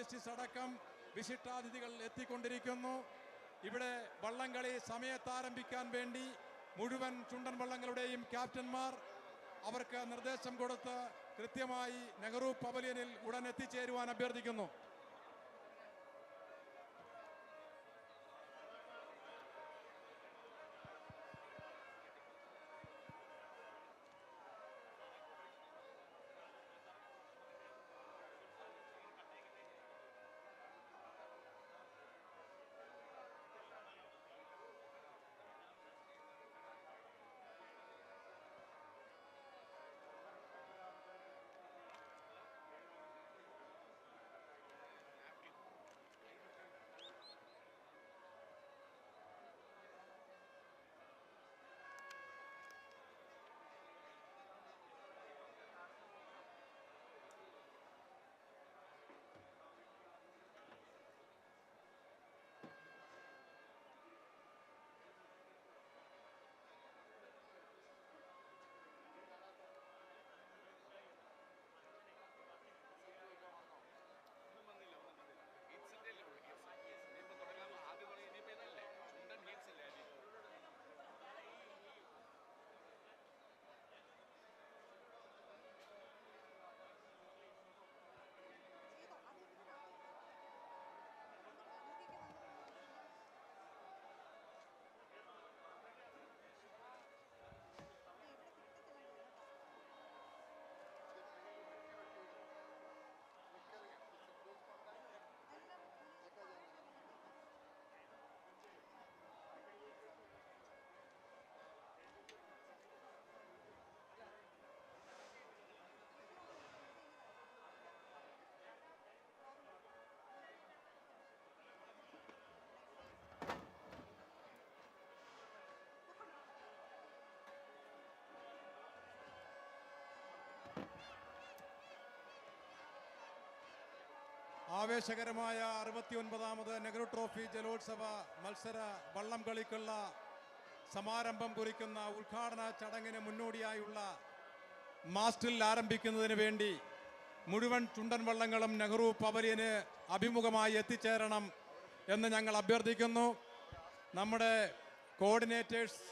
Justice അടക്കം വിശിഷ്ടാതിഥികൾ എത്തിക്കൊണ്ടിരിക്കുന്നു. ഇവിടെ വള്ളംകളി സമയത്ത് ആരംഭിക്കാൻ വേണ്ടി മുഴുവൻ ചുണ്ടൻ വള്ളങ്ങളുടെയും ക്യാപ്റ്റന്മാർ അവർക്ക് നിർദ്ദേശം കൊടുത്ത് കൃത്യമായി നെഹ്റു പവലിയനിൽ ഉടൻ എത്തിച്ചേരുവാൻ അഭ്യർത്ഥിക്കുന്നു. ആവേശകരമായ 69ാമത് നെഹ്റു ട്രോഫി ജലോത്സവ മത്സര വള്ളം കളിക്കുള്ള സമാരംഭം കുറിക്കുന്ന ഉദ്ഘാടന ചടങ്ങിന് മുന്നോടിയായുള്ള മാസ്റ്റിൽ ആരംഭിക്കുന്നതിന് വേണ്ടി മുഴുവൻ ചുണ്ടൻ വള്ളങ്ങളും നെഹ്റു പവലിയന് അഭിമുഖമായി എത്തിച്ചേരണം എന്ന് ഞങ്ങൾ അഭ്യർത്ഥിക്കുന്നു. നമ്മുടെ കോർഡിനേറ്റേഴ്സ്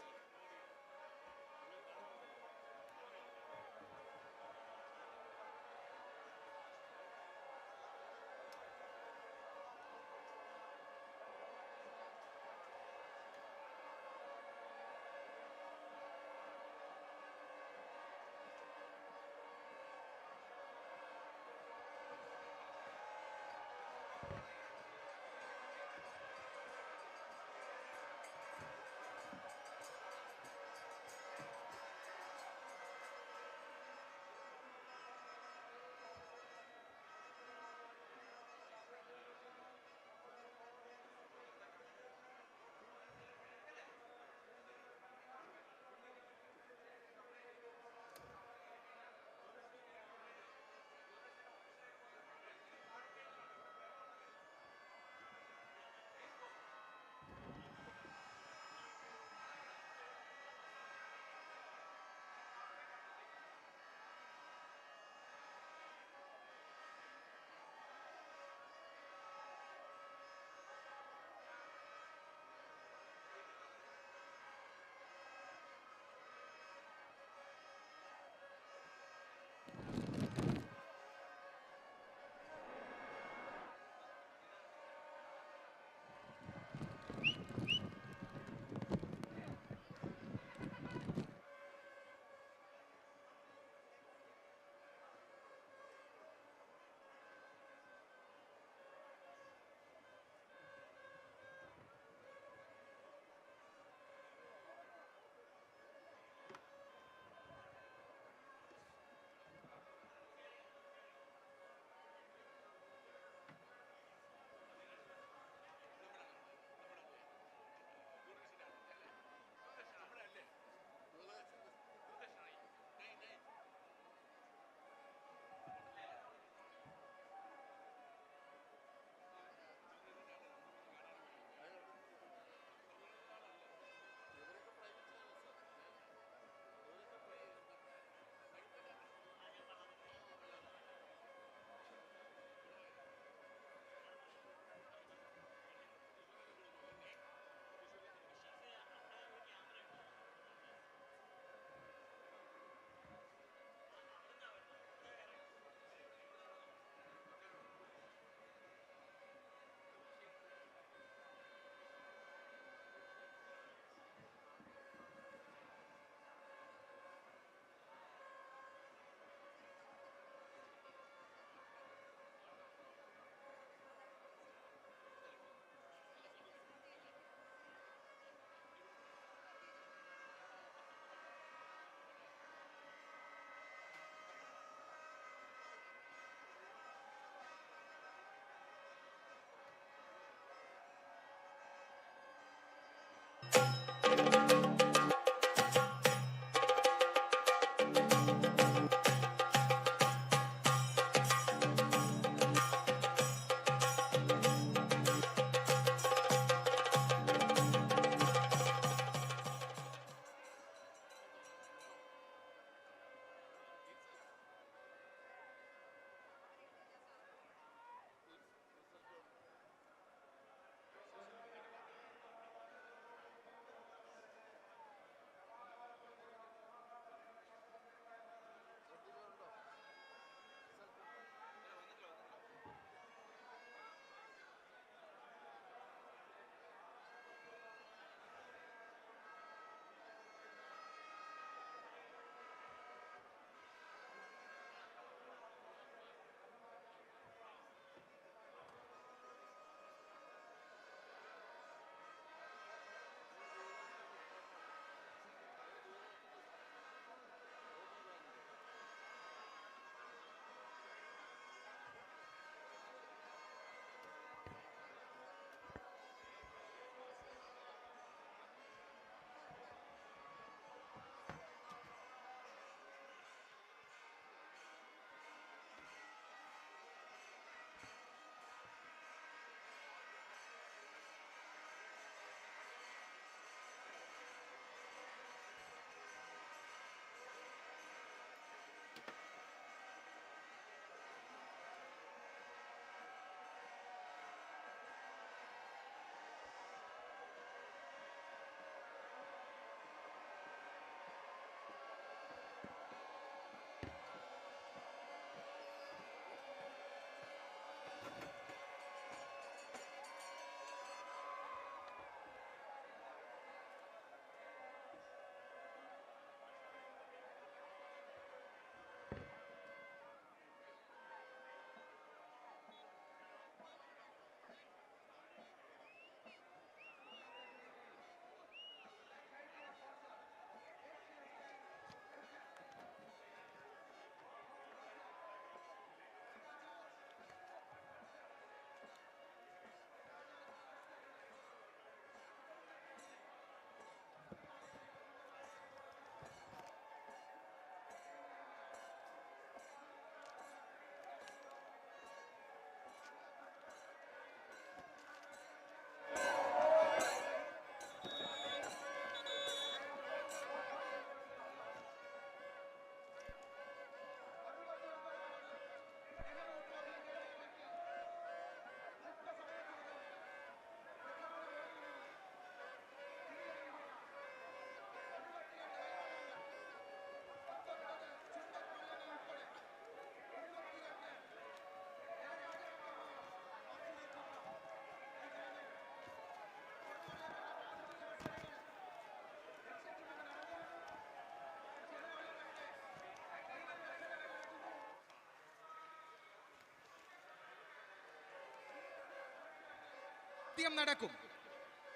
നടക്കും.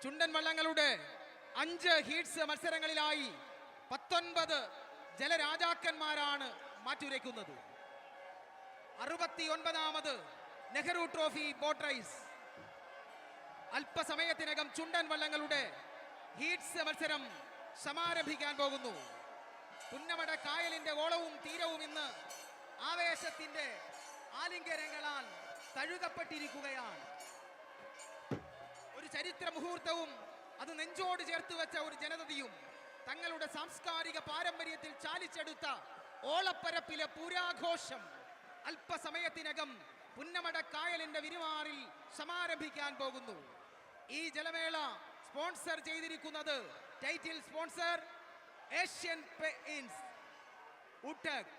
ചുണ്ടൻ വള്ളങ്ങളുടെ 5 ഹീറ്റ്സ് മത്സരങ്ങളിലായി 19 ജലരാജാക്കന്മാരാണ് മാറ്റുരയ്ക്കുന്നത്. 69ാമത് നെഹ്റു ട്രോഫി ബോട്ട് റേസ് അല്പസമയത്തിനകം ചുണ്ടൻ വള്ളങ്ങളുടെ ഹീറ്റ്സ് മത്സരം സമാരംഭിക്കാൻ പോകുന്നു. പുന്നമട കായലിന്റെ ഓളവും തീരവും ഇന്ന് ആവേശത്തിന്റെ ആലിംഗനങ്ങളാൽ തഴുകപ്പെട്ടിരിക്കുകയാണ്. ഒരു ചരിത്ര മുഹൂർത്തവും അത് നെഞ്ചോട് ചേർത്ത് വെച്ച ഒരു ജനതയും തങ്ങളുടെ സാംസ്കാരിക പാരമ്പര്യത്തിൽ ചാലിച്ചെടുത്ത ഓളപ്പരപ്പിലെ പൂരാഘോഷം അല്പസമയത്തിനകം പുന്നമട കായലിന്റെ വിരുമാറിൽ സമാരംഭിക്കാൻ പോകുന്നു. ഈ ജലമേള സ്പോൺസർ ചെയ്തിരിക്കുന്നത് ടൈറ്റിൽ സ്പോൺസർ ഏഷ്യൻ പെയിന്റ്സ്, ഉട്ടക്,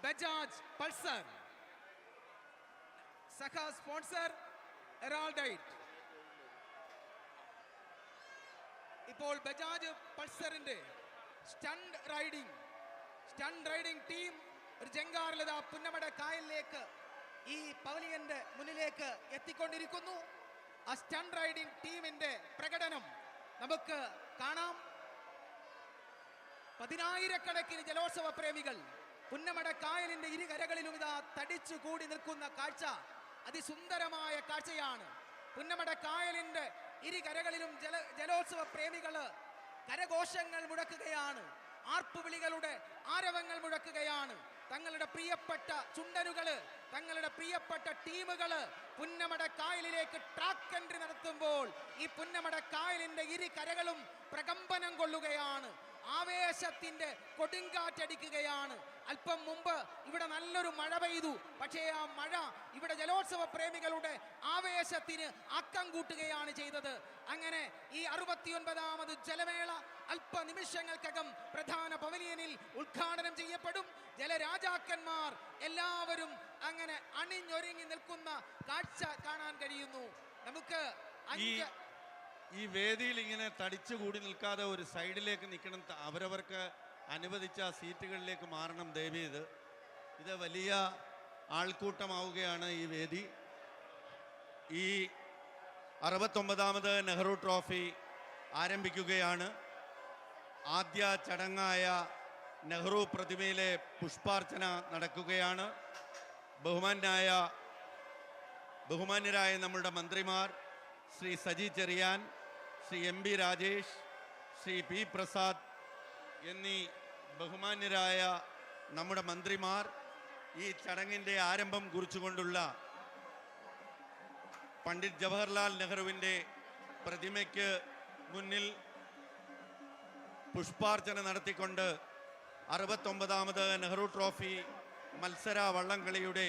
ബജാജ് പൾസർ, സഹ സ്പോൺസർ എറാൾഡൈറ്റ്. ഇപ്പോൾ ബജാജ് പൾസറിന്റെ സ്റ്റണ്ട് റൈഡിംഗ് ടീം ഒരു ജങ്കാറിലത പുന്നമട കായലിലേക്ക് ഈ പവലിയന്റെ മുന്നിലേക്ക് എത്തിക്കൊണ്ടിരിക്കുന്നു. ആ സ്റ്റണ്ട് റൈഡിംഗ് ടീമിന്റെ പ്രകടനം നമുക്ക് കാണാം. 10,000കണക്കിന് ജലോത്സവ പ്രേമികൾ പുന്നമട കായലിന്റെ ഇരുകരകളിലും ഇതാ തടിച്ചു കൂടി നിൽക്കുന്ന കാഴ്ച അതിസുന്ദരമായ കാഴ്ചയാണ്. പുന്നമട കായലിന്റെ ഇരുകരകളിലും ജലോത്സവ പ്രേമികള് കരഘോഷങ്ങൾ മുഴക്കുകയാണ്, ആർപ്പുവിളികളുടെ ആരവങ്ങൾ മുഴക്കുകയാണ്. തങ്ങളുടെ പ്രിയപ്പെട്ട ചുണ്ടനുകള്, തങ്ങളുടെ പ്രിയപ്പെട്ട ടീമുകള് പുന്നമട കായലിലേക്ക് ട്രാക്ക് എൻട്രി നടത്തുമ്പോൾ ഈ പുന്നമട കായലിന്റെ ഇരു കരകളും പ്രകമ്പനം കൊള്ളുകയാണ്, ആവേശത്തിന്റെ കൊടുങ്കാറ്റടിക്കുകയാണ്. അല്പം മുമ്പ് ഇവിടെ നല്ലൊരു മഴ പെയ്തു. പക്ഷേ ആ മഴ ഇവിടെ ജലോത്സവ പ്രേമികളുടെ ആവേശത്തിന് ആക്കം കൂട്ടുകയാണ് ചെയ്തത്. അങ്ങനെ ഈ 69ാമത് ജലമേള അല്പനിമിഷങ്ങൾക്കകം പ്രധാന പവലിയനിൽ ഉദ്ഘാടനം ചെയ്യപ്പെടും. ജലരാജാക്കന്മാർ എല്ലാവരും അങ്ങനെ അണിഞ്ഞൊരുങ്ങി നിൽക്കുന്ന കാഴ്ച കാണാൻ കഴിയുന്നു. നമുക്ക് ഈ വേദിയിൽ ഇങ്ങനെ തടിച്ചുകൂടി നിൽക്കാതെ ഒരു സൈഡിലേക്ക് നിൽക്കണം. അവരവർക്ക് അനുവദിച്ച സീറ്റുകളിലേക്ക് മാറണം ദയവേത്. ഇത് വലിയ ആൾക്കൂട്ടമാവുകയാണ് ഈ വേദി. ഈ 69ാമത് നെഹ്റു ട്രോഫി ആരംഭിക്കുകയാണ്. ആദ്യ ചടങ്ങായ നെഹ്റു പ്രതിമയിലെ പുഷ്പാർച്ചന നടക്കുകയാണ്. ബഹുമാന്യരായ നമ്മളുടെ മന്ത്രിമാർ ശ്രീ സജി ചെറിയാൻ, ശ്രീ MP രാജേഷ്, ശ്രീ P പ്രസാദ് എന്നീ ബഹുമാന്യരായ നമ്മുടെ മന്ത്രിമാർ ഈ ചടങ്ങിൻ്റെ ആരംഭം കുറിച്ചുകൊണ്ടുള്ള പണ്ഡിറ്റ് ജവഹർലാൽ നെഹ്റുവിൻ്റെ പ്രതിമയ്ക്ക് മുന്നിൽ പുഷ്പാർച്ചന നടത്തിക്കൊണ്ട് 69ാമത് നെഹ്റു ട്രോഫി മത്സര വള്ളംകളിയുടെ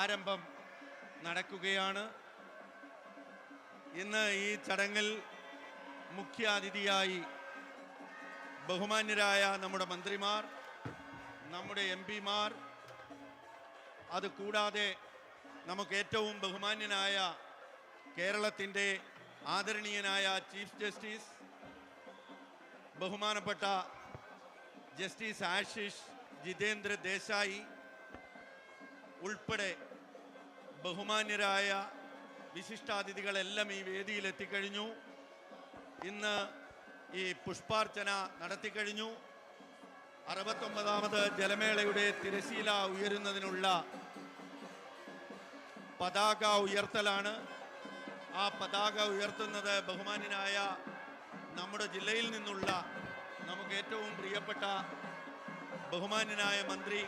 ആരംഭം നടക്കുകയാണ്. ഇന്ന് ഈ ചടങ്ങിൽ മുഖ്യ അതിഥിയായി ബഹുമാന്യരായ നമ്മുടെ മന്ത്രിമാർ, നമ്മുടെ MP മാർ, അതുകൂടാതെ നമുക്ക് ഏറ്റവും ബഹുമാന്യനായ കേരളത്തിൻ്റെ ആദരണീയനായ ചീഫ് ജസ്റ്റിസ് ബഹുമാനപ്പെട്ട ജസ്റ്റിസ് ആശിഷ് ജിതേന്ദ്ര ദേശായി ഉൾപ്പെടെ ബഹുമാന്യരായ വിശിഷ്ടാതിഥികളെല്ലാം ഈ വേദിയിൽ എത്തിക്കഴിഞ്ഞു. ഇന്ന് ഈ പുഷ്പാർച്ചന നടത്തിക്കഴിഞ്ഞു. 69ാമത് ജലമേളയുടെ തിരശീല ഉയരുന്നതിനുള്ള പതാക ഉയർത്തലാണ്. ആ പതാക ഉയർത്തുന്നത് ബഹുമാന്യനായ നമ്മുടെ ജില്ലയിൽ നിന്നുള്ള നമുക്ക് ഏറ്റവും പ്രിയപ്പെട്ട ബഹുമാന്യനായ മന്ത്രി,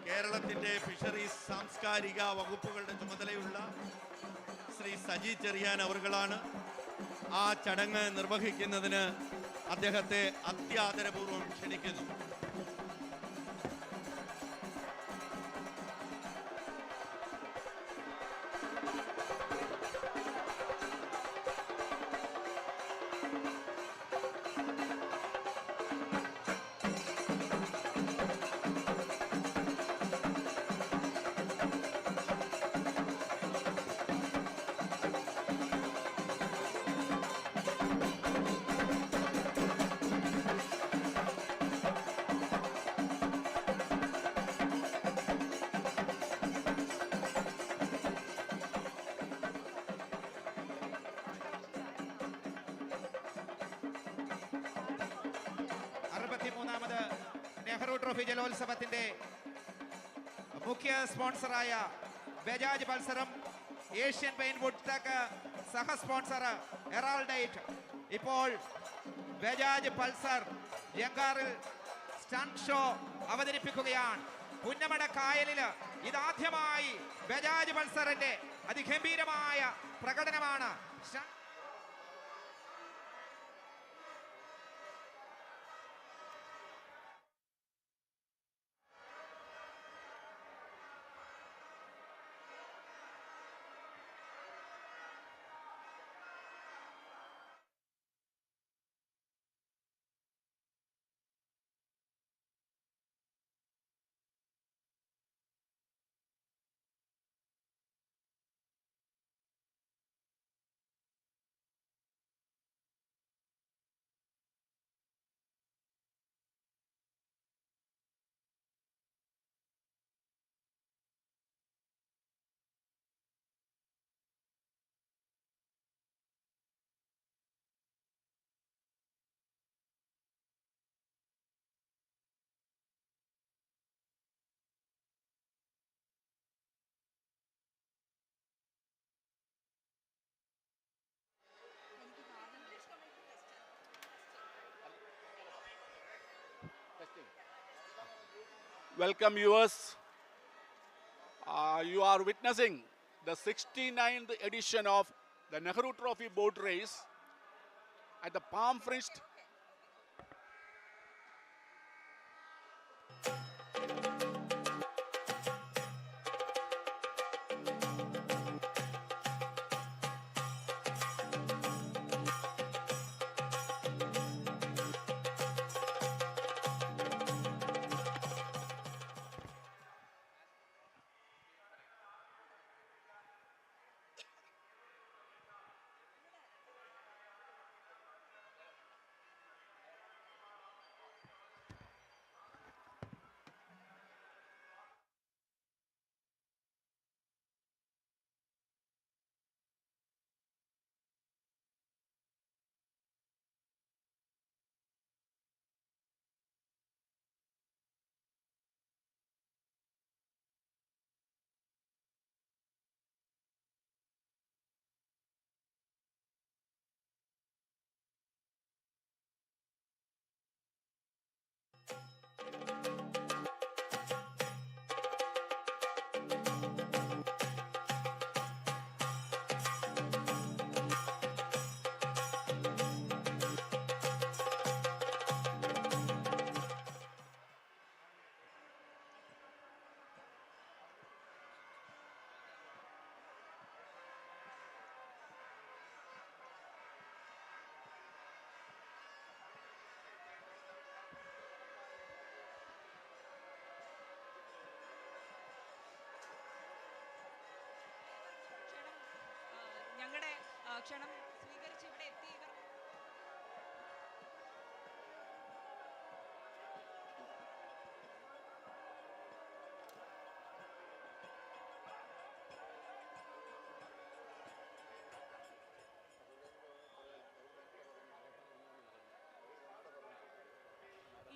കേരളത്തിൻ്റെ ഫിഷറീസ് സാംസ്കാരിക വകുപ്പുകളുടെ ചുമതലയുള്ള ശ്രീ സജി ചെറിയാൻ അവർകളാണ്. ആ ചടങ്ങ് നിർവഹിക്കുന്നതിന് അദ്ദേഹത്തെ അത്യാദരപൂർവ്വം ക്ഷണിക്കുന്നു. നെഹ്റു ട്രോഫി ജലോത്സവത്തിന്റെ മുഖ്യ സ്പോൺസറായ ബജാജ് പൾസറും ഏഷ്യൻ പെയിന്റ് ടെക് സഹ സ്പോൺസർ ഹെറാൾഡൈറ്റ് ഇപ്പോൾ ബജാജ് പൾസർ ജങ്കാറിൽ സ്റ്റണ്ട് ഷോ അവതരിപ്പിക്കുകയാണ്. പുന്നമട കായലിൽ ഇതാദ്യമായി ബജാജ് പൾസറിന്റെ അതിഗംഭീരമായ പ്രകടനമാണ്. welcome viewers. You are witnessing the 69th edition of the Nehru Trophy Boat Race at the palm fringed ഞങ്ങളുടെ ക്ഷണം സ്വീകരിച്ച് ഇവിടെ എത്തി ഇവർ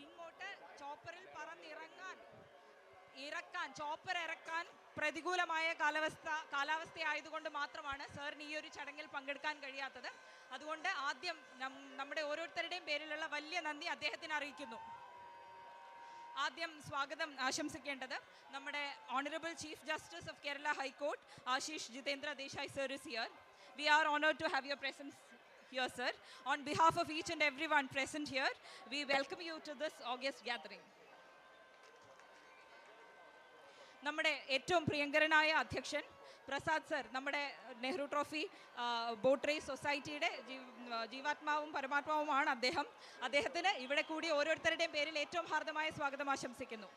ഇങ്ങോട്ട് ചോപ്പറിൽ ചോപ്പർ ഇറക്കാൻ പ്രതികൂലമായ കാലാവസ്ഥയായതുകൊണ്ട് മാത്രമാണ് സാറിന് ഈ ഒരു ചടങ്ങിൽ പങ്കെടുക്കാൻ കഴിയാത്തത്. അതുകൊണ്ട് ആദ്യം നമ്മുടെ ഓരോരുത്തരുടെയും പേരിലുള്ള വലിയ നന്ദി അദ്ദേഹത്തിന് അറിയിക്കുന്നു. ആദ്യം സ്വാഗതം ആശംസിക്കേണ്ടത് നമ്മുടെ honourable chief justice of Kerala high court Ashish Jitendra Desai sir is here. We are honored to have your presence here, sir. On behalf of each and everyone present here, we welcome you to this August gathering. നമ്മുടെ ഏറ്റവും പ്രിയങ്കരനായ അധ്യക്ഷൻ Prasad sir, നമ്മുടെ Nehru trophy boat raise സൊസൈറ്റിയുടെ ജീവാത്മാവും പരമാത്മാവുമാണ് അദ്ദേഹം. അദ്ദേഹത്തിന് ഇവിടെ കൂടി ഓരോരുത്തരുടെയും പേരിൽ ഏറ്റവും ഹാർദമായ സ്വാഗതം ആശംസിക്കുന്നു.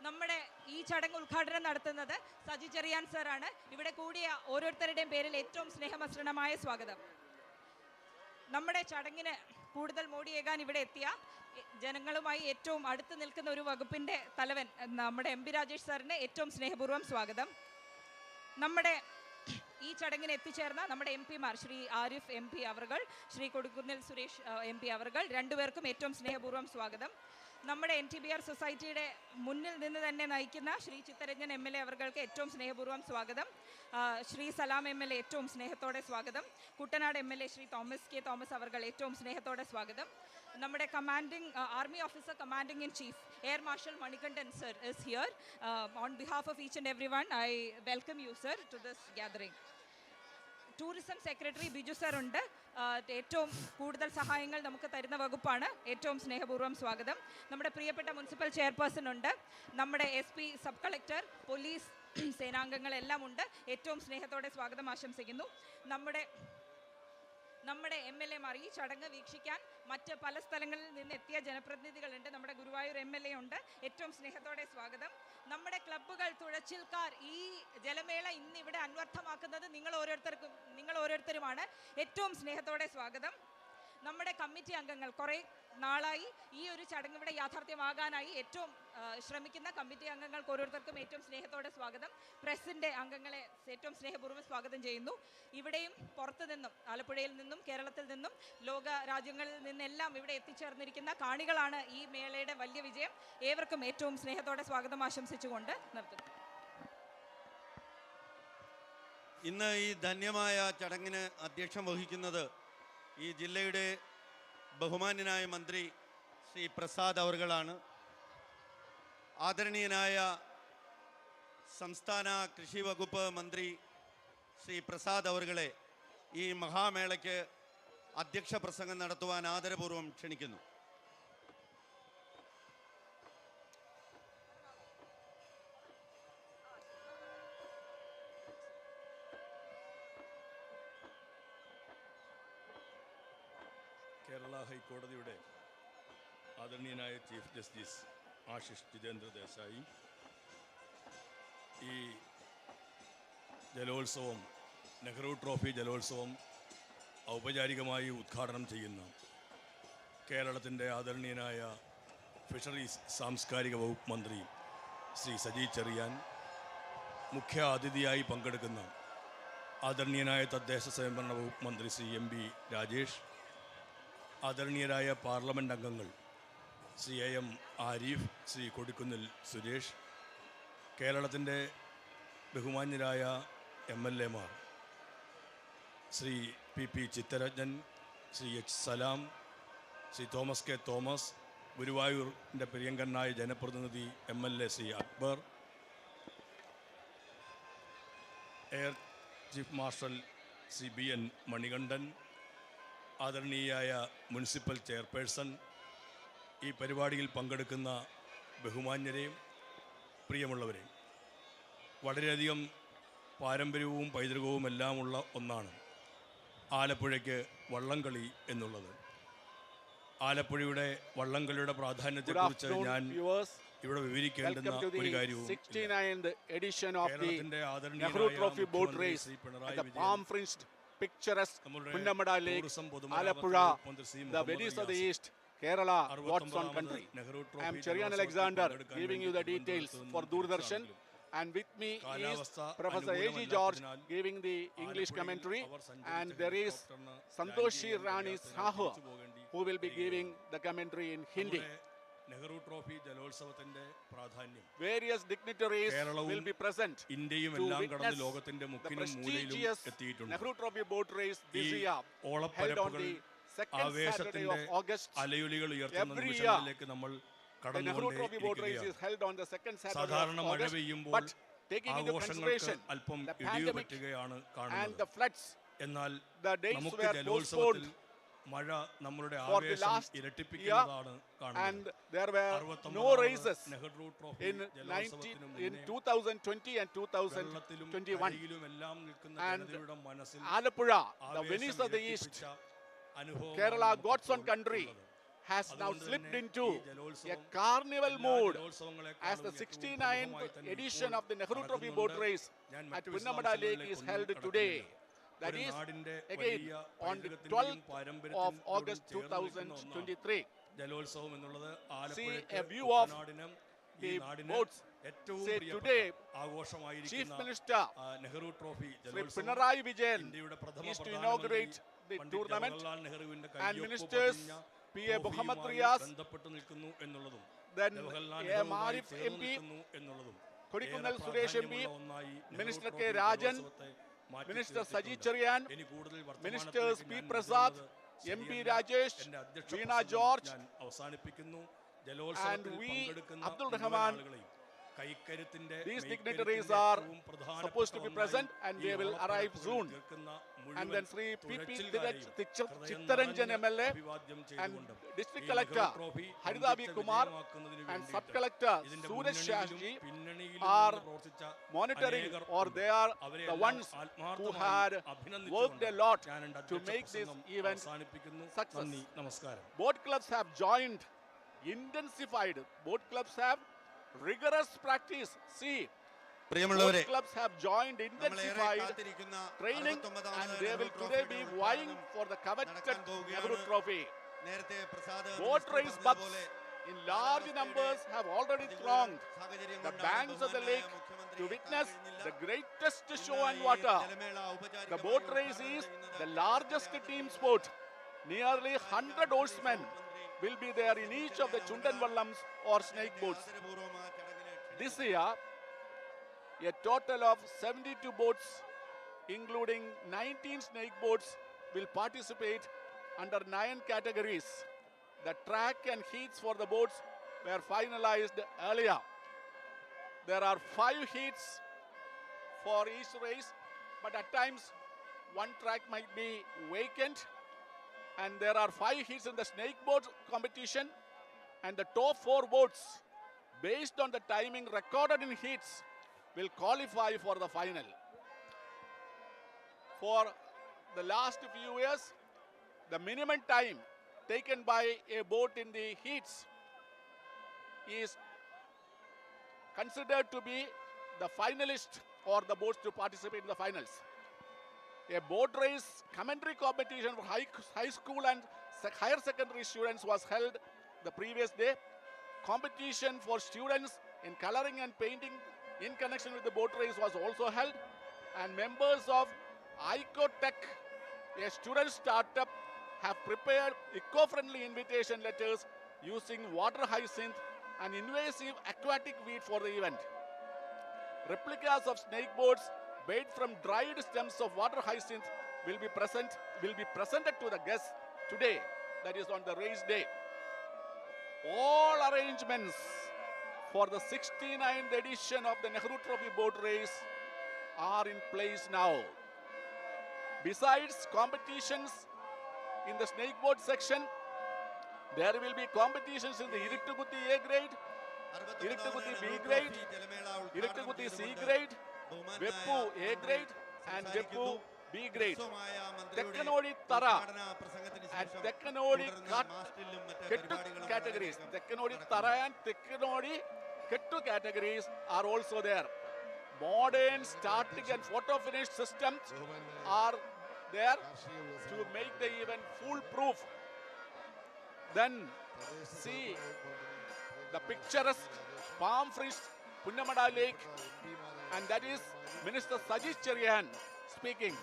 നമ്മുടെ ഈ ചടങ്ങ് ഉദ്ഘാടനം നടത്തുന്നത് സജി ചെറിയാൻ സാറാണ്. ഇവിടെ കൂടിയ ഓരോരുത്തരുടെയും പേരിൽ ഏറ്റവും സ്നേഹമസൃണമായ സ്വാഗതം. നമ്മുടെ ചടങ്ങിന് കൂടുതൽ മോടിയേകാൻ ഇവിടെ എത്തിയ ജനങ്ങളുമായി ഏറ്റവും അടുത്ത് നിൽക്കുന്ന ഒരു വകുപ്പിൻ്റെ തലവൻ നമ്മുടെ എം പി രാജേഷ് സാറിന് ഏറ്റവും സ്നേഹപൂർവ്വം സ്വാഗതം. നമ്മുടെ ഈ ചടങ്ങിന് എത്തിച്ചേർന്ന നമ്മുടെ എം പിമാർ ശ്രീ ആരിഫ് എം പി അവർകൾ, ശ്രീ കൊടിക്കുന്നിൽ സുരേഷ് എം പി അവർകൾ, രണ്ടുപേർക്കും ഏറ്റവും സ്നേഹപൂർവ്വം സ്വാഗതം. നമ്മുടെ NTBR സൊസൈറ്റിയുടെ മുന്നിൽ നിന്ന് തന്നെ നയിക്കുന്ന ശ്രീ ചിത്തരഞ്ജൻ MLA അവർക്ക് ഏറ്റവും സ്നേഹപൂർവ്വം സ്വാഗതം. ശ്രീ സലാം MLA ഏറ്റവും സ്നേഹത്തോടെ സ്വാഗതം. Kuttanad MLA Shri Thomas K. തോമസ് അവർ ഏറ്റവും സ്നേഹത്തോടെ സ്വാഗതം. നമ്മുടെ army officer commanding in chief air marshal Manikandan sir is here. On behalf of each and everyone, I welcome you, sir, to this gathering. Tourism secretary Biju sir ഉണ്ട്. ഏറ്റവും കൂടുതൽ സഹായങ്ങൾ നമുക്ക് തരുന്ന വകുപ്പാണ്. ഏറ്റവും സ്നേഹപൂർവ്വം സ്വാഗതം. നമ്മുടെ പ്രിയപ്പെട്ട മുനിസിപ്പൽ ചെയർപേഴ്സൺ ഉണ്ട്. നമ്മുടെ SP, സബ് കളക്ടർ, പോലീസ് സേനാംഗങ്ങളെല്ലാം ഉണ്ട്. ഏറ്റവും സ്നേഹത്തോടെ സ്വാഗതം ആശംസിക്കുന്നു. നമ്മുടെ MLA മാർ, ഈ ചടങ്ങ് വീക്ഷിക്കാൻ മറ്റ് പല സ്ഥലങ്ങളിൽ നിന്ന് എത്തിയ ജനപ്രതിനിധികളുണ്ട്. നമ്മുടെ ഗുരുവായൂർ MLA ഉണ്ട്. ഏറ്റവും സ്നേഹത്തോടെ സ്വാഗതം. നമ്മുടെ ക്ലബ്ബുകൾ, തുഴച്ചിൽക്കാർ, ഈ ജലമേള ഇന്ന് ഇവിടെ അന്വർത്ഥമാക്കുന്നത് നിങ്ങൾ ഓരോരുത്തരുമാണ്. ഏറ്റവും സ്നേഹത്തോടെ സ്വാഗതം. നമ്മുടെ കമ്മിറ്റി അംഗങ്ങൾ, കുറേ നാളായി ഈ ഒരു ചടങ്ങ് ഇവിടെ യാഥാർത്ഥ്യമാകാനായി ഏറ്റവും ശ്രമിക്കുന്ന കമ്മിറ്റി അംഗങ്ങൾക്ക് ഓരോരുത്തർക്കും ഏറ്റവും സ്നേഹത്തോടെ സ്വാഗതം. പ്രസിൻ്റെ അംഗങ്ങളെ ഏറ്റവും സ്നേഹപൂർവ്വം സ്വാഗതം ചെയ്യുന്നു. ഇവിടെയും പുറത്തു നിന്നും, ആലപ്പുഴയിൽ നിന്നും കേരളത്തിൽ നിന്നും ലോക രാജ്യങ്ങളിൽ നിന്നെല്ലാം ഇവിടെ എത്തിച്ചേർന്നിരിക്കുന്ന കാണികളാണ് ഈ മേളയുടെ വലിയ വിജയം. ഏവർക്കും ഏറ്റവും സ്നേഹത്തോടെ സ്വാഗതം ആശംസിച്ചുകൊണ്ട് നിർത്തുന്നു. ഇന്ന് ഈ ധന്യമായ ചടങ്ങിന് അധ്യക്ഷം വഹിക്കുന്നത് ഈ ജില്ലയുടെ ബഹുമാന്യനായ മന്ത്രി ശ്രീ പ്രസാദ് അവർകളാണ്. ആദരണീയനായ സംസ്ഥാന കൃഷി വകുപ്പ് മന്ത്രി ശ്രീ പ്രസാദ് അവർകളെ ഈ മഹാമേളയ്ക്ക് അധ്യക്ഷ പ്രസംഗം നടത്തുവാൻ ആദരപൂർവ്വം ക്ഷണിക്കുന്നു. കേരള ഹൈക്കോടതിയുടെ ആദരണീയനായ ചീഫ് ജസ്റ്റിസ് ആശിഷ് ജിതേന്ദ്ര ദേശായി, ഈ ജലോത്സവം, നെഹ്റു ട്രോഫി ജലോത്സവം ഔപചാരികമായി ഉദ്ഘാടനം ചെയ്യുന്ന കേരളത്തിൻ്റെ ആദരണീയനായ ഫിഷറീസ് സാംസ്കാരിക വകുപ്പ് മന്ത്രി ശ്രീ സജി ചെറിയാൻ, മുഖ്യ അതിഥിയായി പങ്കെടുക്കുന്ന ആദരണീയനായ തദ്ദേശ സ്വയംഭരണ വകുപ്പ് മന്ത്രി ശ്രീ എം പി രാജേഷ്, ആദരണീയരായ പാർലമെൻറ്റ് അംഗങ്ങൾ ശ്രീ എ എം ആരിഫ്, ശ്രീ കൊടിക്കുന്നിൽ സുരേഷ്, കേരളത്തിൻ്റെ ബഹുമാന്യരായ MLA മാർ Shri P Chittaranjan, Shri H Salam, Shri Thomas K Thomas, ഗുരുവായൂരിൻ്റെ പ്രിയങ്കരനായ ജനപ്രതിനിധി MLA Shri Akbar, air chief marshal Shri BN Manikandan, ആദരണീയായ മുനിസിപ്പൽ ചെയർപേഴ്സൺ, ഈ പരിപാടിയിൽ പങ്കെടുക്കുന്ന ബഹുമാന്യരെയും പ്രിയമുള്ളവരെയും, വളരെയധികം പാരമ്പര്യവും പൈതൃകവും എല്ലാമുള്ള ഒന്നാണ് ആലപ്പുഴയ്ക്ക് വള്ളംകളി എന്നുള്ളത്. ആലപ്പുഴയുടെ വള്ളംകളിയുടെ പ്രാധാന്യത്തെക്കുറിച്ച് ഞാൻ ഇവിടെ വിവരിക്കേണ്ടുന്ന ഒരു കാര്യവും കേരളത്തിൻ്റെ Nehru Trophy Boat Race at the palm-fringed picturesque Punnamda Lake, Alappuzha, the Venice of the East, Kerala, God's own country. I am Cherian Alexander giving you the details for Doordarshan, and with me is Professor A.G. George giving the English commentary, and there is Santoshi Rani Sahu who will be giving the commentary in Hindi. Nehru trophy ജലോത്സവത്തിന്റെ പ്രാധാന്യം, Various dignitaries will be present ഇന്ത്യയും to എല്ലാം കടന്ന് witness ലോകത്തിന്റെ the മുക്കിനും മൂലയിലും prestigious എത്തിയിട്ടുണ്ട്. Nehru Trophy Boat Race this ഈ year held on ഓളപ്പരപ്പുകൾ the second Saturday ആവേശത്തിന്റെ of August. അലയൊലികൾ ഉയർത്തുന്ന Every നിമിഷങ്ങളിലേക്ക് നമ്മൾ The Nehru Trophy Boat Race is കടന്നുകൊണ്ടേയിരിക്കുകയാണ്. held on the second Saturday സാധാരണ of മഴ August, പെയ്യുമ്പോൾ but taking into ആഘോഷങ്ങൾക്ക് consideration അല്പം the ഇടിവ് pandemic പറ്റുകയാണ് and കാണുന്നത്. the floods, എന്നാൽ the dates നമുക്ക് were ജലോത്സവത്തിൽ postponed മഴ നമ്മളുടെ for the ആവേശം last ഇരട്ടിപ്പിക്കുന്നതാണ് and കാണുന്നത്. there were no 69ാമത് races Nehru trophy in ജലോത്സവത്തിന് മുന്നേ 2020 and വെള്ളത്തിലും 2021. കരയിലും എല്ലാം നിൽക്കുന്ന And ജനതയുടെ മനസ്സിൽ Alappuzha, the ആവേശം Venice of the East, ഇരട്ടിപ്പിച്ച അനുഭവമാണ് Kerala, നമുക്ക് God's own ഇപ്പോൾ country, ഉള്ളത്. has now അതുകൊണ്ട് slipped തന്നെ into ഈ ജലോത്സവം a carnival എല്ലാ mood ജലോത്സവങ്ങളെക്കാളും as the ഏറ്റവും 69th പ്രമുഖമായി തന്നെ edition ഇപ്പോൾ of the Nehru Trophy നടക്കുന്നുണ്ട്. Boat Race ഞാൻ at മറ്റു Punnamda Lake is വിശദാംശങ്ങളിലേക്കൊന്നും held കടക്കുന്നില്ല. today. That ഒരു is നാടിന്റെ again വലിയ on the പൈതൃകത്തിന്റെയും 12th of പാരമ്പര്യത്തിനോടും August ചേർന്ന് നിൽക്കുന്ന ഒന്നാണ് 2023. ജലോത്സവം എന്നുള്ളത്. See ആലപ്പുഴയ്ക്ക് a view of കുട്ടനാടിനും ഈ the നാടിന് boats. ഏറ്റവും Say പ്രിയപ്പെട്ട today, Chief ആഘോഷമായിരിക്കുന്ന Minister Nehru trophy Sri ജലോത്സവം Pinarayi Vijayan ഇന്ത്യയുടെ പ്രഥമ is to പ്രധാനമന്ത്രി inaugurate the Pandit tournament, Jawaharlal നെഹ്റുവിന്റെ and കയ്യൊപ്പ് ministers പതിഞ്ഞ P.A. Muhammad ട്രോഫിയുമായി Riaz, ബന്ധപ്പെട്ട് നിൽക്കുന്നു എന്നുള്ളതും then ജവഹർലാൽ A. നെഹ്റുവുമായി Marif ചേർന്ന് MP, നിൽക്കുന്നു എന്നുള്ളതും Kodikkunnal ഏറെ Suresh MP, പ്രാധാന്യമുള്ള ഒന്നായി Nehru Minister trophy K. Rajan, ജലോത്സവത്തെ മാറ്റി Minister Saji തീർത്തിട്ടുണ്ട്. Cherian, ഇനി കൂടുതൽ Ministers വർത്തമാനത്തിലേക്ക് P. ഞാൻ Prasad, മുതിരുന്നത് MP ശരിയല്ല. Rajesh, എന്റെ അധ്യക്ഷ Veena പ്രസംഗം George, ഞാൻ അവസാനിപ്പിക്കുന്നു. and ജലോത്സവത്തിൽ we, പങ്കെടുക്കുന്ന Abdul മുഴുവൻ Rahman, ആളുകളെയും കൈക്കരുത്തിന്റെ these മെയ്ക്കരുത്തിന്റെ dignitaries are ഏറ്റവും പ്രധാനപ്പെട്ട supposed to be ഒന്നായി present and ഈ they will arrive ഓളപ്പരപ്പുകളിൽ soon. തീർക്കുന്ന And മുഴുവൻ then Sri P.P. തുഴച്ചിൽക്കാരെയും ഹൃദയം Chittaranjan നിറഞ്ഞ MLA അഭിവാദ്യം and ചെയ്തുകൊണ്ട് District ഈ നെഹ്റു Collector ട്രോഫി Haridavi വമ്പിച്ച Kumar വിജയമാക്കുന്നതിന് and വേണ്ടിയിട്ട് Sub Collector ഇതിന്റെ Suresh മുന്നണിയിലും Shashji പിന്നണിയിലും are നിന്ന് പ്രവർത്തിച്ച monitoring, അനേകർ or ഉണ്ട്. they are the അവരെയെല്ലാം ones who ആത്മാർത്ഥമായി had അഭിനന്ദിച്ചുകൊണ്ട് worked a lot ഞാൻ എൻ്റെ to അധ്യക്ഷ make this പ്രസംഗം event അവസാനിപ്പിക്കുന്നു. success. നന്ദി, നമസ്കാരം. Boat clubs have joined, intensified. Boat clubs have rigorous practice. See, പ്രിയമുള്ളവരെ, boat clubs have joined, നമ്മളേറെ intensified കാത്തിരിക്കുന്ന training, and 69ാമത് they Nehru will today be ട്രോഫിയുടെ vying ഉദ്ഘാടനം for the coveted നടക്കാൻ പോവുകയാണ്. Nehru Trophy. നേരത്തെ Prasad Boat minister race bucks പറഞ്ഞതുപോലെ in large numbers have already thronged സാഹചര്യം the കൊണ്ടാണ് banks of the ബഹുമാന്യനായ lake മുഖ്യമന്ത്രി to എത്താൻ witness കഴിഞ്ഞില്ല. the greatest show ഇന്ന് on ഈ water. ജലമേള The ഔപചാരികമായി boat race ഉദ്ഘാടനം is ചെയ്യുന്നത് the largest team sport. Nearly 100 oarsmen will be there in each of the Chundan Vallams or snake boats. ആദരപൂർവ്വം ആ ചടങ്ങിനെ This year, a total of 72 boats, including 19 snake boats, will participate under 9 categories. The track and heats for the boats were finalized earlier. there are 5 heats for each race, but at times one track might be vacant, and there are 5 heats in the snake boat competition, and the top 4 boats, based on the timing recorded in heats, will qualify for the final. For the last few years, the minimum time taken by a boat in the heats is considered to be the finalist or the boats to participate in the finals. A boat race commentary competition for high school and higher secondary students was held the previous day. Competition for students in coloring and painting in connection with the boat race was also held, and members of Icotech, a student startup, have prepared eco-friendly invitation letters using water hyacinth, an invasive aquatic weed, for the event. Replicas of snake boats made from dried stems of water hyacinth will be presented to the guests today, that is on the race day. All arrangements for the 69th edition of the Nehru Trophy Boat Race are in place now. Besides competitions in the snake boat section, there will be competitions in the Iritugutti A grade, Iritugutti B grade, Iritugutti C grade, Veppu A grade, and Veppu B grade. Tekkanodi Tara and Tekkanodi Kettu categories. Tekkanodi Tara and Tekkanodi Kettu categories are also there. Modern starting and photo finish systems are there to make the event foolproof. Then see the picturesque palm-fringed Punnamda Lake, and that is Minister Sajid Cherian speaking.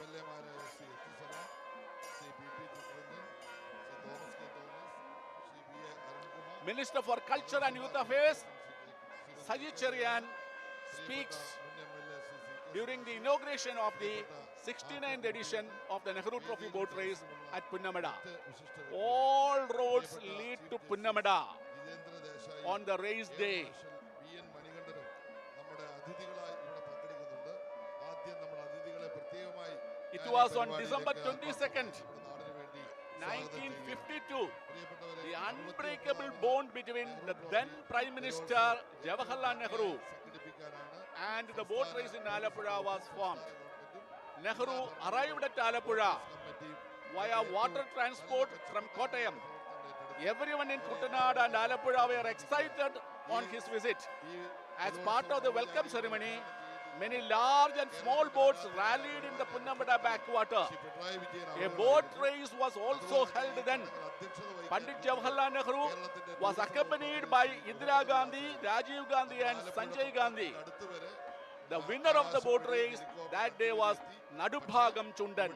Minister for Culture and Youth Affairs Sajid Cherian speaks during the inauguration of the 69th edition of the Nehru Trophy Boat Race at Punnamda. All roads lead to Punnamda on the race day. It was on December 22nd, 1952, the unbreakable bond between the then Prime Minister Jawaharlal Nehru and the boat race in Alappuzha was formed. Nehru arrived at Alappuzha via water transport from Kottayam. Everyone in Kuttanad and Alappuzha were excited on his visit. As part of the welcome ceremony, many large and small boats rallied in the Punnamda backwater. A boat race was also held then. Pandit Jawaharlal Nehru was accompanied by Indira Gandhi, Rajiv Gandhi and Sanjay Gandhi. The winner of the boat race that day was Nadubhagam Chundan.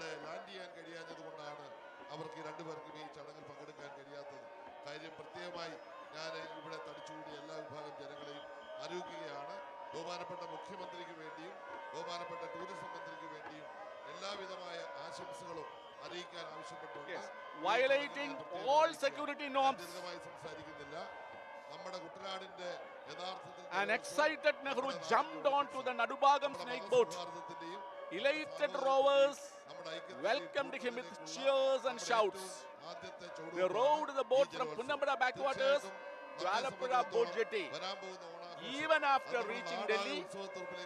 ബഹുമാനപ്പെട്ട മുഖ്യമന്ത്രിക്ക് വേണ്ടിയും ബഹുമാനപ്പെട്ട tourism മന്ത്രിക്ക് വേണ്ടിയും എല്ലാവിധമായ ആശംസകളും അറിയിക്കാൻ ആവശ്യപ്പെട്ടുകൊണ്ട് violating all security norms. സംസാരിക്കുന്നില്ല. നമ്മുടെ കുട്ടനാടിന്റെ യഥാർത്ഥത്തിൽ An excited Nehru jumped onto the Nadubhagam snake boat. Elated rowers welcomed him with cheers and shouts. They rowed the boat from Punnamda backwaters to Alappuzha boat jetty. Even after reaching Delhi,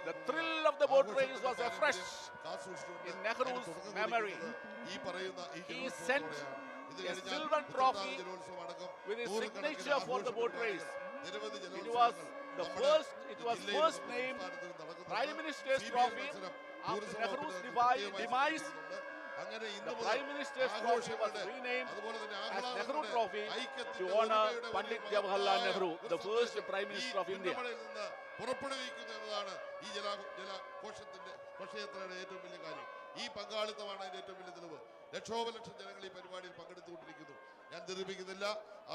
the thrill of the boat race was afresh in Nehru's memory. He sent a silver trophy with his signature for the boat race. It was first named Prime Minister's trophy after Nehru's demise. The Prime Minister's trophy was renamed as Nehru Trophy to honor Pandit Jawaharlal Nehru, the first Prime Minister of India. പുറപ്പെടുവിക്കുന്നതാണ് ഈ ജലഘോഷത്തിന്റെ ഘോഷയാത്രയുടെ ഏറ്റവും വലിയ കാര്യം. ഈ പങ്കാളിത്തമാണ് അതിന്റെ ഏറ്റവും വലിയ തെളിവ്. ലക്ഷോപലക്ഷം ജനങ്ങൾ ഈ പരിപാടിയിൽ പങ്കെടുത്തുകൊണ്ടിരിക്കുന്നു. ഞാൻ ദീർഘിപ്പിക്കുന്നില്ല.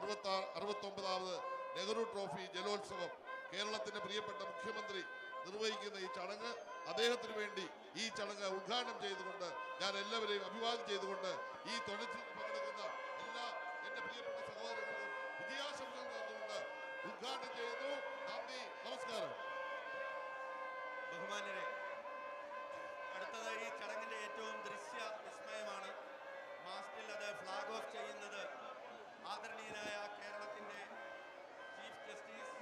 69ാമത് നെഹ്റു ട്രോഫി ജലോത്സവം കേരളത്തിന്റെ പ്രിയപ്പെട്ട മുഖ്യമന്ത്രി നിർവഹിക്കുന്ന ഈ ചടങ്ങ്, അദ്ദേഹത്തിന് വേണ്ടി ഈ ചടങ്ങ് ഉദ്ഘാടനം ചെയ്തുകൊണ്ട് ഞാൻ എല്ലാവരെയും അഭിവാദ്യം ചെയ്തുകൊണ്ട് ഈ തൊഴിൽ പങ്കെടുക്കുന്ന എല്ലാ എന്റെ പ്രിയപ്പെട്ട സഹോദരങ്ങൾക്കും വിജയാശംസകൾ നേർന്നുകൊണ്ട് ഉദ്ഘാടനം ചെയ്യുന്നു. നന്ദി, നമസ്കാരം. ബഹുമാന്യരെ, അടുത്തത് ഈ ചടങ്ങിന്റെ ഏറ്റവും ദൃശ്യ വിസ്മയമാണ്. മാസ്റ്റിൽ അത് ഫ്ലാഗ് ഓഫ് ചെയ്യുന്നത് ആദരണീയനായ കേരളത്തിന്റെ ചീഫ് ജസ്റ്റിസ്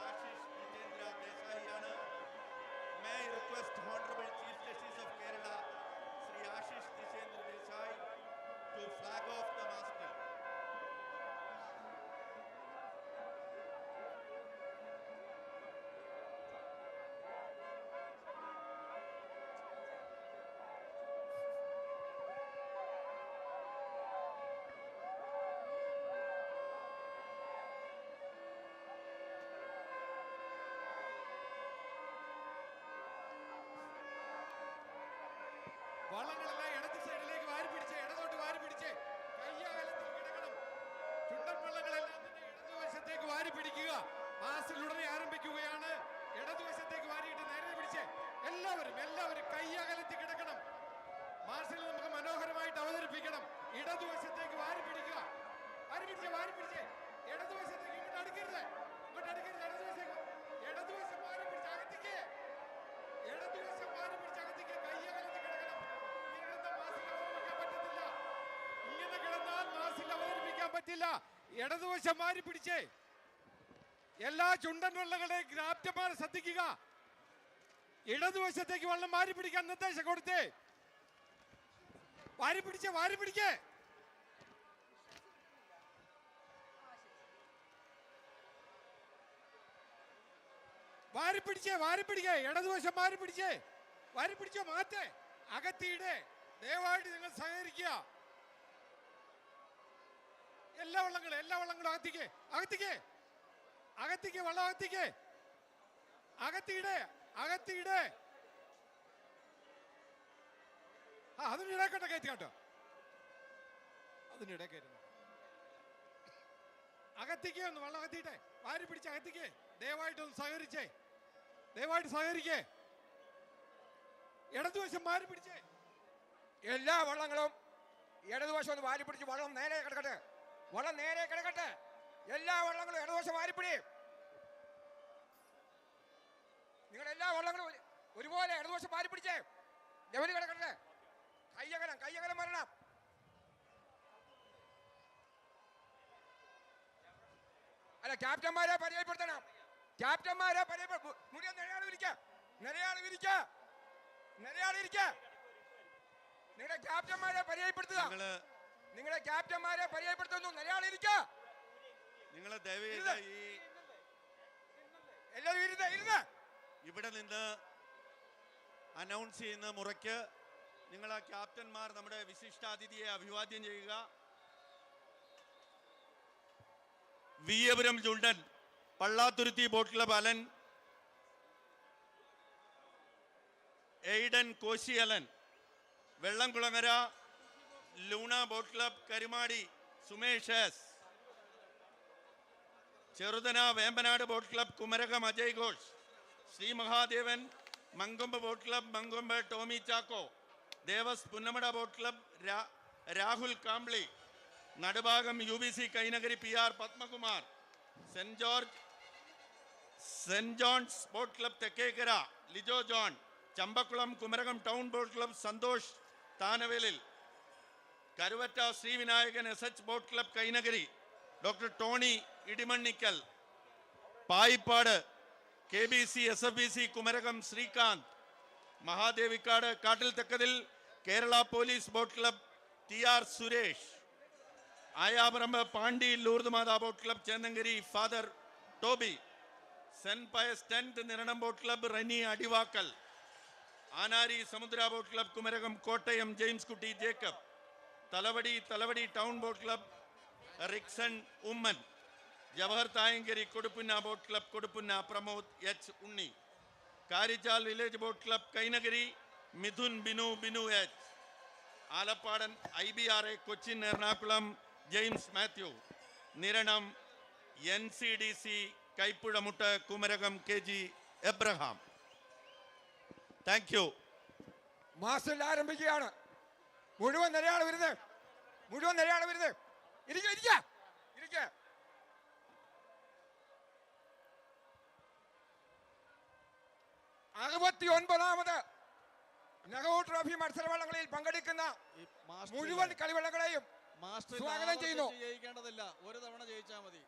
ആശിഷ് ജിതേന്ദ്ര ദേശായിയാണ്. May I request Honorable Chief Justice of Kerala, Sri Ashish Jitendra Desai, to flag off the mast. വള്ളങ്ങളെല്ലാം ഇടത് സൈഡിലേക്ക് വാരി പിടിച്ച്, ഇടതോട്ട് വാരി പിടിച്ച്, കയ്യകലത്തിൽ കിടക്കണം. ചുണ്ടൻ വള്ളങ്ങളെല്ലാം തന്നെ ഇടതുവശത്തേക്ക് വാരി പിടിക്കുക. മാസിൽ ഉടനെ ആരംഭിക്കുകയാണ്. ഇടതുവശത്തേക്ക് വാരിയിട്ട് നേരെ പിടിച്ച് എല്ലാവരും കയ്യകലത്തിൽ കിടക്കണം. മാസിൽ നമുക്ക് മനോഹരമായിട്ട് അവതരിപ്പിക്കണം. ഇടതുവശത്തേക്ക് വാരി പിടിക്കുക. വാരി പിടിച്ച് ഇടതുവശത്തേക്ക് ഇങ്ങോട്ട് അടുക്കരുത്. ഇടതുവശം വാരി പിടിച്ച് അകത്തേക്ക്. ഇടതുവശം വാരി പിടിച്ച് അകത്തേക്ക്. കയ്യകലത്തിൽ കിടക്കണം. ഇങ്ങനെ കിടന്നാൽ മാസിൽ അവതരിപ്പിക്കാൻ പറ്റില്ല. ഇടതുവശം മാറി പിടിച്ചേ. എല്ലാ ചുണ്ടൻ വള്ളങ്ങളുടെയും ക്യാപ്റ്റന്മാർ ശ്രദ്ധിക്കുക. ഇടതുവശത്തേക്ക് വള്ളം മാറി പിടിക്കാൻ നിർദ്ദേശം കൊടുത്തേ. വാരി പിടിച്ചേ. വാരി പിടിക്കേ. ഇടതുവശം മാറി പിടിച്ചോ. മാറ്റേ. അകത്തിയിടെ. ദയവായിട്ട് നിങ്ങൾ സഹകരിക്കുക. എല്ലാ വള്ളങ്ങളും അകത്തിക്ക്. വള്ളം അകത്തിയിടെ. അതിനിടക്കട്ടെ കയറ്റിക്കാട്ടോ. അകത്തിക്ക് ഒന്ന് വള്ളം അകത്തിയിട്ടെ. വാരി പിടിച്ച് അകത്തിക്ക്. ദയവായിട്ടൊന്ന് സഹകരിക്കേ. ഇടതുവശം മാറി പിടിച്ചേ. എല്ലാ വള്ളങ്ങളും ഇടതുവശം ഒന്ന് വാരി പിടിച്ച് വള്ളം നേരെ കിടക്കട്ടെ. എല്ലാ വള്ളങ്ങളും ഇടതുവശം വാരിപ്പിടി. നിങ്ങൾ എല്ലാ വള്ളങ്ങളും ഒരുപോലെ ഇടതുവശം വാരി പിടിച്ചേ. ലെവല് കിടക്കട്ടെ. കയ്യകലം വരണം. അല്ല, ക്യാപ്റ്റന്മാരെ പരിചയപ്പെടുത്തണം. മുഴുവൻ നിരയാളിരിക്ക. നിങ്ങളുടെ ക്യാപ്റ്റന്മാരെ പരിചയപ്പെടുത്തുക. നിരയാളിരിക്ക. നിങ്ങൾ ദയവേത് എല്ലാവരും ഇരുന്ന് ഇവിടെ നിന്ന് അനൗൺസ് ചെയ്യുന്ന മുറയ്ക്ക് നിങ്ങൾ ആ ക്യാപ്റ്റന്മാർ നമ്മുടെ വിശിഷ്ടാതിഥിയെ അഭിവാദ്യം ചെയ്യുക. വിയപുരം ചുണ്ടൻ, പള്ളാത്തുരുത്തി ബോട്ട് ക്ലബ് അലൻ, എയ്ഡൻ കോശിയലൻ, Vellamkulangara Luna boat club Karumadi Sumesh S, Cheruthana Vembanad boat club Kumarakom Ajay Ghosh, Shri Mahadevan Mankombu boat club Mankombu Tomy Chacko, Devas Punnamada boat club Rahul Kambli, Nadubhagam UBC Kainakary PR Padmakumar, saint John's boat club Thekkekara Lijo John, Champakulam Kumarakom town boat club Santhosh Thanavelil, Karuvatta Srivinayakan SH boat club Kainakary doctor Tony Edimannickal, Payippad KBC SFBC Kumarakom Srikanth, Mahadevikad Kattil Thekkathil Kerala police boat club TR Suresh, Ayaparambu Pandi Lourdes Matha boat club Chennankary father Toby, saint Pius 10th Niranam boat club Reni Adivakkal, Anari Samudra boat club Kumarakom Kottayam James Kutty Jacob, Thalavady town boat club Rixon Oommen, Jawahar Thayankary Koduppunna boat club Koduppunna Pramod H Unni, Karichal village boat club Kainakary Mithun Binu H, Alappadan IBRA Cochin Ernakulam James Mathew, Niranam NCDC Kaipuzhamuttu Kumarakom KG Abraham. Thank you. മാസിൽ ആരംഭിക്കുകയാണ്. മുഴുവൻ നിരയാൾ വരുന്നത്. ഇരിക്ക. 69ാമത് Nehru trophy മത്സരവള്ളങ്ങളിൽ പങ്കെടുക്കുന്ന മുഴുവൻ കളിവള്ളങ്ങളെയും സ്വാഗതം ചെയ്യുന്നു. ജയിക്കേണ്ടതില്ല, ഒരു തവണ ജയിച്ചാൽ മതി.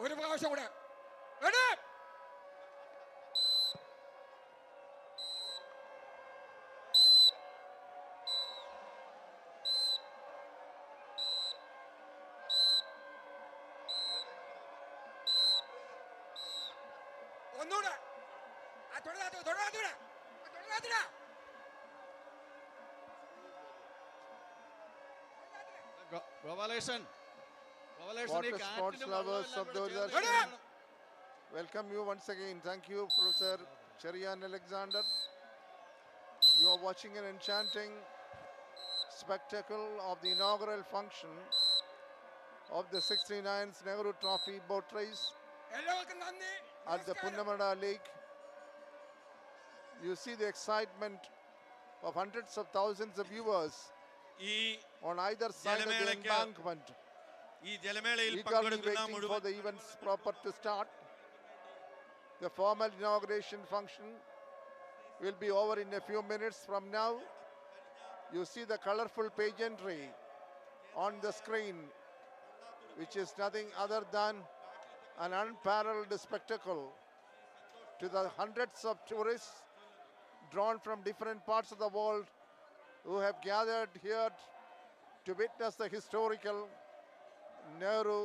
ഒരു പ്രാവശ്യം കൂടെ. ഒന്നുകൂടെ. Govalation. Water sports lovers of Doordarshan, welcome you once again. Thank you, Professor Cherian Alexander. You are watching an enchanting spectacle of the inaugural function of the 69th Nehru Trophy Boat Race at the Punnamda Lake. You see the excitement of hundreds of thousands of viewers on either side of the embankment, eagerly waiting for the events proper to start. The formal inauguration function will be over in a few minutes from now. You see the colorful pageantry on the screen, which is nothing other than an unparalleled spectacle to the hundreds of tourists drawn from different parts of the world who have gathered here to witness the historical Nehru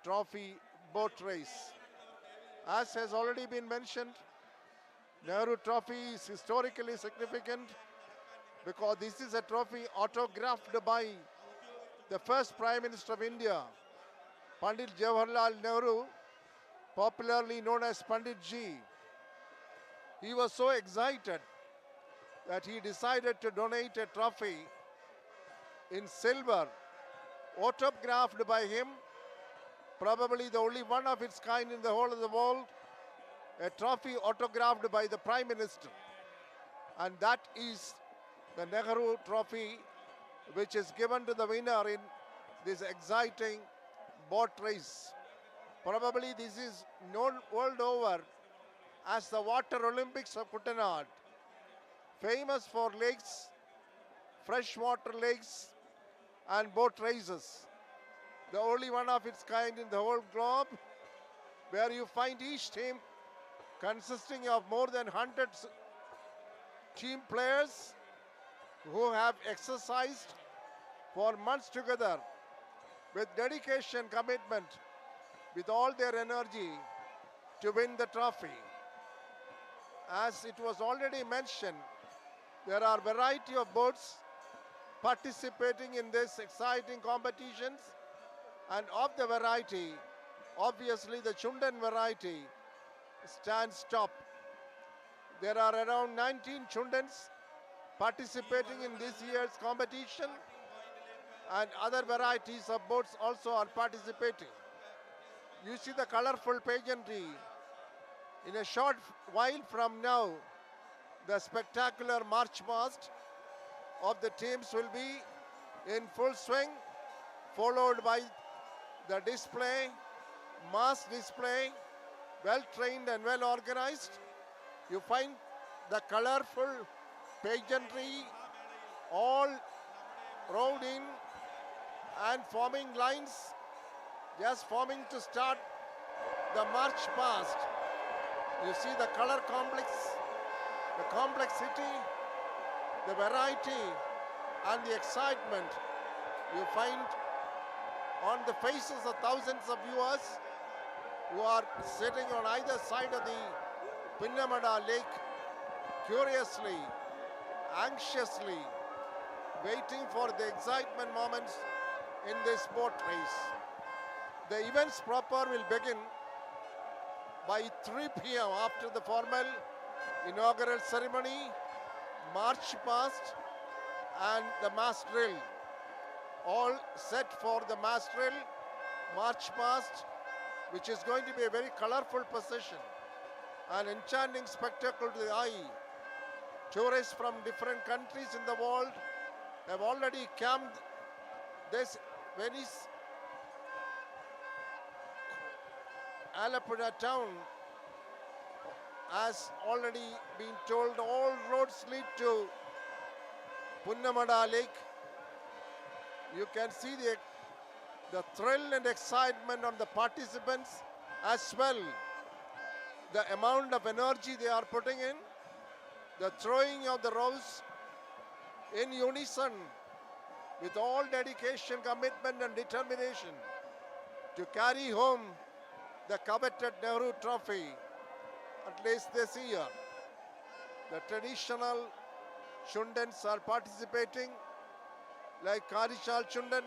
Trophy Boat Race. As has already been mentioned, Nehru Trophy is historically significant because this is a trophy autographed by the first Prime Minister of India, Pandit Jawaharlal Nehru, popularly known as Pandit Ji. He was so excited that he decided to donate a trophy in silver, autographed by him, probably the only one of its kind in the whole of the world, a trophy autographed by the Prime Minister. And that is the Nehru Trophy, which is given to the winner in this exciting boat race. Probably this is known world over as the Water Olympics of Kuttanad, famous for lakes, freshwater lakes and boat races. The only one of its kind in the whole globe, where you find each team consisting of more than 100 team players who have exercised for months together with dedication, commitment, with all their energy to win the trophy. As it was already mentioned, there are variety of boats participating in this exciting competitions, and of the variety, obviously the Chundan variety stands top. There are around 19 Chundans participating in this year's competition, and other varieties of boats also are participating. You see the colorful pageantry. In a short while from now, the spectacular march past of the teams will be in full swing, followed by the display, mass display, well trained and well organized. You find the colorful pageantry all rolled in and forming lines, just forming to start the march past. You see the color complex, the complexity, the variety and the excitement you find on the faces of thousands of viewers who are sitting on either side of the Punnamda Lake, curiously, anxiously waiting for the excitement moments in this boat race. The events proper will begin by 3 p.m. after the formal inaugural ceremony. march past and the mass drill. All set for the mass drill, march past, which is going to be a very colorful procession, an enchanting spectacle to the eye. Tourists from different countries in the world have already camped. This Venice Alappuzha town has already been told all roads lead to Punnamda Lake. You can see the thrill and excitement on the participants as well. The amount of energy they are putting in, the throwing of the rows in unison with all dedication, commitment and determination to carry home the coveted Nehru Trophy, at least this year. The traditional Chundans are participating, like Karishal Chundan,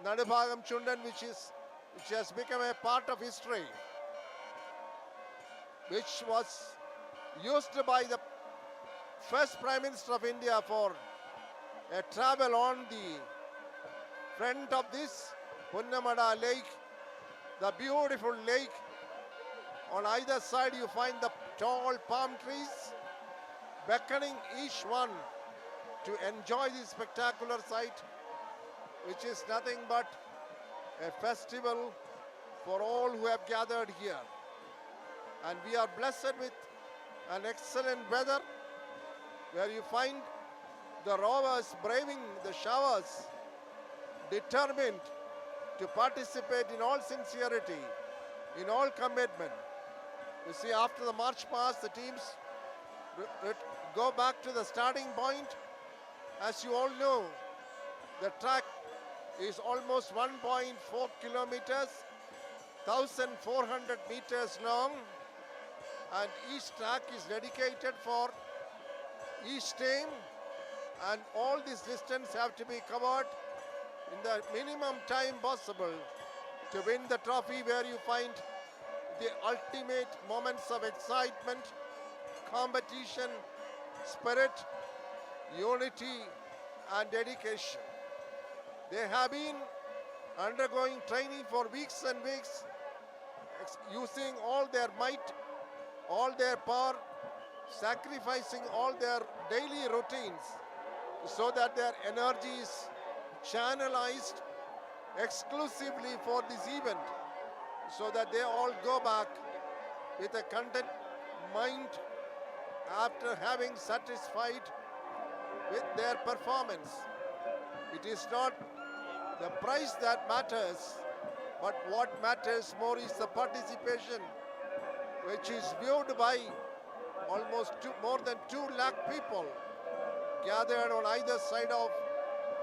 Nadabhagam Chundan, which has become a part of history, which was used by the first Prime Minister of India for a travel on the front of this Punnamda Lake, the beautiful lake. On either side you find the tall palm trees beckoning each one to enjoy this spectacular sight, which is nothing but a festival for all who have gathered here. And we are blessed with an excellent weather, where you find the rowers braving the showers, determined to participate in all sincerity, in all commitment. You see, after the march past, the teams go back to the starting point. As you all know, the track is almost 1.4 kilometers, 1,400 meters long, and each track is dedicated for each team, and all this distance have to be covered in the minimum time possible to win the trophy, where you find the ultimate moments of excitement, competition, spirit, unity and dedication. They have been undergoing training for weeks and weeks, using all their might, all their power, sacrificing all their daily routines so that their energy is channelized exclusively for this event, so that they all go back with a content mind after having satisfied with their performance. It is not the prize that matters, but what matters more is the participation, which is viewed by almost more than 2 lakh people gathered on either side of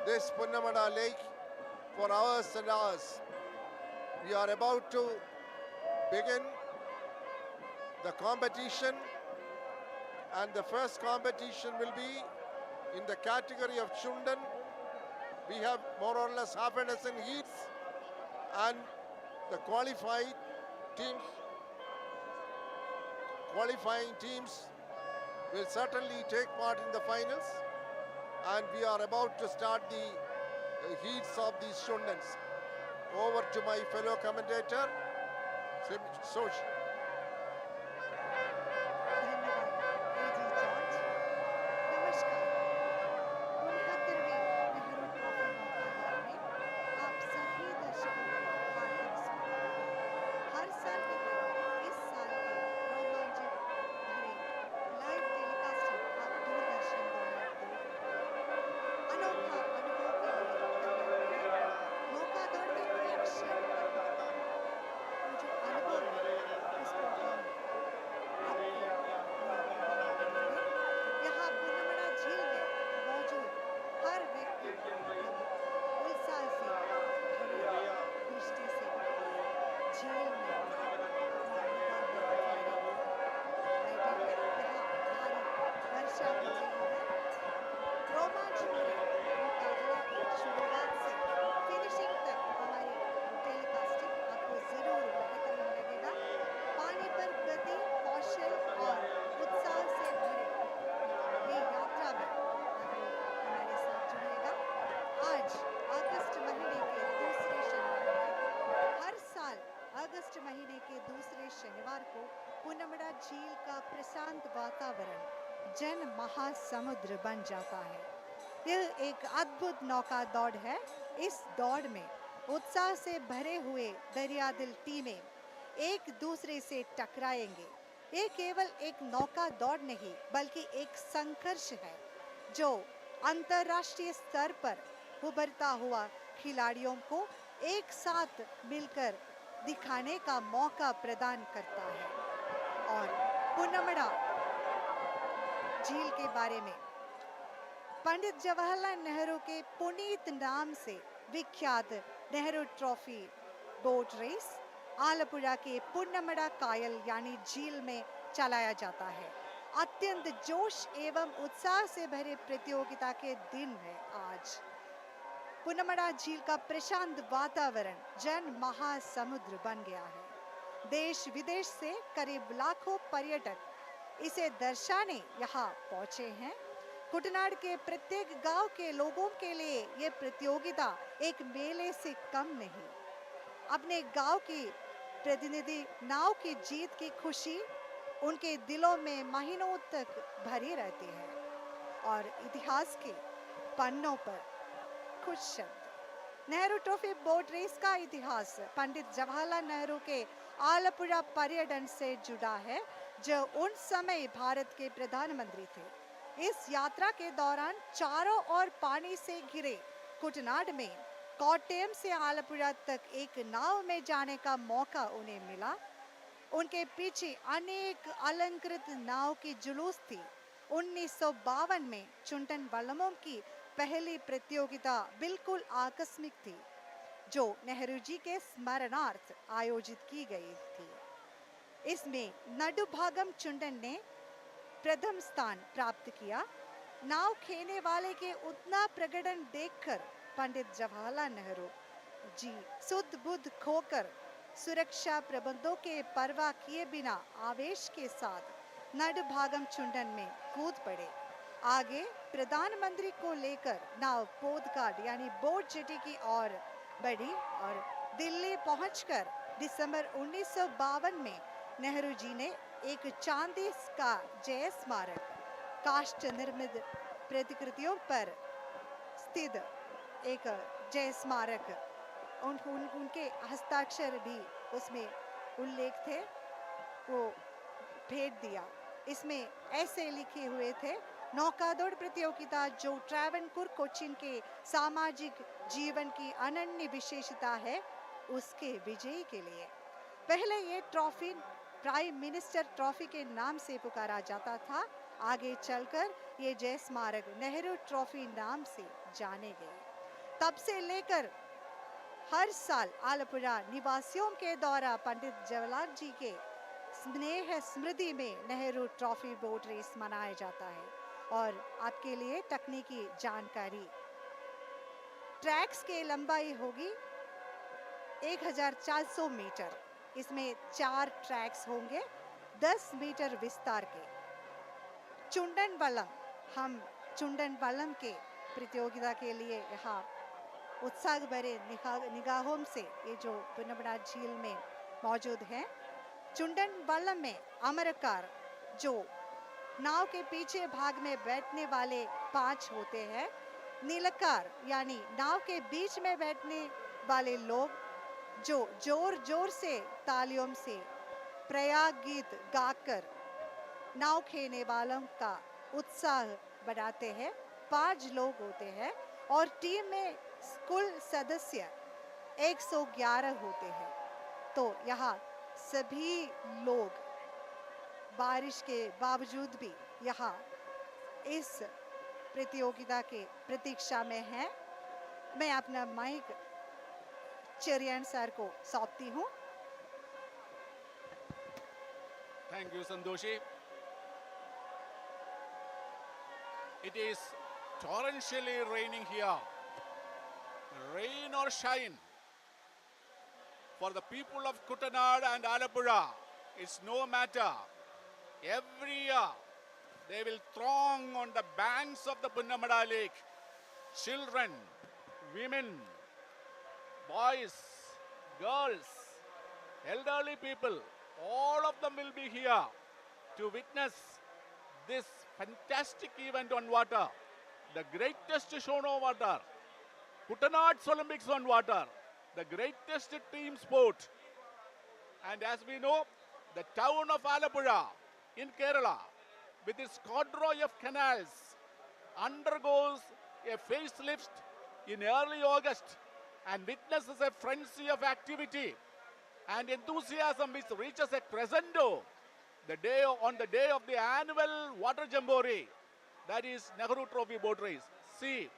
this Punnamda Lake for hours and hours. We are about to begin the competition, and the first competition will be in the category of Chundan. We have more or less half a dozen heats, and the qualifying teams will certainly take part in the finals, and we are about to start the heats of these Chundans. Over to my fellow commentator, Sosh. जन महासमुद्र बन जाता है। यह एक अद्भुत नौका दौड़ है। इस दौड़ में उत्साह से भरे हुए दरियादिल टीमें एक दूसरे से टकराएंगे। ये केवल एक नौका दौड़ नहीं बल्कि एक संघर्ष है जो अंतर्राष्ट्रीय स्तर पर उभरता हुआ खिलाड़ियों को एक साथ मिलकर दिखाने का मौका प्रदान करता है। और पुन्नमड़ा झील के बारे में पंडित जवाहरलाल नेहरू के पुनीत नाम से विख्यात नेहरू ट्रॉफी बोट रेस आलपुझा के पुन्नमड़ा कायल यानी झील में चलाया जाता है। अत्यंत जोश एवं उत्साह से भरे प्रतियोगिता के दिन है आज। पुन्नमड़ा झील का प्रशांत वातावरण जन महासमुद्र बन गया है। देश विदेश से करीब लाखों पर्यटक इसे दर्शाने यहाँ पहुंचे हैं। कुटनाड के प्रत्येक गांव के लोगों के लिए ये प्रतियोगिता एक मेले से कम नहीं। अपने गांव की प्रतिनिधि नाव की जीत की खुशी उनके दिलों में महीनों तक भरी रहती है और इतिहास के पन्नों पर कुछ शब्द। नेहरू ट्रॉफी बोट रेस का इतिहास पंडित जवाहरलाल नेहरू के आलपुझा पर्यटन से जुड़ा है, जो उन समय भारत के प्रधानमंत्री थे। इस यात्रा के दौरान चारों ओर पानी से घिरे कुटनाड में कोट्टयम से आलपुझा तक एक नाव में जाने का मौका उन्हें मिला। उनके पीछे अनेक अलंकृत नाव की जुलूस थी। 1952 में चुंटन वल्लमों की पहली प्रतियोगिता बिल्कुल आकस्मिक थी, जो नेहरू जी के स्मरणार्थ आयोजित की गई थी। इसमें नडुभागम चुंटन ने प्रथम स्थान प्राप्त किया। नाव खेने वाले के उतना प्रकटन देखकर पंडित जवाहरलाल नेहरू जी सुध बुध खोकर सुरक्षा प्रबंधों के परवाह किए बिना आवेश के साथ नडभागम चुंडन में कूद पड़े। आगे प्रधानमंत्री को लेकर नाव पोदघाट यानी बोट जेटी की ओर बढ़ी और दिल्ली पहुंचकर दिसंबर 1952 में नेहरू जी ने एक चांदी का जय स्मारक काष्ठ निर्मित प्रतिकृतियों पर स्थित एक जय स्मारक उनके हस्ताक्षर भी उसमें उल्लेख थे, वो भेंट दिया। इसमें ऐसे लिखे हुए थे, नौकादौड़ प्रतियोगिता जो ट्रावनकोर कोचीन के सामाजिक जीवन की अनन्य विशेषता है, उसके विजयी के लिए। पहले ये ट्रॉफी प्राइम मिनिस्टर ट्रॉफी के नाम से पुकारा जाता था। आगे चलकर ये जय स्मारक नेहरू ट्रॉफी नाम से जाने गए। तब से लेकर हर साल आलपुझा निवासियों के द्वारा पंडित जवाहरलाल जी के स्नेह स्मृति में नेहरू ट्रॉफी बोट रेस मनाया जाता है। और आपके लिए तकनीकी जानकारी, ट्रैक्स की लंबाई होगी 1400 मीटर। इसमें 4 ट्रैक्स होंगे 10 मीटर विस्तार के। चुंडन वल्लम, हम चुंडन वल्लम के प्रतियोगिता के लिए यहाँ उत्साह भरे निगाहों से ये जो पुन्नमड़ा झील में मौजूद है। चुंडन वल्लम में अमरकार, जो नाव के पीछे भाग में बैठने वाले 5 होते हैं। नीलकार यानी नाव के बीच में बैठने वाले लोग, जो जोर जोर से तालियों से प्रयाग गीत गाकर नाव खेने वालों का उत्साह बढ़ाते हैं। 5 लोग होते हैं और टीम में कुल सदस्य 111 होते हैं। तो यहाँ सभी लोग बारिश के बावजूद भी यहाँ इस प्रतियोगिता के प्रतीक्षा में हैं। मैं अपना माइक चेरियन सर को सौंपती हूँ। Thank you, Sandoshi. It is torrentially raining here. Rain or shine, for the people of Kuttanad and Alappuzha, it's no matter. Every year, they will throng on the banks of the Punnamda Lake. Children, women, boys, girls, elderly people, all of them will be here to witness this fantastic event on water, the greatest show on water, Kuttanad's Olympics on water, the greatest team sport. And as we know, the town of Alappuzha in Kerala, with its corduroy of canals, undergoes a facelift in early August and witnesses a frenzy of activity and enthusiasm which reaches a crescendo on the day of the annual water jamboree, that is Nehru Trophy Boat Race. See,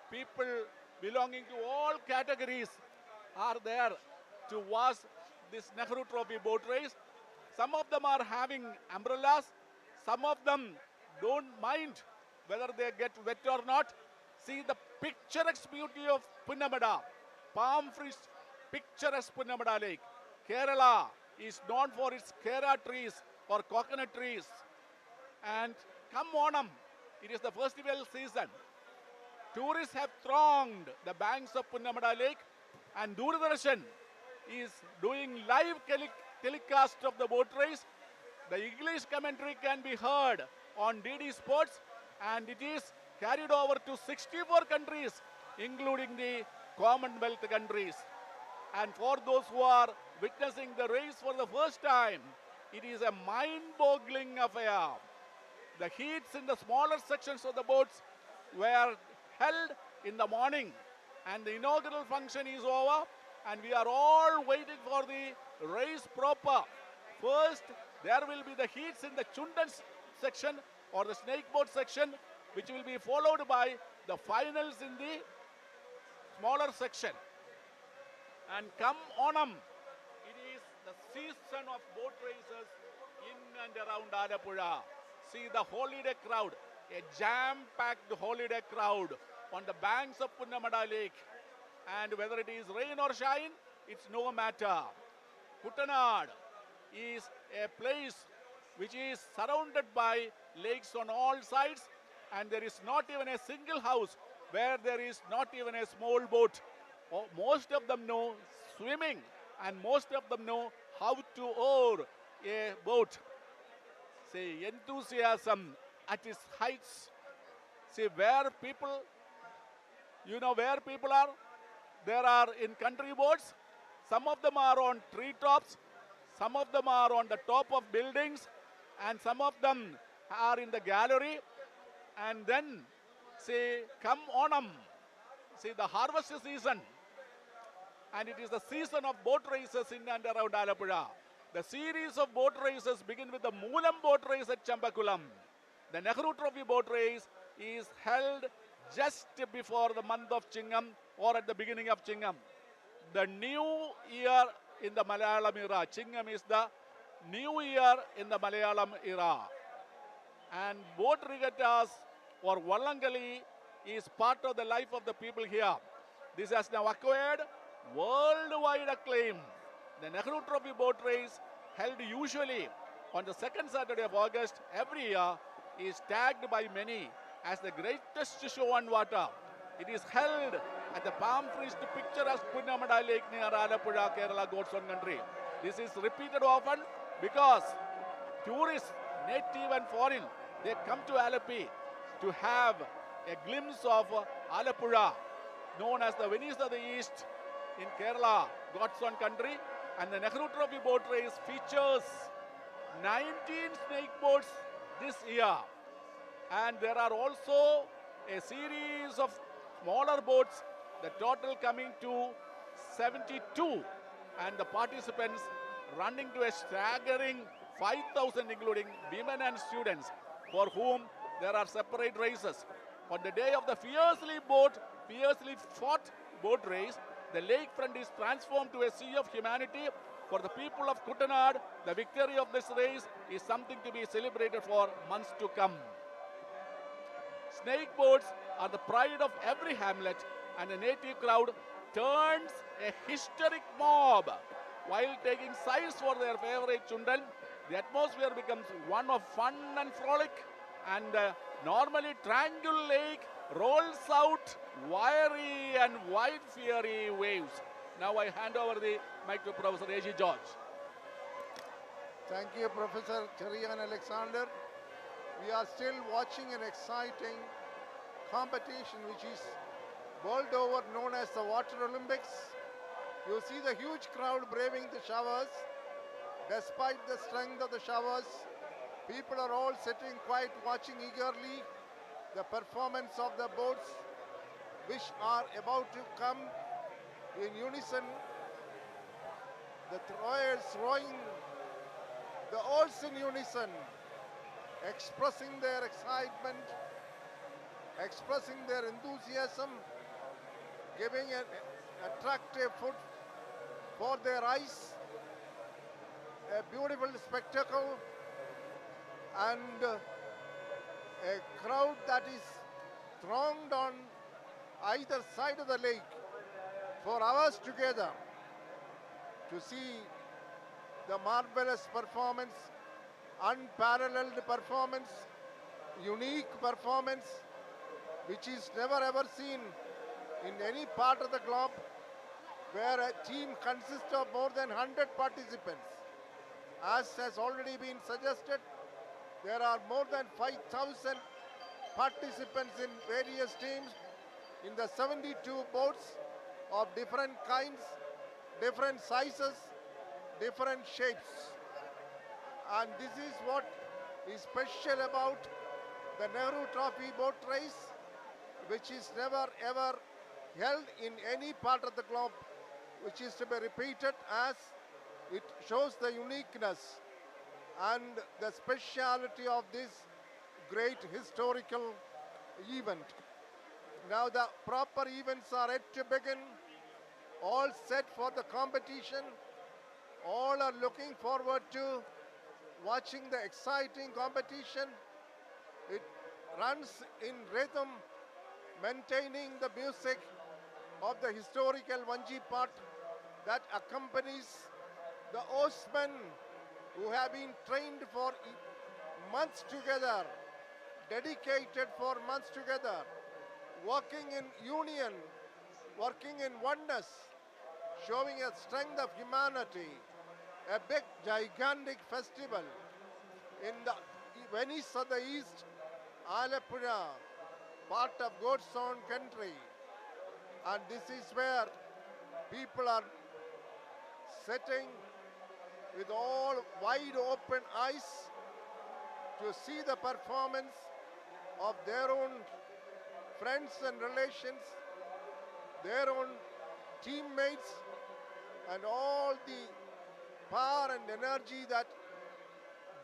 people belonging to all categories are there to watch this Nehru Trophy Boat Race. Some of them are having umbrellas, some of them don't mind whether they get wet or not. See the picturesque beauty of Punnamda, palm-fringed picturesque Punnamda Lake. Kerala is known for its Kera trees or coconut trees. And come Onam, it is the festival season. Tourists have thronged the banks of Punnamda Lake, and Doordarshan is doing live telecast of the boat race. The English commentary can be heard on DD Sports, and it is carried over to 64 countries, including the Commonwealth countries. And for those who are witnessing the race for the first time, it is a mind-boggling affair. The heats in the smaller sections of the boats were held in the morning, and the inaugural function is over, and we are all waiting for the race proper. First, there will be the heats in the Chundan section or the snake boat section, which will be followed by the finals in the smaller section. And come Onam, it is the season of boat races in and around Alappuzha. See the holiday crowd, a jam-packed holiday crowd on the banks of Punnamda Lake. And whether it is rain or shine, it's no matter. Kuttanad is a place which is surrounded by lakes on all sides, and there is not even a single house where there is not even a small boat. Most of them know swimming, and most of them know how to oar a boat. See, enthusiasm at its heights. See, where people, you know where people are? There are in country boats. Some of them are on treetops, some of them are on the top of buildings, and some of them are in the gallery. And then, see, come Onam, see the harvest season, and it is the season of boat races in and around Alappuzha. The series of boat races begin with the Moolam boat race at Chambakulam. The Nehru Trophy Boat Race is held just before the month of Chingam or at the beginning of Chingam. The new year in the Malayalam era. Chingam is the new year in the Malayalam era. And boat regattas or Wallangali is part of the life of the people here. This has now acquired worldwide acclaim. The Nehru Trophy Boat Race, held usually on the second Saturday of August every year, is tagged by many as the greatest show on water. It is held at the palm-fringed picturesque Punnamda Lake near Alappuzha, Kerala, God's own country. This is repeated often because tourists, native and foreign, they come to Alappi to have a glimpse of Alappuzha, known as the Venice of the East in Kerala, God's own country. And the Nehru Trophy Boat Race features 19 snake boats this year. And there are also a series of smaller boats, the total coming to 72. And the participants running to a staggering 5,000, including women and students, for whom there are separate races. On the day of the fiercely fought boat race, the lakefront is transformed to a sea of humanity. For the people of Kuttanad, the victory of this race is something to be celebrated for months to come. Snake boats are the pride of every hamlet, and the native crowd turns a hysteric mob while taking sides for their favorite chundan. The atmosphere becomes one of fun and frolic, and normally tranquil lake rolls out wiry and wide fiery waves. Now I hand over the mic to Professor A.G. George. Thank you, Professor Cherian Alexander. We are still watching an exciting competition which is world over known as the Water Olympics. You see the huge crowd braving the showers. Despite the strength of the showers, people are all sitting quiet, watching eagerly the performance of the boats which are about to come in unison. The rowers rowing the oars in unison, expressing their excitement, expressing their enthusiasm, giving an attractive foot for their eyes, a beautiful spectacle, and a crowd that is thronged on either side of the lake for hours together to see the marvelous performance, unparalleled performance, unique performance, which is never ever seen in any part of the globe, where a team consists of more than 100 participants. As has already been suggested, there are more than 5,000 participants in various teams in the 72 boats of different kinds, different sizes, different shapes. And this is what is special about the Nehru Trophy Boat Race, which is never ever held in any part of the globe, which is to be repeated as it shows the uniqueness and the speciality of this great historical event. Now the proper events are yet to begin, all set for the competition. All are looking forward to watching the exciting competition. It runs in rhythm, maintaining the music of the historical Vanji part that accompanies the oarsmen who have been trained for months together, dedicated for months together, working in union, working in oneness, showing a strength of humanity, a big gigantic festival in the Venice of the East, Alappuzha, part of God's own country. And this is where people are sitting with all wide open eyes to see the performance of their own friends and relations, their own teammates, and all the power and energy that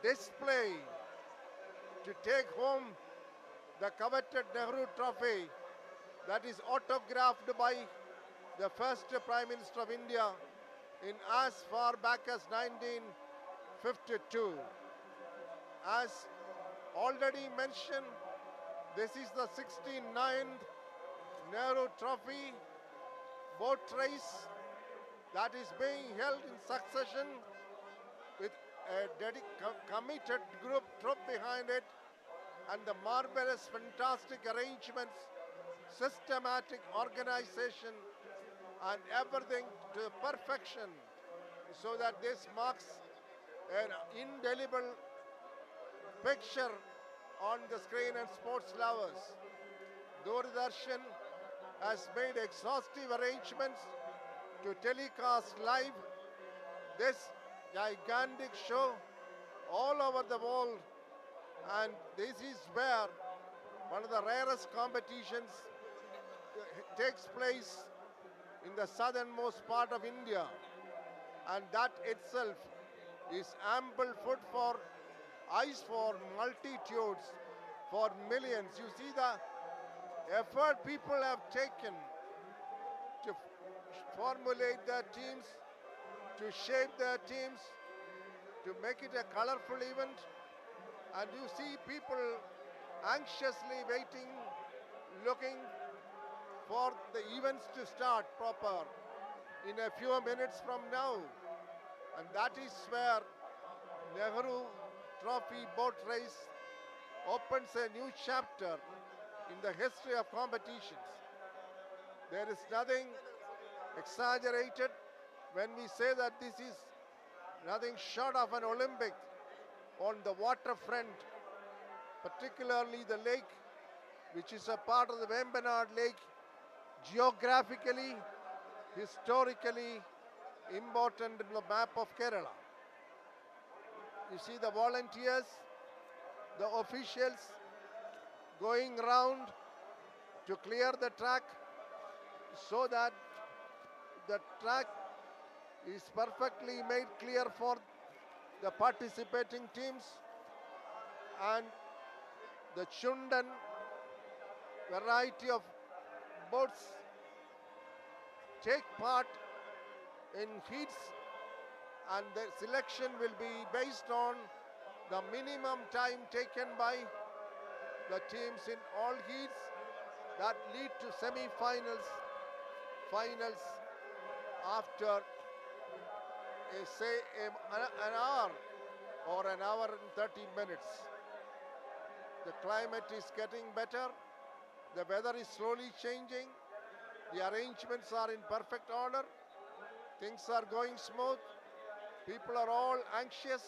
display to take home the coveted Nehru Trophy that is autographed by the first Prime Minister of India in as far back as 1952. As already mentioned, this is the 69th Nehru Trophy Boat Race that is being held in succession with a committed troop behind it, and the marvelous, fantastic arrangements, systematic organization, and everything to perfection, so that this marks an indelible picture on the screen and sports lovers. Doordarshan has made exhaustive arrangements to telecast live this gigantic show all over the world, and this is where one of the rarest competitions takes place in the southernmost part of India, and that itself is ample food for eyes for multitudes, for millions. You see the effort people have taken to formulate their teams, to shape their teams, to make it a colorful event, and you see people anxiously waiting, looking for the events to start proper in a few minutes from now. And that is where Nehru Trophy Boat Race opens a new chapter in the history of competitions. There is nothing exaggerated when we say that this is nothing short of an Olympic on the waterfront particularly the lake, which is a part of the Vembanad Lake, geographically, historically important in the map of Kerala. You see the volunteers, the officials going round to clear the track so that the track is perfectly made clear for the participating teams, and the Chundan variety of boats take part in heats, and the selection will be based on the minimum time taken by the teams in all heats that lead to semi-finals, finals after an hour or an hour and 30 minutes. The climate is getting better, the weather is slowly changing, the arrangements are in perfect order, things are going smooth, people are all anxious,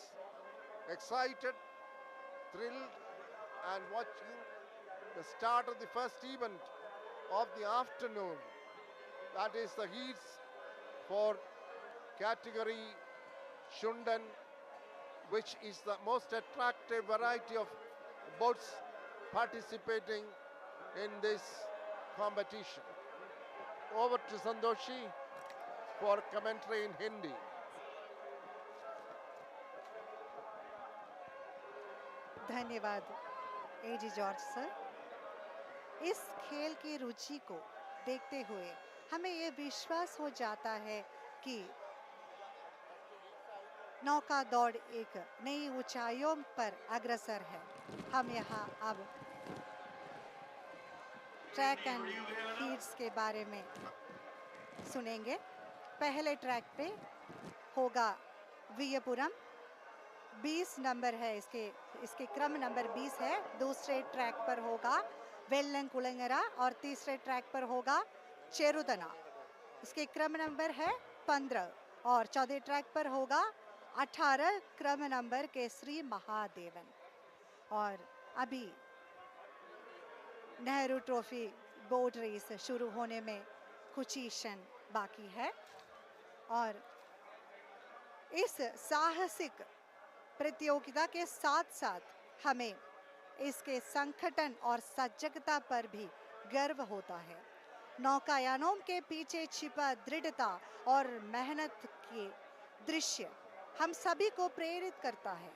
excited, thrilled, and watching the start of the first event of the afternoon. That is the heats for category Chundan, which is the most attractive variety of boats participating in this competition. Over to Sandoshi for commentary in Hindi. धन्यवाद एजी George sir. इस खेल की रुचि को देखते हुए हमें ये विश्वास हो जाता है कि नौका दौड़ एक नई ऊंचाइयों पर अग्रसर है। हम यहाँ अब ट्रैक एंड हीट्स के बारे में सुनेंगे। पहले ट्रैक पे होगा वियपुरम, 20 नंबर है इसके क्रम नंबर 20 है। दूसरे ट्रैक पर होगा वेल्लंकुलंगरा और तीसरे ट्रैक पर होगा चेरुदना, इसके क्रम नंबर है 15। और चौथे ट्रैक पर होगा 18 क्रम नंबर के श्री महादेवन। और अभी नेहरू ट्रॉफी बोट रेस शुरू होने में कुछ ही क्षण बाकी है और इस साहसिक प्रतियोगिता के साथ साथ हमें इसके संगठन और सजगता पर भी गर्व होता है। नौकायानों के पीछे छिपा दृढ़ता और मेहनत के दृश्य हम सभी को प्रेरित करता है।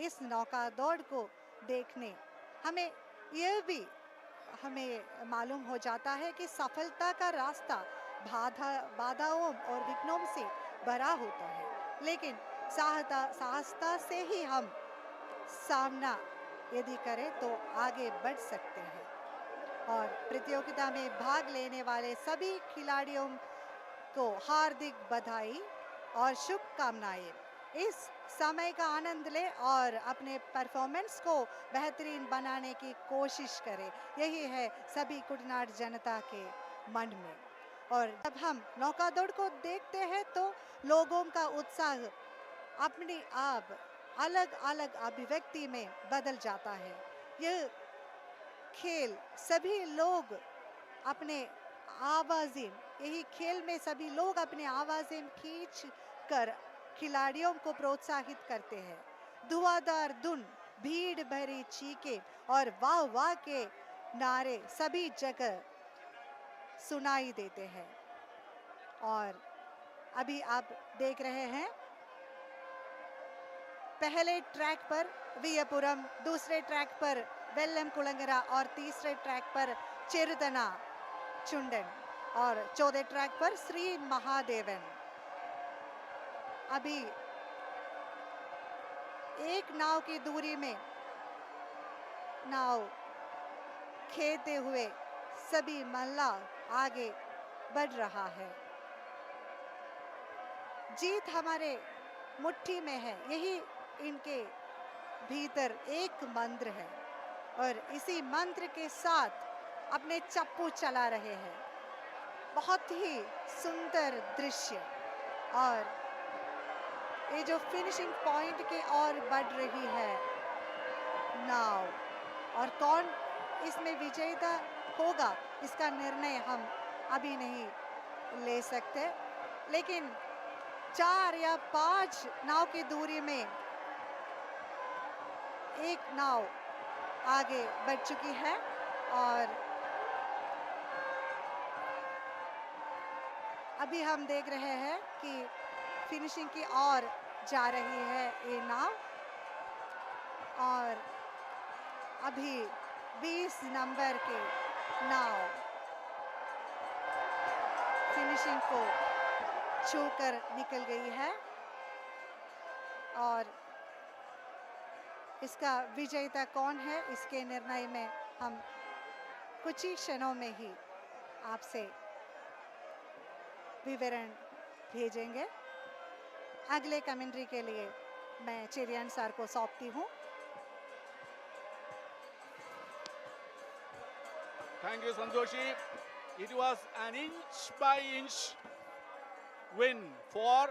इस नौका दौड़ को देखने हमें मालूम हो जाता है कि सफलता का रास्ता बाधाओं और विघ्नों से भरा होता है, लेकिन साहसता से ही हम सामना यदि करें तो आगे बढ़ सकते हैं। और प्रतियोगिता में भाग लेने वाले सभी खिलाड़ियों को हार्दिक बधाई और शुभकामनाएं। इस समय का आनंद लें और अपने परफॉर्मेंस को बेहतरीन बनाने की कोशिश करें, यही है सभी कुटनाड जनता के मन में। और जब हम नौका दौड़ को देखते हैं तो लोगों का उत्साह अपने आप अलग अलग अभिव्यक्ति में बदल जाता है। यह खेल सभी लोग अपने आवाज़ें यही खेल में सभी लोग अपने आवाज़ें खींच कर खिलाड़ियों को प्रोत्साहित करते हैं। धुआंधार धुन, भीड़ भरी चीखें और वाह वाह के नारे सभी जगह सुनाई देते हैं। और अभी आप देख रहे हैं पहले ट्रैक पर वियपुरम, दूसरे ट्रैक पर वेल्लंकुलंगरा और तीसरे ट्रैक पर चेरुदना चुंडन और चौथे ट्रैक पर श्री महादेवन। अभी एक नाव की दूरी में नाव खेलते हुए सभी मल्लाह आगे बढ़ रहा है। जीत हमारे मुट्ठी में है, यही इनके भीतर एक मंत्र है और इसी मंत्र के साथ अपने चप्पू चला रहे हैं। बहुत ही सुंदर दृश्य। और ये जो फिनिशिंग पॉइंट की ओर बढ़ रही है नाव, और कौन इसमें विजेता होगा इसका निर्णय हम अभी नहीं ले सकते, लेकिन 4 या 5 नाव की दूरी में एक नाव आगे बढ़ चुकी है और अभी हम देख रहे हैं कि फिनिशिंग की ओर जा रही है ये नाव और अभी 20 नंबर के नाव फिनिशिंग को छूकर निकल गई है और इसका विजेता कौन है इसके निर्णय में हम कुछ ही क्षणों में ही आपसे विवरण भेजेंगे। अगले कमेंट्री के लिए मैं चिरियन सर को सौंपती हूँ। Thank you, Santoshi. It was an inch by inch win for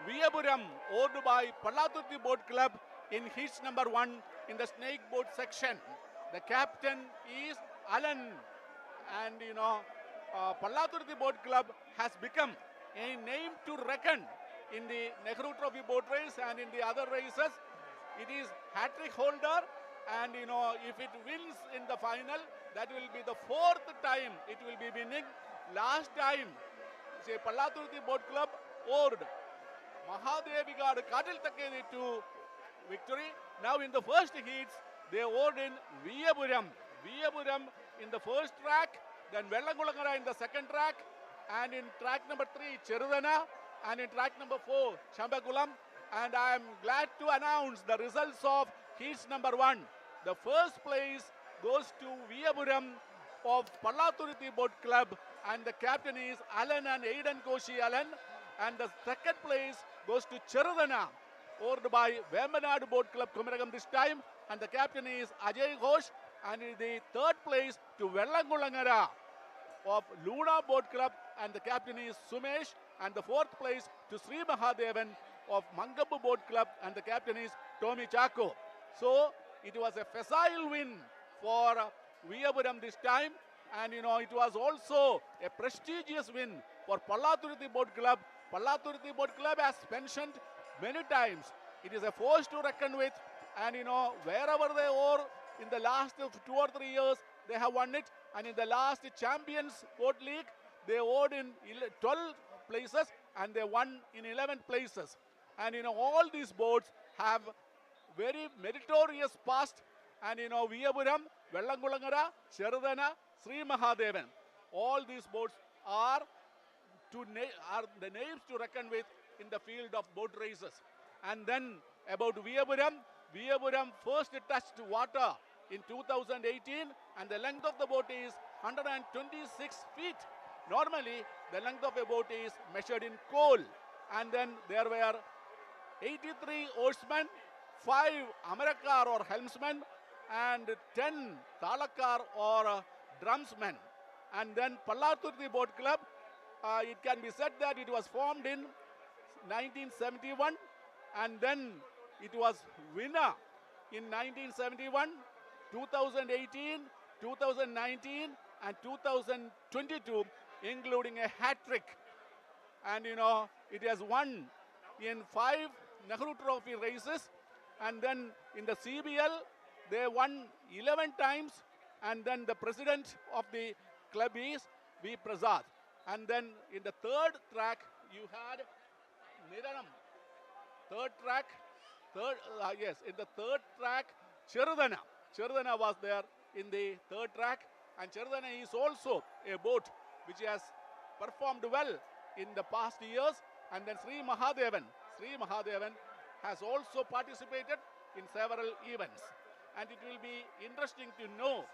Viyapuram, owned by Pallaturthi Boat Club in heats number 1 in the snake boat section. The captain is Alan, and Pallaturthi Boat Club has become a name to reckon in the Nehru Trophy Boat Race and in the other races. It is hat-trick holder, and if it wins in the final, that will be the 4th time it will be winning. Last time, say Pallaturthi Boat Club oared Mahadevigad Kadil Takedi to victory. Now in the first heats, they oared in Viyapuram in the first track, then Vellankulangara in the second track, and in track number 3, Cherudana, and in track number 4, Chambakulam. And I am glad to announce the results of heats number 1. The first place goes to Viyapuram of Pallaturthi Boat Club, and the captain is Alan and Aidan Koshi Alan. And the second place goes to Cherudana, owned by Vemanad Boat Club Kumaragam this time, and the captain is Ajay Ghosh. And in the third place to Vellankulangara of Luna Boat Club, and the captain is Sumesh. And the fourth place to Sri Mahadevan of Mangabu Boat Club, and the captain is Tommy Chako. So it was a facile win for Viyapuram this time, and it was also a prestigious win for Pallaturthi Boat Club. Pallaturthi Boat Club has mentioned many times, it is a force to reckon with, and wherever they were in the last 2 or 3 years, they have won it. And in the last Champions Boat League, they won in 12 places and they won in 11 places. And all these boats have very meritorious past. And Viyapuram, Vellankulangara, Cherudana, Sri Mahadevan, all these boats are the names to reckon with in the field of boat races. And then about Viyapuram first touched water in 2018, and the length of the boat is 126 feet. Normally, the length of a boat is measured in coal. And then there were 83 oarsmen, 5 Amarakar or helmsmen, and 10 Talakar or drumsmen. And then Pallaturthi Boat Club, it can be said that it was formed in 1971, and then it was winner in 1971, 2018, 2019, and 2022, including a hat-trick. And it has won in 5 Nehru Trophy races, and then in the CBL they won 11 times, and then the president of the club is V. Prasad. And then in the third track you had Niranam. In the third track, Cherudana. Cherudana was there in the third track, and Cherudana is also a boat which has performed well in the past years. And then Sri Mahadevan has also participated in several events. And it will be interesting to know.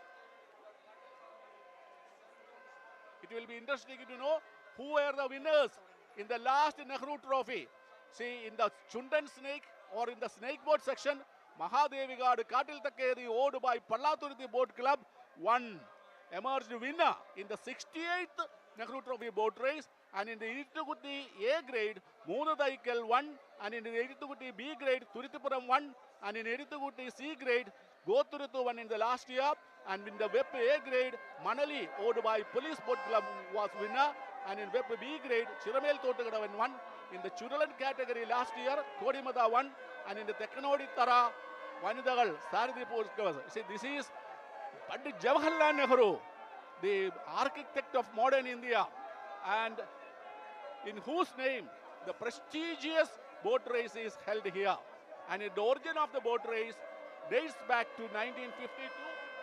Who were the winners in the last Nehru Trophy. See, in the Chundan snake or in the snake boat section, Mahadevigad Katil Takeri, owned by Pallaturthi Boat Club, emerged winner in the 68th Nehru Trophy Boat Race. And in the Iritukutti A grade, Moonadaikal won. And in the Iritukutti B grade, Turitipuram won. And in Iritukutti C grade, Gothuruthu won in the last year, and in the Web A grade, Manali, owned by Police Boat Club, was winner, and in Web B grade, Chiramel Thottagadavan won. In the children category last year, Kodimada won, and in the Tekkanodi Tara, Vanidagal, Saridipur. See, this is Pandit Jawaharlal Nehru, the architect of modern India, and in whose name the prestigious boat race is held here. And the origin of the boat race dates back to 1952,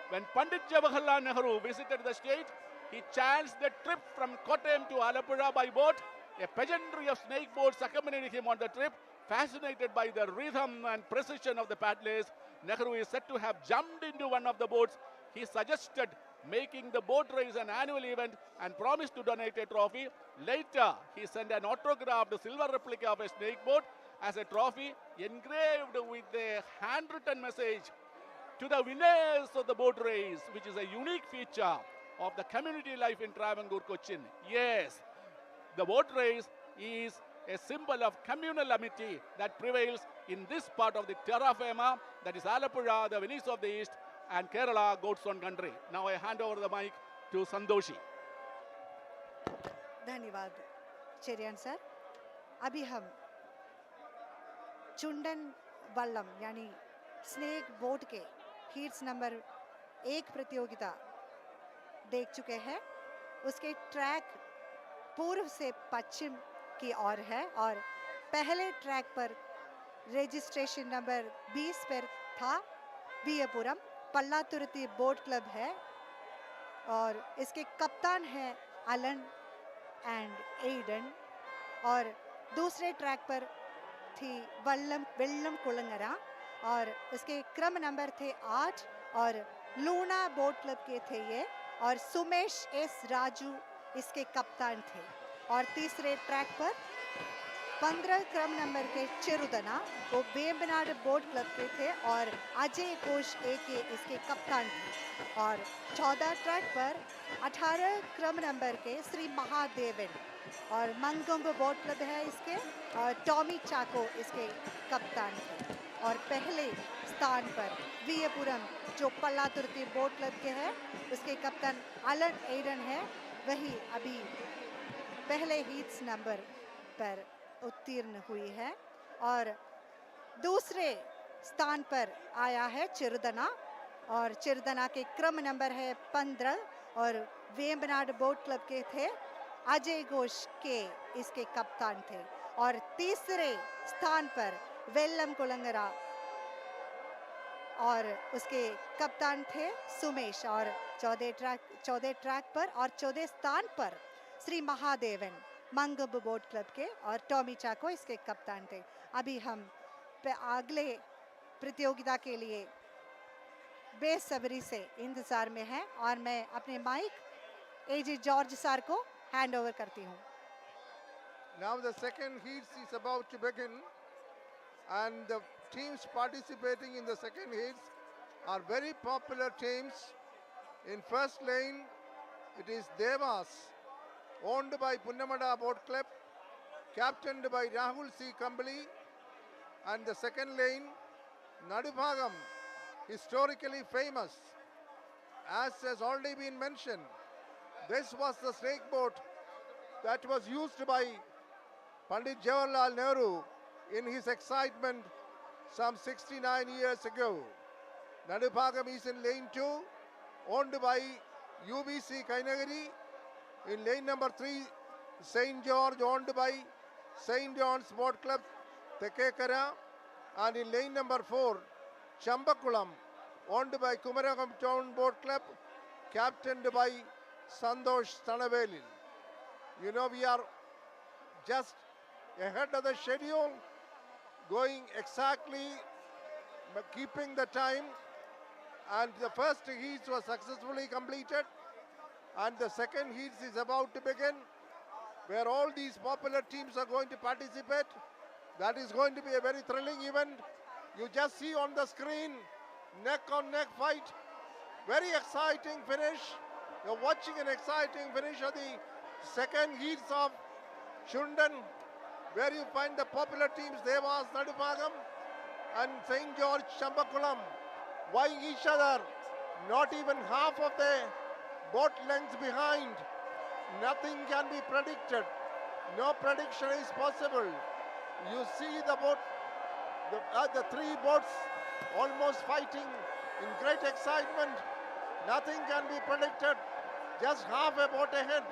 when Pandit Jawaharlal Nehru visited the state. He chanced the trip from Kottayam to Alappuzha by boat. A pageantry of snake boats accompanied him on the trip. Fascinated by the rhythm and precision of the paddlers, Nehru is said to have jumped into one of the boats. He suggested making the boat race an annual event and promised to donate a trophy. Later, he sent an autographed silver replica of a snake boat as a trophy, engraved with a handwritten message to the winners of the boat race, which is a unique feature of the community life in Travancore, Cochin. Yes, the boat race is a symbol of communal amity that prevails in this part of the terra firma, that is Alappuzha, the Venice of the East, and Kerala, God's own country. Now I hand over the mic to Sandoshi. धन्यवाद चेरियान sir. अभी हम चुंडन वल्लम यानी snake boat के heats number 1 प्रतियोगिता देख चुके हैं. उसके ट्रैक पूर्व से पश्चिम की ओर है और पहले ट्रैक पर रजिस्ट्रेशन नंबर 20 पर था. वियपुरम पल्लातुरुती बोट क्लब है और इसके कप्तान हैं अलन एंड एडन. और दूसरे ट्रैक पर थी वेल्लम कुलंगरा और इसके क्रम नंबर थे 8 और लूना बोट क्लब के थे ये, और सुमेश एस राजू इसके कप्तान थे. और तीसरे ट्रैक पर 15 क्रम नंबर के चिरुदना वो वेम्बनाड बोट क्लब के थे और अजय घोष के इसके कप्तान थे. और 14 ट्रैक पर 18 क्रम नंबर के श्री महादेवन और मंगुंब बोट क्लब है इसके, और टॉमी चाको इसके कप्तान थे. और पहले स्थान पर वियपुरम जो पल्लातुरुती बोट क्लब के हैं उसके कप्तान अलन एडन है, वही अभी पहले हीट्स नंबर पर उत्तीर्ण हुई है. और दूसरे स्थान पर आया है चिरदना और चिरदना के क्रम नंबर है 15 और वेम्बनाड बोट क्लब के थे अजय घोष के इसके कप्तान थे. और तीसरे स्थान पर वेल्लम कुलंगरा और उसके कप्तान थे सुमेश. और 14 ट्रैक पर और 14 स्थान पर श्री महादेवन मंगुब बोट क्लब के और टॉमी चाको इसके कप्तान थे. अभी हम अगले प्रतियोगिता के लिए बेसब्री से इंतजार में हैं और मैं अपने माइक एजी जॉर्ज सर को हैंड ओवर करती हूँ. Now the second heats is about to begin, and the teams participating in the second heats are very popular teams. In first lane, it is Devas, owned by Punnamda Boat Club, captained by Rahul C. Kambali. And the second lane, Nadubhagam, historically famous. As has already been mentioned, this was the snake boat that was used by Pandit Jawaharlal Nehru in his excitement some 69 years ago. Nadubhagam is in lane 2, owned by UBC Kainagari. In lane number 3, St. George, owned by St. John's Boat Club, Tekekara. And in lane number 4, Chambakulam, owned by Kumaragam Town Boat Club, captained by Sandosh Tanavelil. You know, we are just ahead of the schedule, going exactly, keeping the time. And the first heats was successfully completed. And the second heats is about to begin, where all these popular teams are going to participate. That is going to be a very thrilling event. You just see on the screen, neck-on-neck fight. Very exciting finish. You're watching an exciting finish of the second heats of Chundan, where you find the popular teams Devas, Nadubhagam and St. George, Chambakulam. vying each other, not even half of the boat length behind. Nothing can be predicted. No prediction is possible. You see the boat, the three boats almost fighting in great excitement. Nothing can be predicted. Just half a boat ahead.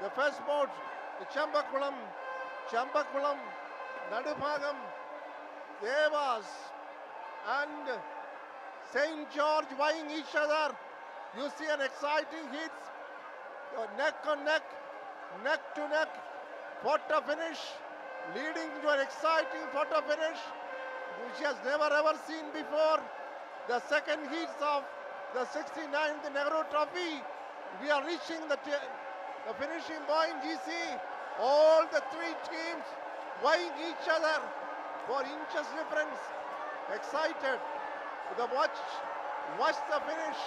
The first boat, the Chambakulam, Nadubhagam, Devas, and St. George vying each other. You see an exciting heat, neck on neck, neck to neck, photo finish, leading to an exciting photo finish, which has never ever seen before. The second heat of the 69th Nehru Trophy. We are reaching the finishing point. GC, all the three teams vying each other for inches difference. Excited. Watch the finish,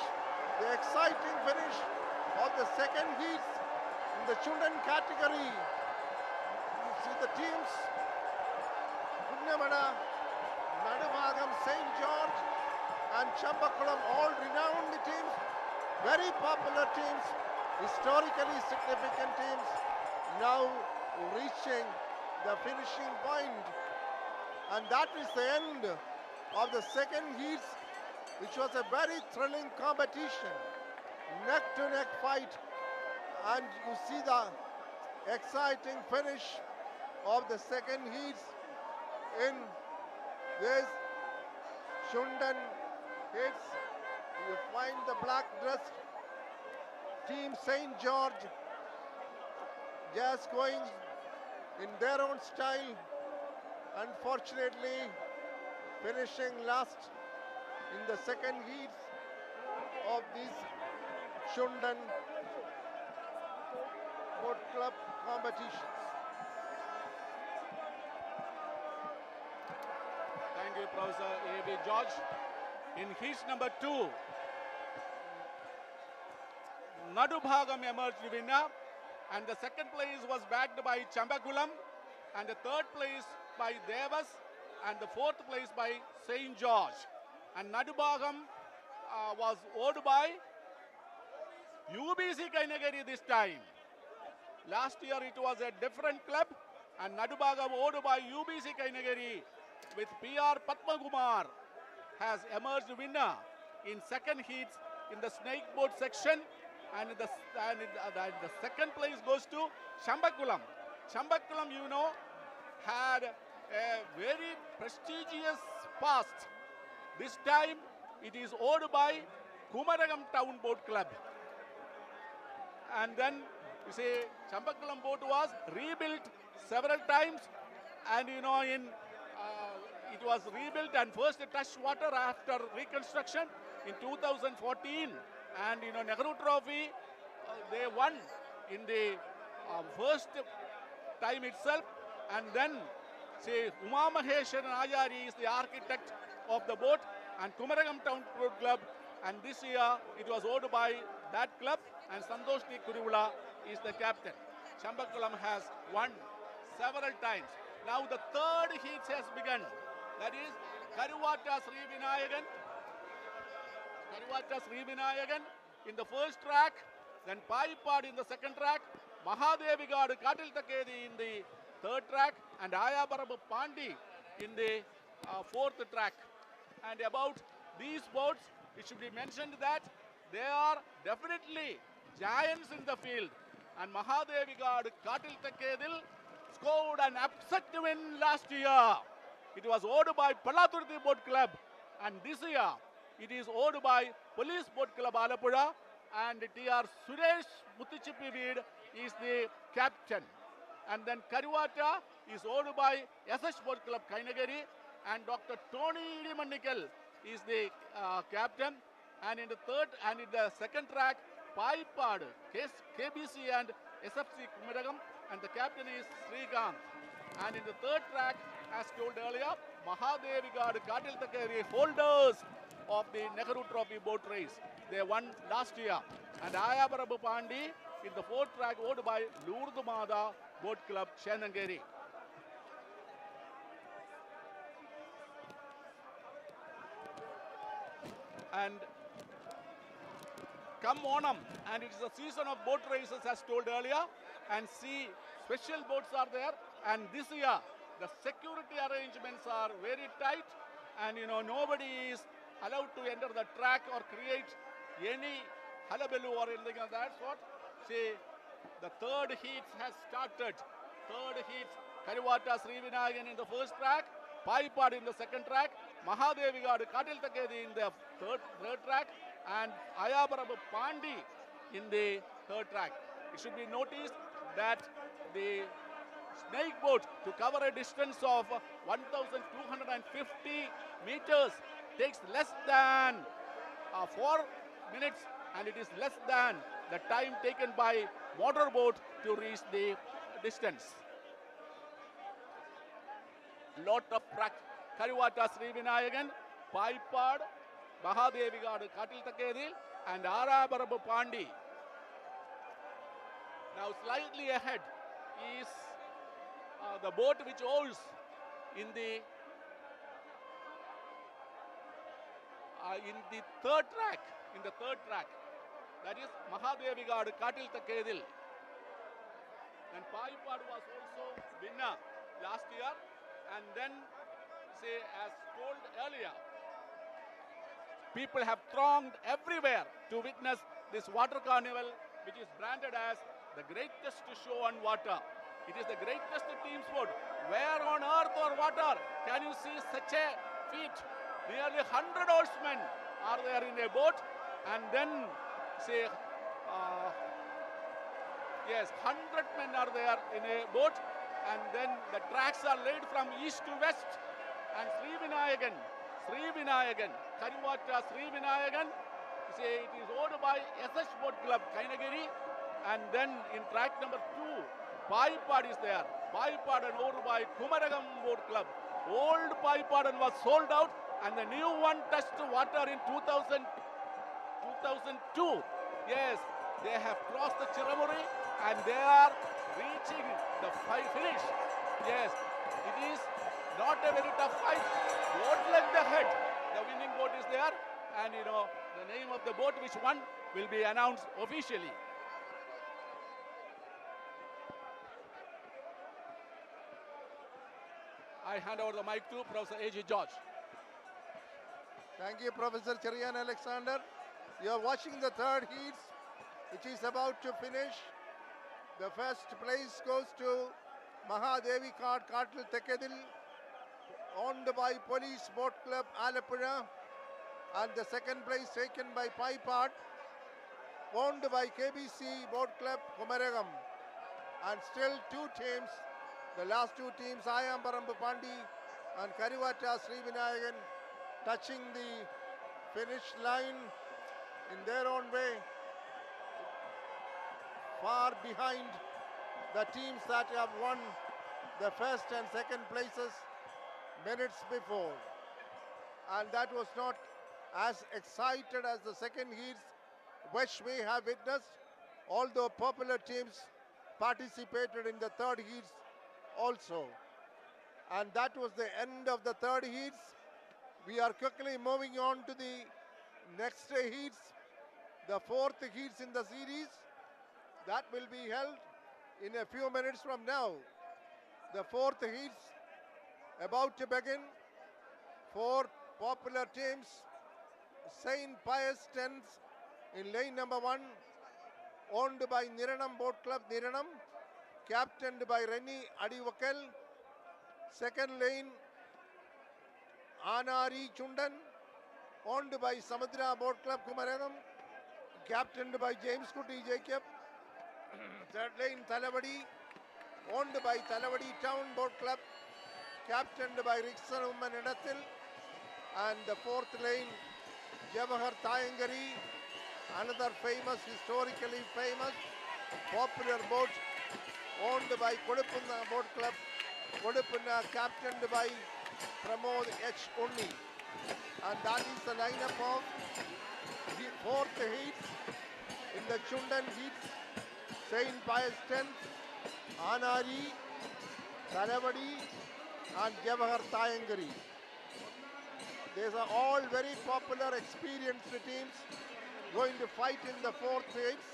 the exciting finish of the second heat in the children category. You see the teams, Punnamda, Nadubhagam, St. George and Chambakulam, all renowned teams, very popular teams, historically significant teams, now reaching the finishing point. And that is the end of the second heat, which was a very thrilling competition, neck-to-neck fight, and you see the exciting finish of the second heat in this Shundan heats. You find the black-dressed team St. George just going in their own style, unfortunately finishing last in the second heat of this Shundan Boat Club competitions. Thank you, Professor A.B. George. In heat number 2, Nadubhagam emerged winner, and the second place was backed by Chambakulam, and the third place by Devas, and the fourth place by St. George. And Nadubhagam was owed by UBC Kainagari this time. Last year it was a different club, and Nadubhagam owed by UBC Kainagari with PR Padmakumar has emerged winner in second heats in the snake boat section, and the second place goes to Chambakulam. Chambakulam, you know, had a very prestigious past. This time it is owned by Kumaragam Town Boat Club. And then you see Chambakulam boat was rebuilt several times, and you know it was rebuilt and first touched water after reconstruction in 2014, and you know Nehru Trophy they won in the first time itself, and then say Uma Maheshan Ayari is the architect of the boat and Kumaragam Town Boat Club, and this year it was owned by that club, and Santosh Kurivula is the captain. Chambakulam has won several times. Now the third heat has begun. That is Karuvata Sri Vinayagan in the first track, then Paipad in the second track, Mahadevigad Katil Takedi in the third track, and Ayabarabu Pandi in the fourth track. And about these boats, it should be mentioned that they are definitely giants in the field. And Mahadevigad Katil Takedil scored an upset win last year. It was owned by Palaturthi Boat Club, and this year it is owned by Police Boat Club Alappuzha, and TR Suresh Muthichippiveed is the captain. And then Karuvata is owned by SS Boat Club Kainagari, and Dr. Tony Idimannikal is the captain. And in the third and in the second track, Paipad, KBC and SFC Kumaragam, and the captain is Srikanth. And in the third track, as told earlier, Mahadevigad Katil Takeri, holders of the Nehru Trophy Boat Race. They won last year. And Ayabarabu Pandi in the fourth track, owned by Lourdumada Boat Club, Shenangeri. And come Onam, and it is a season of boat races as told earlier, and see special boats are there, and this year the security arrangements are very tight, and nobody is allowed to enter the track or create any hullabaloo or anything of that sort. See, the third heat has started. Third heat, Karivata Srivinayagan in the first track, Paipad in the second track, Mahadevigadu Katil Takedi in the third track, and Ayabarabu Pandi in the third track. It should be noticed that the snake boat, to cover a distance of 1,250 meters, takes less than 4 minutes, and it is less than the time taken by motorboat to reach the distance. Lot of Karivata Srivinayagan, Paipad, Mahadevigadu Katil Takedil, and Arabarabu Pandi. Now slightly ahead is the boat which oars in the third track. In the third track, that is Mahadevigadu Katil Takedil. And Paipad was also winner last year, and then, say, as told earlier, people have thronged everywhere to witness this water carnival, which is branded as the greatest show on water. It is the greatest team sport. Where on earth or water can you see such a feat? Nearly 100 oarsmen are there in a boat, and then, say, yes, 100 men are there in a boat, and then the tracks are laid from east to west, and Srivinayagan, Karivata Srivinayagan, say it is owned by SH Boat Club, Kainagiri, and then in track number 2, Paipad is there. Paipadan owned by Kumaragam Boat Club. Old Paipadan was sold out, and the new one touched water in 2002. Yes, they have crossed the Chiramuri, and they are reaching the finish. Yes, it is not a very tough fight. Boat length ahead, the winning boat is there, and the name of the boat which won will be announced officially. I hand over the mic to Professor A.G. George. Thank you, Professor Cherian Alexander. You are watching the third heat, which is about to finish. The first place goes to Mahadevi Katil Takedil, owned by Police Boat Club Alappuzha, and the second place taken by Paipad, owned by KBC Boat Club Kumaragam. And still two teams, the last two teams, Ayambarambu Pandi and Karivata Srivinayagan, touching the finish line in their own way, far behind the teams that have won the first and second places minutes before. And that was not as excited as the second heats, which we have witnessed, although popular teams participated in the third heats also. And that was the end of the third heats. We are quickly moving on to the next heats, the fourth heats in the series. That will be held in a few minutes from now. The fourth heats about to begin. Four popular teams. Saint Pius Tents in lane number 1, owned by Niranam Boat Club, Niranam, captained by Rennie Adivakal. Second lane, Anari Chundan, owned by Samudra Boat Club, Kumaragam, captained by James Kuti Jacob. Third lane, Talavadi, owned by Talavadi Town Boat Club, captained by Rixan Umman Edathil. And the fourth lane, Jawahar Tayangari, another famous, historically famous, popular boat, owned by Koduppunna Boat Club, Koduppunna, captained by Pramod H. Unni. And that is the lineup of the fourth heats. In the Chundan heats, Saint Pius Tents, Anari, Talavadi, and Jawahar Tayangari. These are all very popular, experienced teams going to fight in the fourth heats.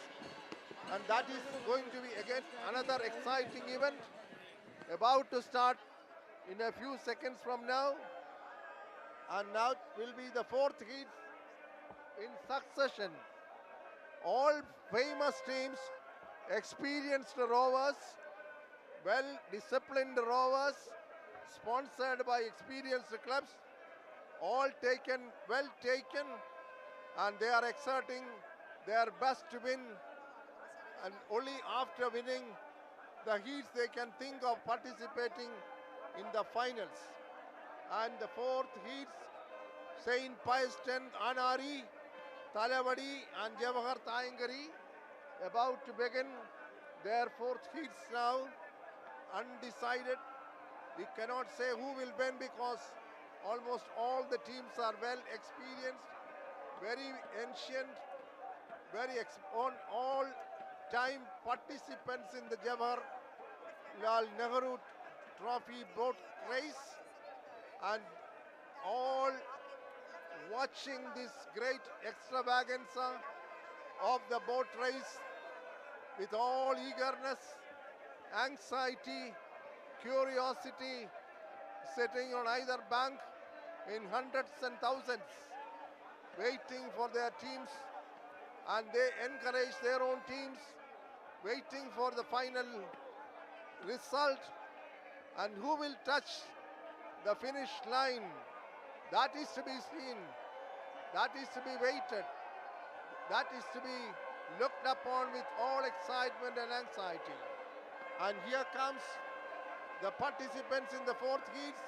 And that is going to be again another exciting event about to start in a few seconds from now. And now will be the fourth heat in succession. All famous teams, experienced rowers, well-disciplined rowers, sponsored by experienced clubs, all taken, well taken, and they are exerting their best to win. And only after winning the heats they can think of participating in the finals. And the fourth heats, Saint Pius X, Anari, Talavadi and Jawahar Tayangari about to begin their fourth heats now. Undecided. We cannot say who will win because almost all the teams are well experienced, very ancient, very all time participants in the Jawaharlal Nehru Trophy Boat Race, and all watching this great extravaganza of the boat race with all eagerness, anxiety, curiosity, sitting on either bank in hundreds and thousands, waiting for their teams, and they encourage their own teams, waiting for the final result, and who will touch the finish line. That is to be seen, that is to be waited, that is to be looked upon with all excitement and anxiety. And here comes the participants in the fourth heats,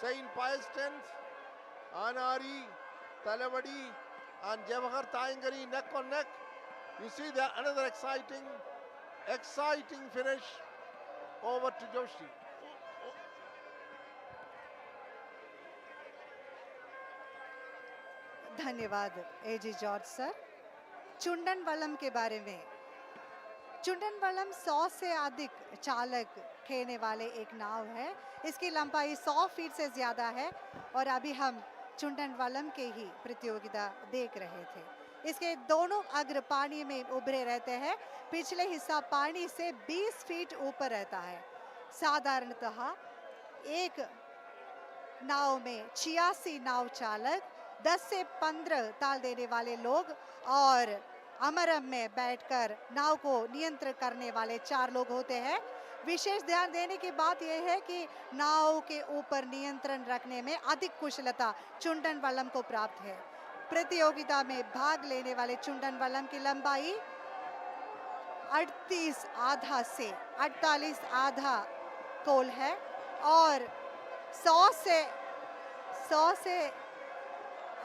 Saint Pius X, Anari, Talavadi and Jawahar Tayangari neck on neck. You see there another exciting finish. Over to Joshi. धन्यवाद एजी George sir. चुंडन वलम के बारे में, चुंडन वलम 100 से अधिक चालक खेने वाले एक नाव है। इसकी लंबाई 100 फीट से ज़्यादा है और अभी हम चुंडन वलम के ही प्रतियोगिता देख रहे थे। इसके दोनों अग्र पानी में उभरे रहते हैं, पिछले हिस्सा पानी से 20 फीट ऊपर रहता है। साधारणतः एक नाव में 86 नाव चालक, 10 से 15 ताल देने वाले लोग और अमरम में बैठकर नाव को नियंत्रण करने वाले 4 लोग होते हैं। विशेष ध्यान देने की बात यह है कि नाव के ऊपर नियंत्रण रखने में अधिक कुशलता चुंडन वल्लम को प्राप्त है। प्रतियोगिता में भाग लेने वाले चुंडन वल्लम की लंबाई 38 आधा से 48 आधा कोल है और 100 से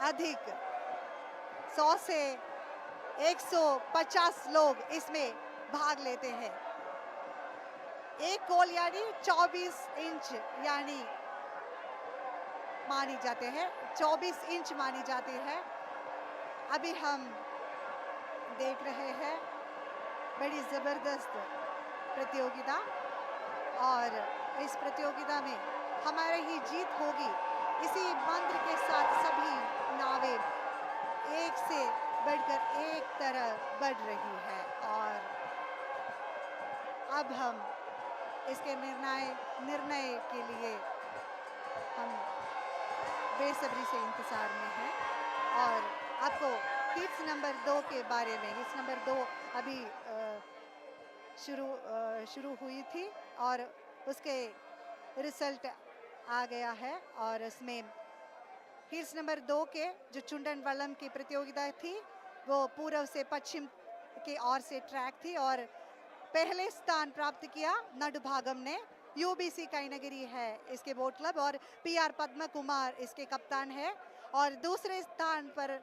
अधिक 100 से 150 लोग इसमें भाग लेते हैं। एक कोल यानी 24 इंच यानी मानी जाते हैं, 24 इंच मानी जाती है। अभी हम देख रहे हैं बड़ी ज़बरदस्त प्रतियोगिता और इस प्रतियोगिता में हमारी ही जीत होगी। इसी मंत्र के साथ सभी नावें एक से बढ़कर एक तरफ बढ़ रही है और अब हम इसके निर्णय के लिए हम बेसब्री से इंतज़ार में हैं और आपको हिट्स नंबर 2 के बारे में, हिट्स नंबर 2 अभी शुरू हुई थी और उसके रिजल्ट आ गया है और इसमें हिट्स नंबर 2 के जो चुंडन वल्लम की प्रतियोगिता थी वो पूर्व से पश्चिम की ओर से ट्रैक थी और पहले स्थान प्राप्त किया नडुभागम ने। यूबीसी काइनगिरी है इसके बोट क्लब और पीआर पद्म कुमार इसके कप्तान है और दूसरे स्थान पर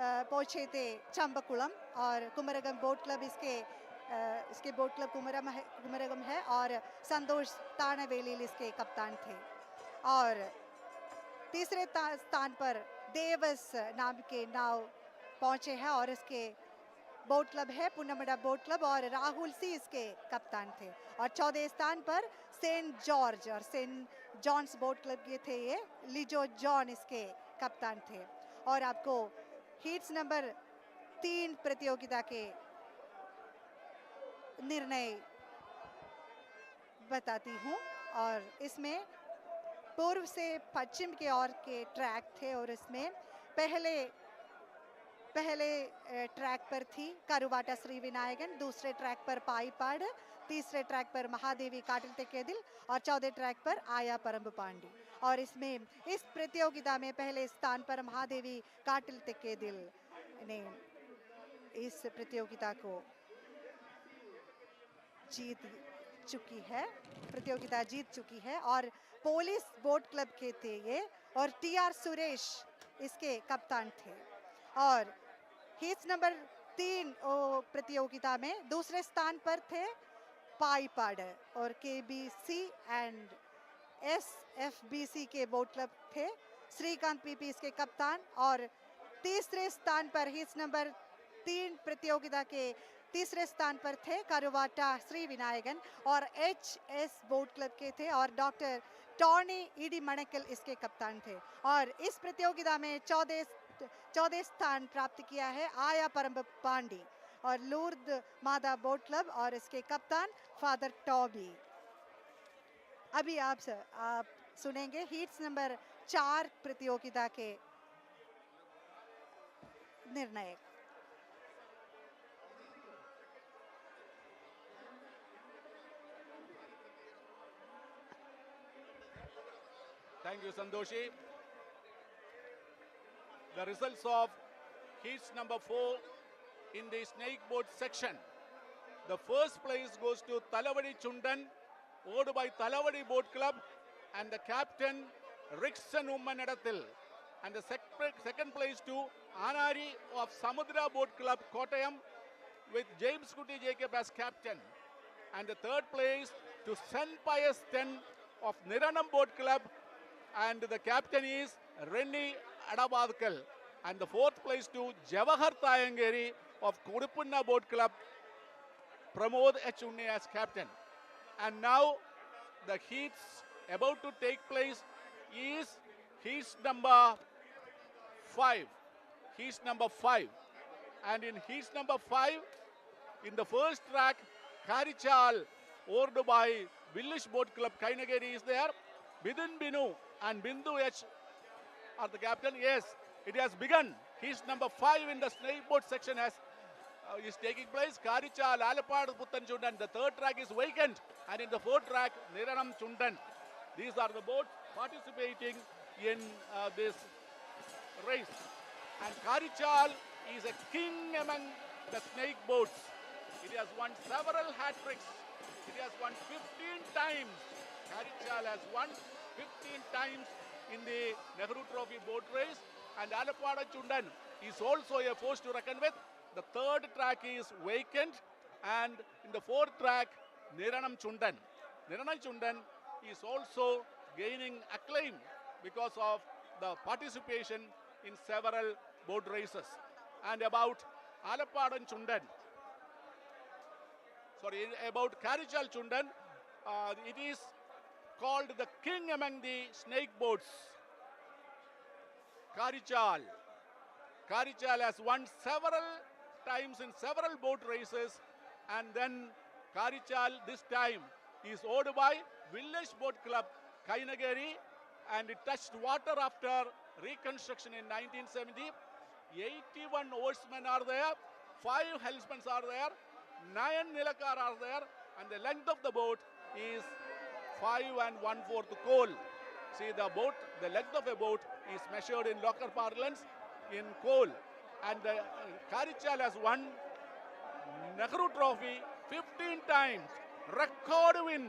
पहुंचे थे चंबकुलम और कुमरगम बोट क्लब इसके बोट क्लब कुमरगम है और संतोष तानावेलिल इसके कप्तान थे और तीसरे स्थान पर देवस नाम के नाव पहुंचे हैं और इसके बोट क्लब है पुन्नमड़ा बोट क्लब और राहुल सी इसके कप्तान थे और 14 स्थान पर सेंट जॉर्ज और सेंट जॉन्स बोट क्लब के थे ये लिजो जॉन इसके कप्तान थे। और आपको हीट्स नंबर 3 प्रतियोगिता के निर्णय बताती हूँ। और इसमें पूर्व से पश्चिम के ओर के ट्रैक थे और इसमें पहले ट्रैक पर थी करुवाटा श्री विनायकन, दूसरे ट्रैक पर पाईपाड़, तीसरे ट्रैक पर महादेवी काटिल तेकेदिल और चौथे ट्रैक पर आया परम्ब पांडी। और इसमें इस प्रतियोगिता में पहले स्थान पर महादेवी काटिल तेकेदिल ने इस प्रतियोगिता को जीत चुकी है और पुलिस बोट क्लब के थे ये और टीआर सुरेश इसके कप्तान थे। और हीट्स नंबर 3 प्रतियोगिता में दूसरे स्थान पर थे पाईपाड़ और केबीसी एंड एसएफबीसी के बोट क्लब थे, श्रीकांत पीपी इसके कप्तान। और तीसरे स्थान पर हीट्स नंबर 3 प्रतियोगिता के तीसरे स्थान पर थे करुवाटा श्री विनायकन और एचएस बोट क्लब के थे और डॉक्टर टॉनी ईडी मणकल इसके कप्तान थे। और इस प्रतियोगिता में 14 स्थान प्राप्त किया है आया परम्ब पांडी और लूर्द मादा बोट क्लब और इसके कप्तान फादर टॉबी। अभी आप सुनेंगे हीट्स नंबर 4 प्रतियोगिता के निर्णय। Thank you, Sandoshi. The results of heats number 4 in the snake boat section. The first place goes to Talavadi Chundan, owed by Talavadi Boat Club and the captain Rickson Ummanadathil. And the second place to Anari of Samudra Boat Club, Kottayam, with James Kuti Jacob as captain. And the third place to St. Pius X of Niranam Boat Club, and the captain is Rennie Adabadkal. And the fourth place to Jawahar Tayangeri of Kudupunna Boat Club, Pramod H. Unni as captain. And now the heats about to take place is heats number 5. Heats number 5. And in heats number 5, in the first track, Karichal, oared by Village Boat Club, Kainageri is there. Bidin Binu and Bindu H are the captain. Yes, it has begun. Heats number 5 in the snake boat section is taking place. Karichal, Alappuzha, Puttan Chundan. The third track is vacant. And in the fourth track, Niranam Chundan. These are the boats participating in this race. And Karichal is a king among the snake boats. It has won several hat tricks. It has won 15 times. Karichal has won 15 times in the Nehru Trophy Boat Race. And Alappuzha Chundan is also a force to reckon with. The third track is vacant. And in the fourth track, Niranam Chundan. Niranam Chundan is also gaining acclaim because of the participation in several boat races. And about Alappuzha Chundan, about Karichal Chundan, it is called the king among the snake boats. Karichal has won several times in several boat races, and then Karichal this time is owned by Village Boat Club, Kainageri, and it touched water after reconstruction in 1970. 81 oarsmen are there, 5 helmsmen are there, 9 nilakar are there, and the length of the boat is 5 1/4 coal. See, the length of a boat is measured in local parlance in coal. And the Karichal has won Nehru Trophy 15 times. Record win.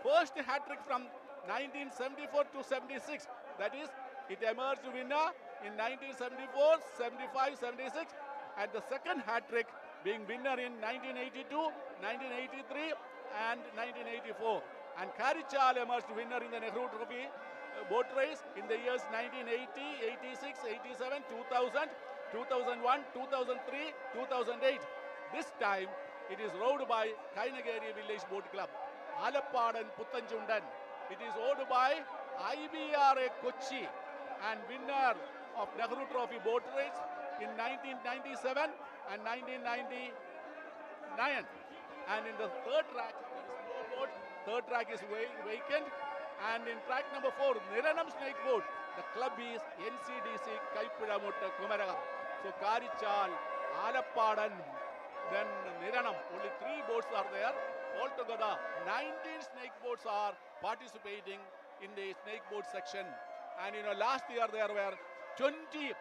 First hat-trick from 1974 to 76. That is, it emerged winner in 1974, 75, 76. And the second hat-trick being winner in 1982, 1983 and 1984. And Karichal emerged winner in the Nehru Trophy Boat Race in the years 1980, 86, 87, 2000, 2001, 2003, 2008. This time it is rowed by Kainageri Village Boat Club, Alappuzha and Puttan Chundan. It is rowed by IBRA Kochi and winner of Nehru Trophy Boat Race in 1997 and 1999. And in the third track, there is no boat. Third track is vacant. And in track number 4, Niranam Snake Boat, the club is NCDC Kaipidamutta Kumaragam. So Karichal, Alappadan, then Niranam. Only 3 boats are there. Altogether, 19 snake boats are participating in the snake boat section. And last year there were 20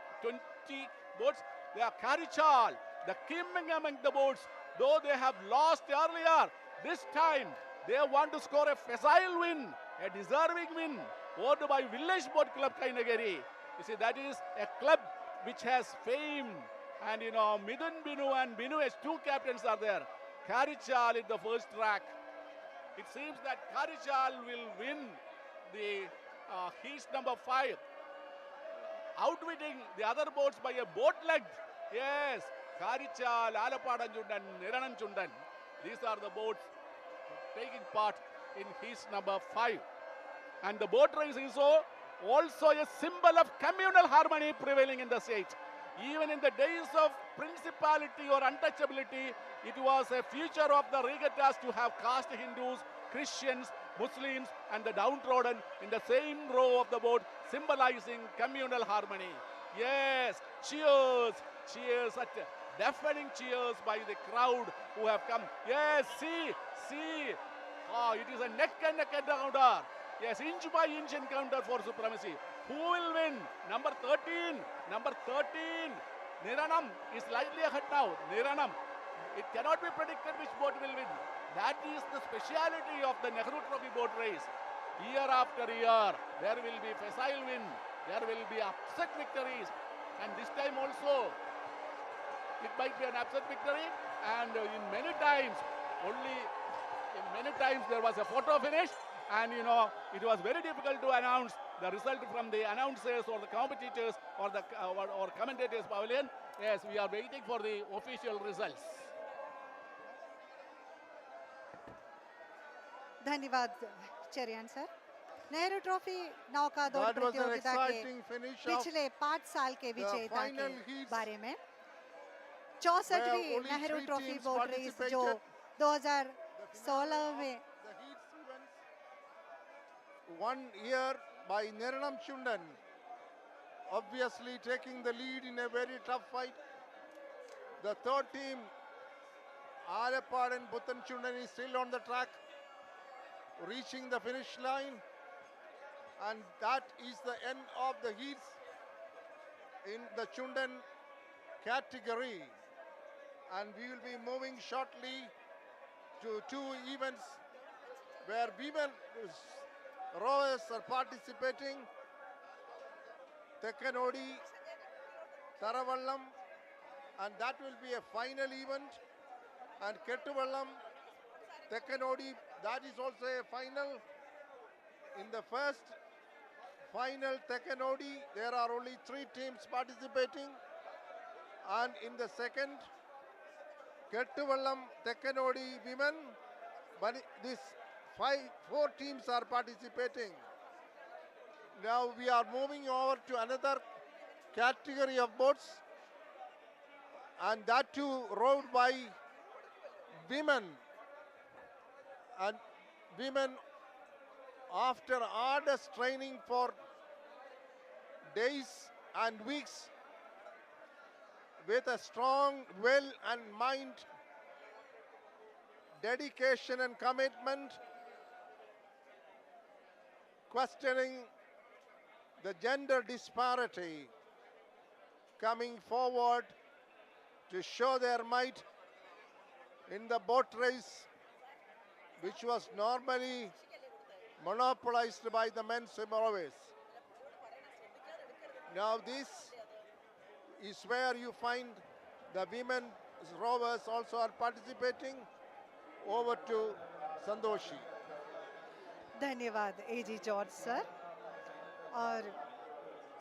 boats. They are Karichal, the king among the boats. Though they have lost earlier, this time they want to score a facile win, a deserving win, owned by Village Boat Club Kainagari. You see, that is a club which has fame. And Midun Binu and Binu as 2 captains are there. Karichal in the first track. It seems that Karichal will win the heat number 5, outwitting the other boats by a boat length. Yes, Karichal, Alappadan Chundan, Niranam Chundan. These are the boats taking part in heat number 5. And the boat race is also a symbol of communal harmony prevailing in the state. Even in the days of principality or untouchability, it was a feature of the regattas to have caste Hindus, Christians, Muslims and the downtrodden in the same row of the boat, symbolizing communal harmony. Yes, cheers, cheers, deafening cheers by the crowd who have come. Yes, see. Oh, it is a neck and neck encounter. Yes, inch by inch encounter for supremacy. Who will win? Number 13. Niranam is slightly ahead now. Niranam. It cannot be predicted which boat will win. That is the speciality of the Nehru Trophy Boat Race. Year after year, there will be facile win. There will be upset victories. And this time also, it might be an upset victory. And in many times there was a photo finish. And it was very difficult to announce the result from the announcers or the competitors or the or commentators pavilion. Yes, we are waiting for the official results. धन्यवाद चरियान sir. Nehru trophy नौका दौड़ प्रतियोगिता के पिछले 5 साल के विजेता के बारे में 64वीं नेहरू ट्रॉफी बोट रेस जो 2016 में 1 year by Niranam Chundan, obviously taking the lead in a very tough fight. The third team, Alappuzha and Buttan Chundan, is still on the track, reaching the finish line, and that is the end of the heats in the Chundan category. And we will be moving shortly to 2 events where women rowers are participating. Tekkanodi, Tharavallam, and that will be a final event. And Kettuvallam, Tekkanodi, that is also a final. In the first final Tekkanodi, there are only 3 teams participating. And in the second, Kettuvallam, Tekkanodi women, but this 4 teams are participating. Now we are moving over to another category of boats, and that too rowed by women. And women, after arduous training for days and weeks, with a strong will and mind, dedication and commitment, questioning the gender disparity, coming forward to show their might in the boat race, which was normally monopolized by the men's rowers. Now this is where you find the women rowers also are participating. Over to Sandoshi. धन्यवाद एजी George sir. और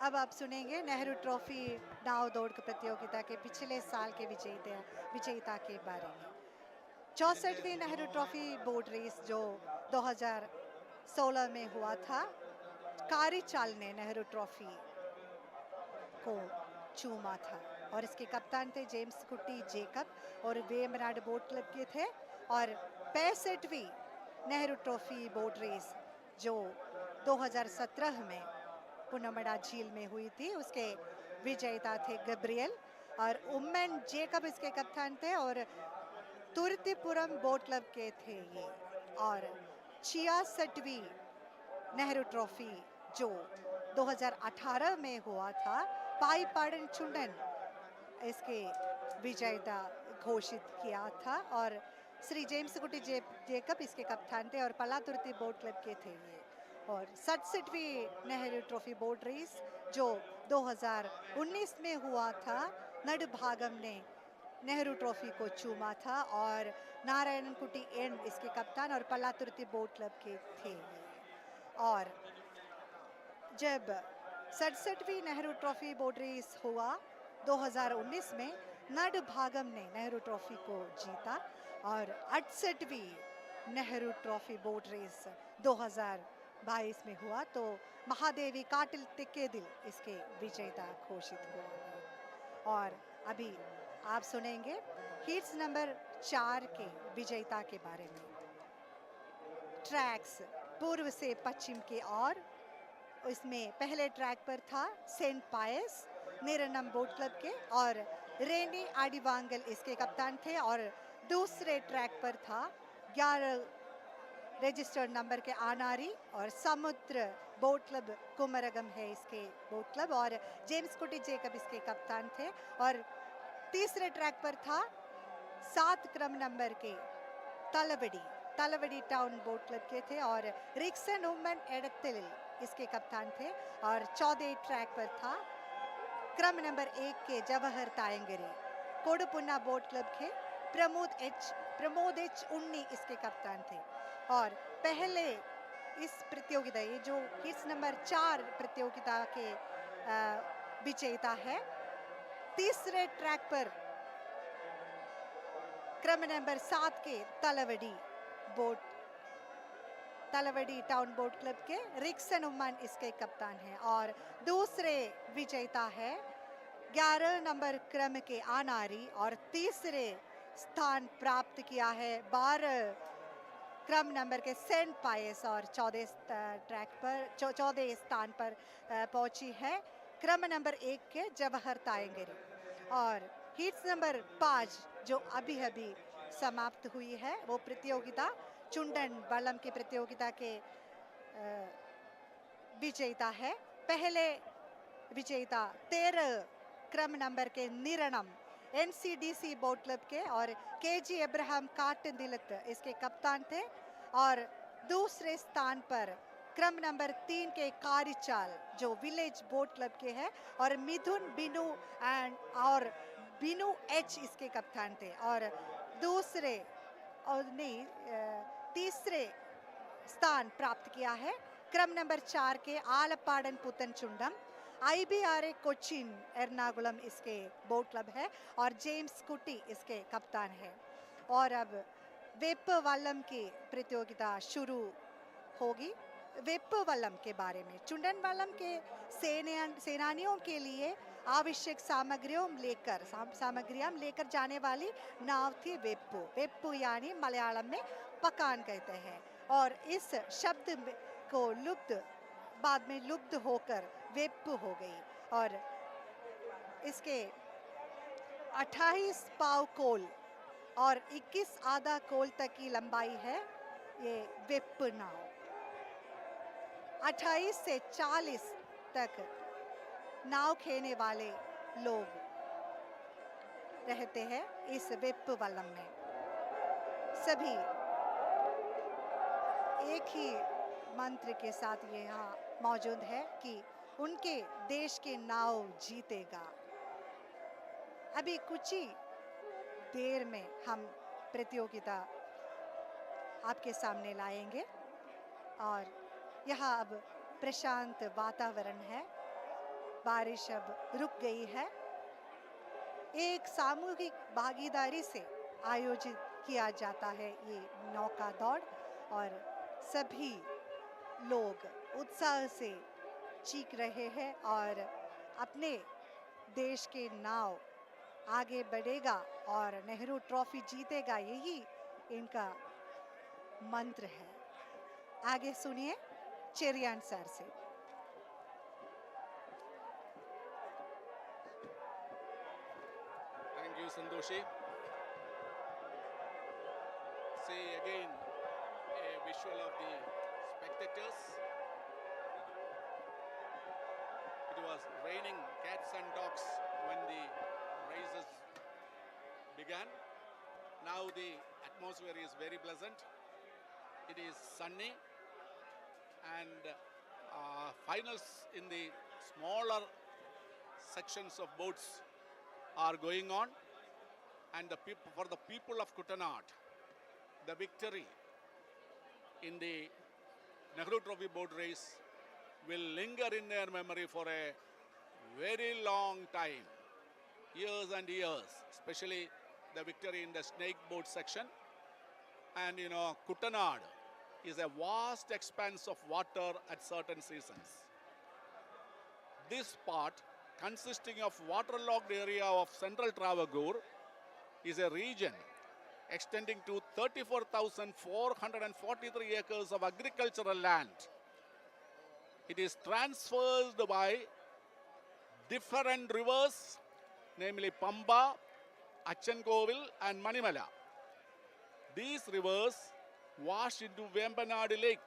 अब आप सुनेंगे Nehru trophy नाव दौड़ प्रतियोगिता के पिछले साल के विजेता के बारे में। 64वीं नेहरू ट्रॉफी बोट रेस जो 2016 में हुआ था, कारीचाल ने नेहरू ट्रॉफी को चूमा था और इसके कप्तान थे जेम्स कुट्टी जेकब और वेमनाड बोट क्लब के थे। और 65वीं नेहरू ट्रॉफी बोट रेस जो 2017 में पुन्नमड़ा झील में हुई थी, उसके विजेता थे गब्रियल और उम्मेन जेकब इसके कप्तान थे और तुर्तीपुरम बोट क्लब के थे ये। और 66वीं नेहरू ट्रॉफी जो 2018 में हुआ था, पाई पाडन चुंडन इसके विजेता घोषित किया था और श्री जेम्स कुटी जेकब इसके कप्तान थे और पलातुर्ती बोट क्लब के थे ये। और 67वीं नेहरू ट्रॉफी बोट रेस जो 2019 में हुआ था, नडभागम ने नेहरू ट्रॉफी को चूमा था और नारायणन कुटी एन इसके कप्तान और पलातुर्ती बोट क्लब के थे ये। और जब 67वीं नेहरू ट्रॉफी बोट रेस हुआ 2019 में, नडभागम ने नेहरू ट्रॉफी को जीता और 68वीं नेहरू ट्रॉफी बोट रेस 2022 में हुआ तो महादेवी काटिल तिक्केदिल इसके विजेता घोषित हुआ। और अभी आप सुनेंगे हीट्स नंबर 4 के विजेता के बारे में। ट्रैक्स पूर्व से पश्चिम की ओर, इसमें पहले ट्रैक पर था सेंट पायस निरनम बोट क्लब के और रेनी आडिवांगल इसके कप्तान थे। और दूसरे ट्रैक पर था 11 रजिस्टर्ड नंबर के आनारी और समुद्र बोट क्लब कुमरगम है इसके बोट क्लब और जेम्स कुटी जेकब इसके कप्तान थे। और तीसरे ट्रैक पर था 7 क्रम नंबर के तलवड़ी टाउन बोट क्लब के थे और रिक्सन उमन एडतिल इसके कप्तान थे। और 14 ट्रैक पर था क्रम नंबर 1 के जवाहर तायंगरी कोडपुन्ना बोट क्लब के प्रमोद एच उन्नी इसके कप्तान थे। और पहले इस प्रतियोगिता, ये जो हिट्स नंबर 4 प्रतियोगिता के विजेता है, तीसरे ट्रैक पर क्रम नंबर 7 के तलवड़ी टाउन बोट क्लब के रिक्सन उमन इसके कप्तान हैं। और दूसरे विजेता है 11 नंबर क्रम के आनारी और तीसरे स्थान प्राप्त किया है 12 क्रम नंबर के सेंट पायस और 14 स्थान पर पहुंची है क्रम नंबर 1 के जवाहर तायंगरी। और हीट्स नंबर 5 जो अभी समाप्त हुई है वो प्रतियोगिता चुंडन बलम की प्रतियोगिता के विजेता है। पहले विजेता 13 क्रम नंबर के निरणम NCDC बोट क्लब के और KG अब्राहम काटदिलत इसके कप्तान थे। और दूसरे स्थान पर क्रम नंबर 3 के कारिचाल जो विलेज बोट क्लब के हैं और मिथुन बिनु H इसके कप्तान थे। और तीसरे स्थान प्राप्त किया है क्रम नंबर 4 के आलपाडन पुतन चुंडम IBRA कोचिन एर्नाकुलम इसके बोट क्लब है और जेम्स कुटी इसके कप्तान है। और अब वेप वल्लम की प्रतियोगिता शुरू होगी। वेप वल्लम के बारे में, चुंडन वल्लम के सेनानियों के लिए आवश्यक सामग्रियां लेकर जाने वाली नाव थी वेप्पु यानी मलयालम में पकान कहते हैं। और इस शब्द को बाद में लुप्त होकर वेप्पु हो गई। और इसके 28 पाव कोल और 21 आधा कोल तक की लंबाई है ये वेप्पु नाव। 28 से 40 तक नाव खेने वाले लोग रहते हैं इस वेप्पु वल्लम में। सभी एक ही मंत्र के साथ ये यहाँ मौजूद है कि उनके देश के नाव जीतेगा। अभी कुछ ही देर में हम प्रतियोगिता आपके सामने लाएंगे और यहाँ अब प्रशांत वातावरण है, बारिश अब रुक गई है। एक सामूहिक भागीदारी से आयोजित किया जाता है ये नौका दौड़ और सभी लोग उत्साह से चीख रहे हैं और अपने देश के नाव आगे बढ़ेगा और नेहरू ट्रॉफी जीतेगा, यही इनका मंत्र है। आगे सुनिए चेरियान सर से। Thank you, Santoshi. See again a visual of the spectators. It was raining cats and dogs when the races began. Now the atmosphere is very pleasant. It is sunny, and finals in the smaller sections of boats are going on, and for the people of Kuttanad, the victory in the Nehru Trophy Boat Race will linger in their memory for a very long time, years and years, especially the victory in the snake boat section. And you know, Kuttanad is a vast expanse of water at certain seasons. This part, consisting of waterlogged area of central Travancore, is a region extending to 34,443 acres of agricultural land. It is traversed by different rivers, namely Pamba, Achankovil and Manimala. These rivers wash into Vembanad Lake.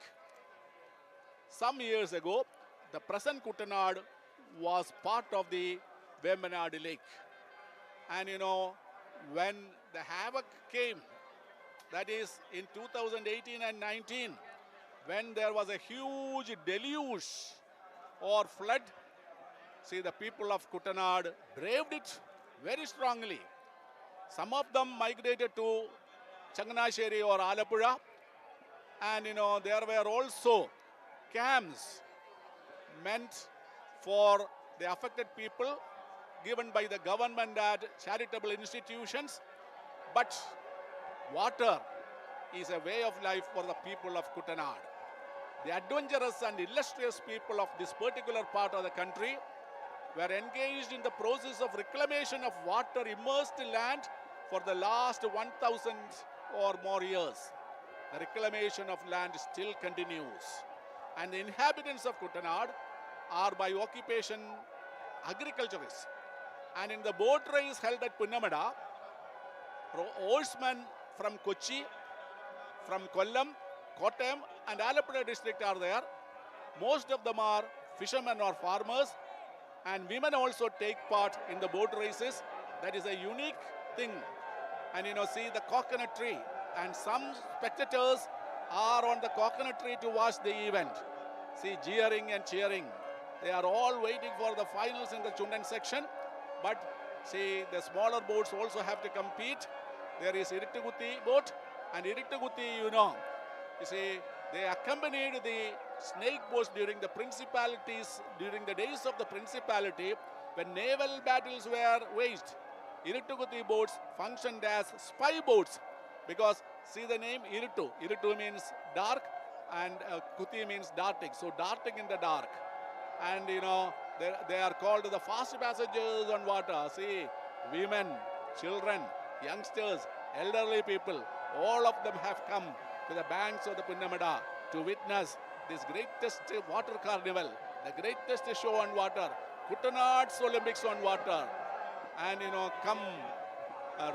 Some years ago, the present Kuttanad was part of the Vembanad Lake. And you know, when the havoc came, that is in 2018 and 19, when there was a huge deluge or flood, see, the people of Kuttanad braved it very strongly. Some of them migrated to Changanasheri or Alappuzha, and you know, there were also camps meant for the affected people given by the government at charitable institutions. But water is a way of life for the people of Kuttanad. The adventurous and illustrious people of this particular part of the country were engaged in the process of reclamation of water immersed land for the last 1,000 or more years. The reclamation of land still continues. And the inhabitants of Kuttanad are by occupation agriculturists. And in the boat race held at Punnamda, oarsmen from Kochi, from Kollam, Kottayam and Alappuzha district are there. Most of them are fishermen or farmers, and women also take part in the boat races. That is a unique thing. And you know, see the coconut tree, and some spectators are on the coconut tree to watch the event. See, jeering and cheering. They are all waiting for the finals in the Chundan section. But see, the smaller boats also have to compete. There is Irittugutti boat, and Irittugutti, you know, you see, they accompanied the snake boats during the principalities, during the days of the principality, when naval battles were waged. Irittugutti boats functioned as spy boats, because see the name Irittu. Irittu means dark, and Kuti means darting. So darting in the dark. And you know, they are called the fast passengers on water. See, women, children, youngsters, elderly people, all of them have come to the banks of the Punnamda to witness this greatest water carnival, the greatest show on water, Kuttanad's Olympics on water. And you know, come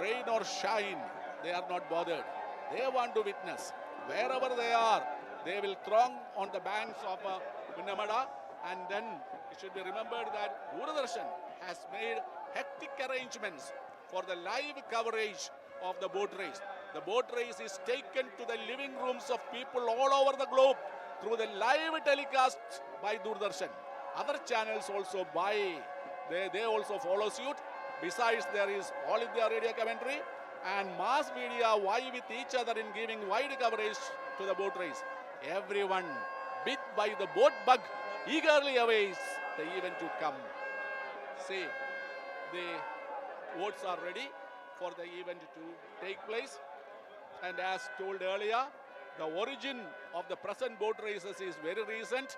rain or shine, they are not bothered. They want to witness. Wherever they are, they will throng on the banks of Punnamda. And then it should be remembered that Doordarshan has made hectic arrangements for the live coverage of the boat race. The boat race is taken to the living rooms of people all over the globe through the live telecast by Doordarshan. Other channels also they also follow suit. Besides, there is All India Radio commentary, and mass media vie with each other in giving wide coverage to the boat race. Everyone, bit by the boat bug, eagerly awaits the event to come. See, the boats are ready for the event to take place. And as told earlier, the origin of the present boat races is very recent.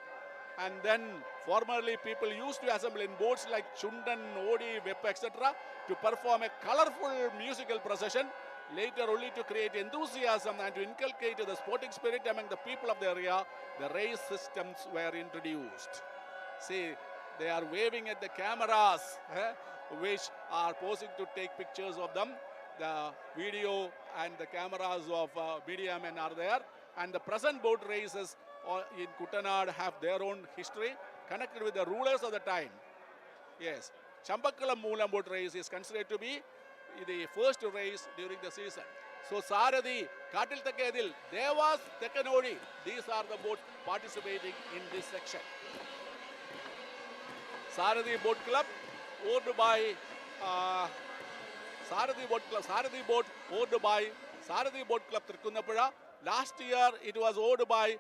And then formerly people used to assemble in boats like Chundan, Odi, Vepa, etc. to perform a colorful musical procession, later only to create enthusiasm and to inculcate the sporting spirit among the people of the area. The race systems were introduced. See, they are waving at the cameras, which are posing to take pictures of them. The video and the cameras of media men are there. And the present boat races in Kuttanad have their own history connected with the rulers of the time. Yes, Chambakkalam Moolam boat race is considered to be the first race during the season. So Sarathi, Katil Takedil, Devas, Tekkanodi, these are the boats participating in this section. Sarathi Boat Club, owned by Sarathi Boat owned by Sarathi Boat Club Tirunapura. Last year it was owned by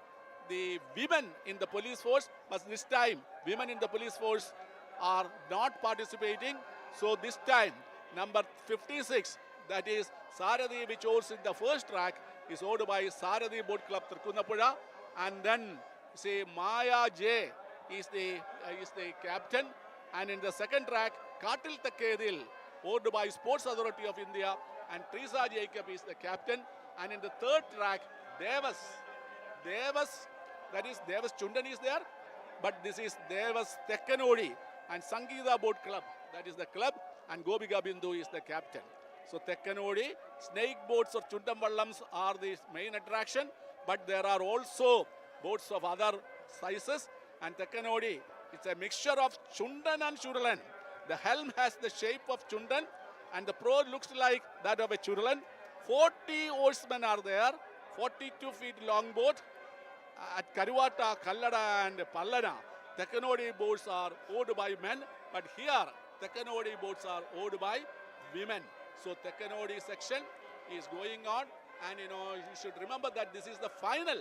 the women in the police force, but this time women in the police force are not participating. So this time number 56, that is Sarathi, which owns in the first track, is owned by Sarathi Boat Club Tirunapura. And then say Maya J is the captain. And in the second track, Katil Takedil, owned by Sports Authority of India, and Teresa Jacob is the captain. And in the third track, Devas, that is Devas Chundan is there, but this is Devas Tekkanodi and Sangeeta Boat Club, that is the club, and Gobika Bindu is the captain. So Tekkanodi, snake boats or Chundamballams are the main attraction, but there are also boats of other sizes, and Tekkanodi, it's a mixture of Chundan and Churulan. The helm has the shape of Chundan and the prow looks like that of a Churulan. 40 oarsmen are there, 42 feet long boat. At Karivata, Kallada and Pallana, Tekkanodi boats are owned by men, but here Tekkanodi boats are owned by women. So Tekkanodi section is going on, and you should remember that this is the final.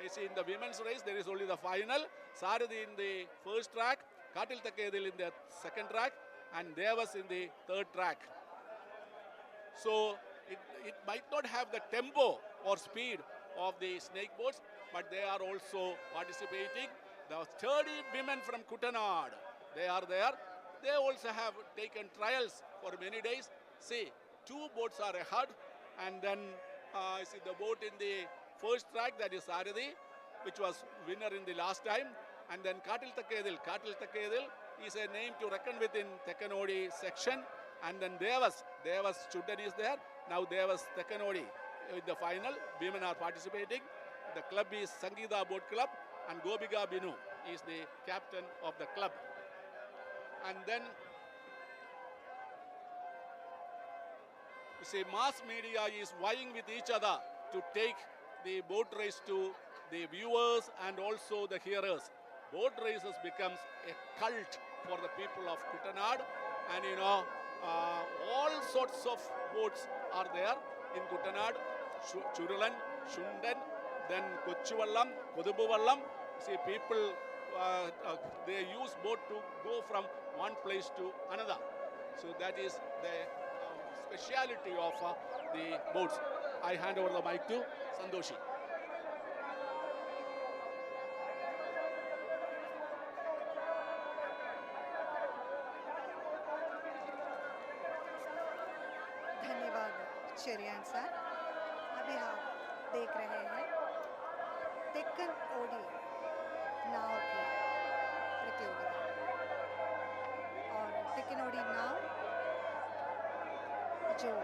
You see, in the women's race there is only the final. Sarathi in the first track, Katil Takedil in the second track, and Devas in the third track. So it might not have the tempo or speed of the snake boats, but they are also participating. The 30 women from Kuttanad, they are there. They also have taken trials for many days. See, 2 boats are ahead, and then see the boat in the first track, that is Sarathi, which was winner in the last time, and then Katil Takedil. Katil Takedil is a name to reckon with in Tekkanodi section, and then Devas Chundan is there. Now Devas Tekkanodi in the final, women are participating. The club is Sangeeta Boat Club, and Gobika Binu is the captain of the club. And then you see, mass media is vying with each other to take the boat race to the viewers and also the hearers. Boat races becomes a cult for the people of Kuttanad, and all sorts of boats are there in Kuttanad. Churulan, Shundan, then Kochuvallam, Kodumbuvallam. See, people they use boat to go from one place to another. So that is the speciality of the boats. I hand over the mic to Sandoshi. धन्यवाद Cherian sir. अभी हम देख रहे हैं Tekken OD नाव की प्रतियोगिता, और Tekken OD नाव जो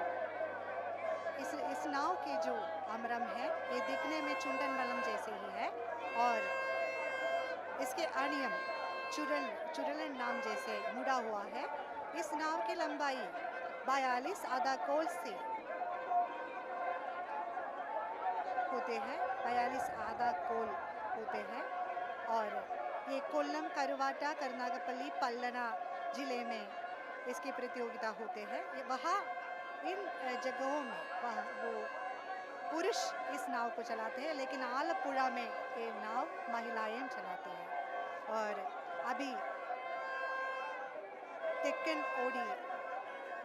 इस नाव के जो अमरम है, ये दिखने में चुंडन बलम जैसे ही है, और इसके अनियम चुरलन नाम जैसे मुड़ा हुआ है। इस नाव की लंबाई 42 आधा कोल से होते हैं, 42 आधा कोल होते हैं, और ये कोल्लम, करुवाटा, करनागपल्ली, पल्लना जिले में इसकी प्रतियोगिता होते हैं। ये वहाँ इन जगहों में वो पुरुष इस नाव को चलाते हैं, लेकिन आलपुरा में ये नाव महिलाएं चलाती हैं। और अभी टेक्कन ओडी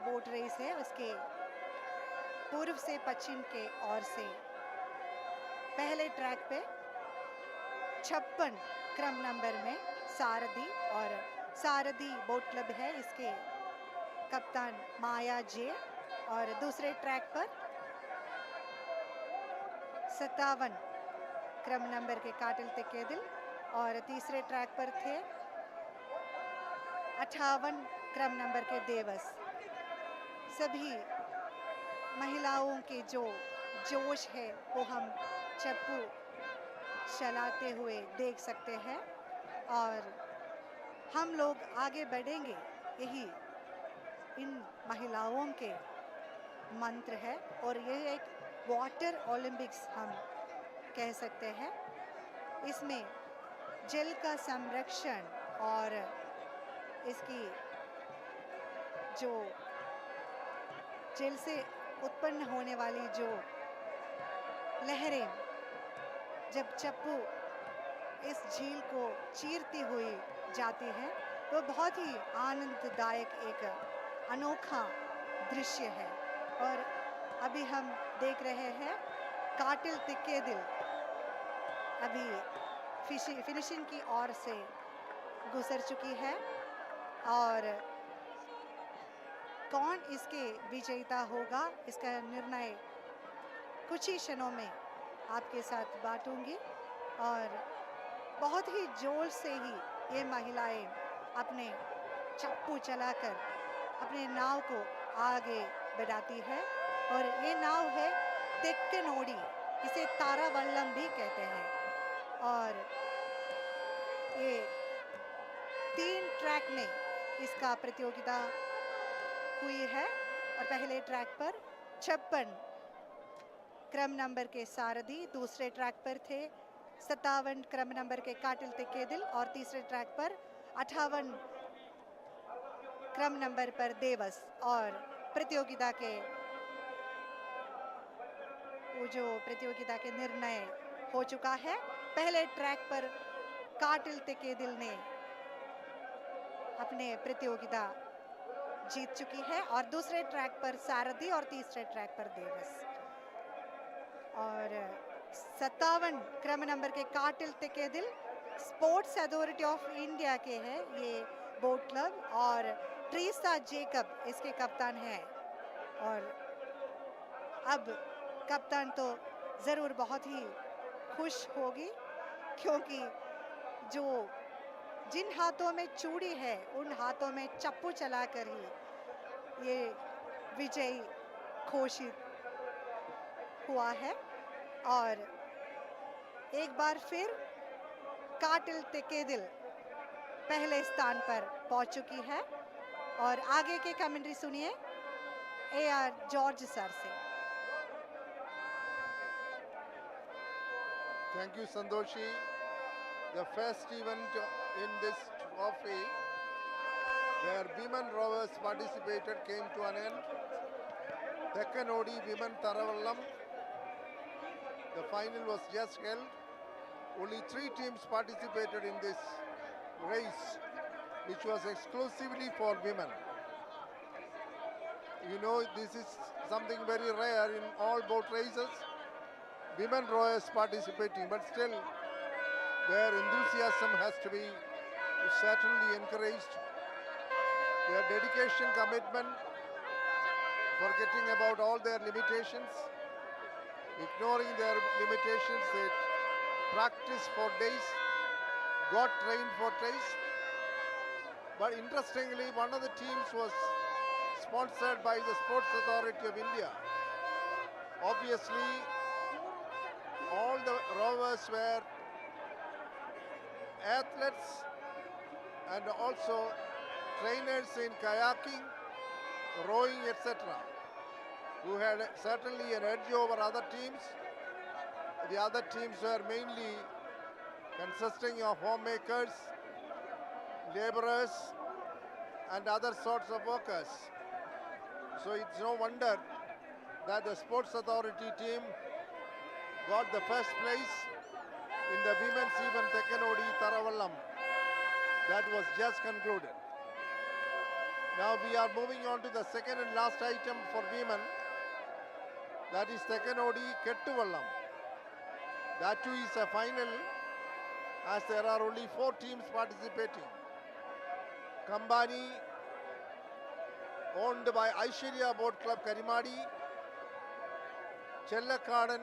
बोट रेस है, उसके पूर्व से पश्चिम के ओर से पहले ट्रैक पे 56 क्रम नंबर में सारथी, और सारथी बोट क्लब है, इसके कप्तान माया जे। और दूसरे ट्रैक पर 57 क्रम नंबर के काटिल तिकेदिल, और तीसरे ट्रैक पर थे 58 क्रम नंबर के देवस। सभी महिलाओं के जो जोश है वो हम चप्पू चलाते हुए देख सकते हैं, और हम लोग आगे बढ़ेंगे, यही इन महिलाओं के मंत्र है। और यह एक वाटर ओलंपिक्स हम कह सकते हैं। इसमें जल का संरक्षण और इसकी जो जल से उत्पन्न होने वाली जो लहरें जब चप्पू इस झील को चीरती हुई जाती है, तो बहुत ही आनंददायक एक अनोखा दृश्य है। और अभी हम देख रहे हैं काटिल तिकेदिल अभी फिनिशिंग की ओर से गुजर चुकी है, और कौन इसके विजेता होगा इसका निर्णय कुछ ही क्षणों में आपके साथ बांटूंगी। और बहुत ही जोर से ही ये महिलाएं अपने चप्पू चलाकर अपने नाव को आगे बढ़ाती है, और ये नाव है तेक्कनोडी, इसे तारावल्लम भी कहते हैं। और ये 3 ट्रैक में इसका प्रतियोगिता हुई है, और पहले ट्रैक पर 56 क्रम नंबर के सारथी, दूसरे ट्रैक पर थे 57 क्रम नंबर के काटिल तिकेदिल, और तीसरे ट्रैक पर 58 क्रम नंबर पर देवस। और प्रतियोगिता के निर्णय हो चुका है। पहले ट्रैक पर काटिल तिकेदिल ने अपने प्रतियोगिता जीत चुकी है, और दूसरे ट्रैक पर सारथी, और तीसरे ट्रैक पर देवस। और 57 क्रम नंबर के काटिल तिकेदिल स्पोर्ट्स अथॉरिटी ऑफ इंडिया के हैं ये बोट क्लब, और ट्रीसा जेकब इसके कप्तान हैं। और अब कप्तान तो ज़रूर बहुत ही खुश होगी, क्योंकि जिन हाथों में चूड़ी है उन हाथों में चप्पू चलाकर ही ये विजयी घोषित हुआ है। और एक बार फिर काटिल तिकेदिल पहले स्थान पर पहुंच चुकी है। और आगे के कमेंट्री सुनिए AR जॉर्ज सर से। Thank you, Sandoshi. The first event in this trophy where women rowers participated came to an end. Tekkanodi Women Tharavallam. The final was just held. Only 3 teams participated in this race, which was exclusively for women. You know, this is something very rare in all boat races. Women rowers participating, but still their enthusiasm has to be certainly encouraged. Their dedication, commitment, forgetting about all their limitations, ignoring their limitations, they practiced for days, got trained for days. But interestingly, one of the teams was sponsored by the Sports Authority of India. Obviously, all the rowers were athletes and also trainers in kayaking, rowing, etc., who had certainly an edge over other teams. The other teams were mainly consisting of homemakers, laborers, and other sorts of workers. So it's no wonder that the Sports Authority team got the first place in the women's event Tekkanodi Tharavallam that was just concluded. Now we are moving on to the second and last item for women, that is Tekkanodi Kettuvallam. That too is a final, as there are only 4 teams participating. Kambani, owned by Aishwarya Boat Club Karimadi. Chellakadan,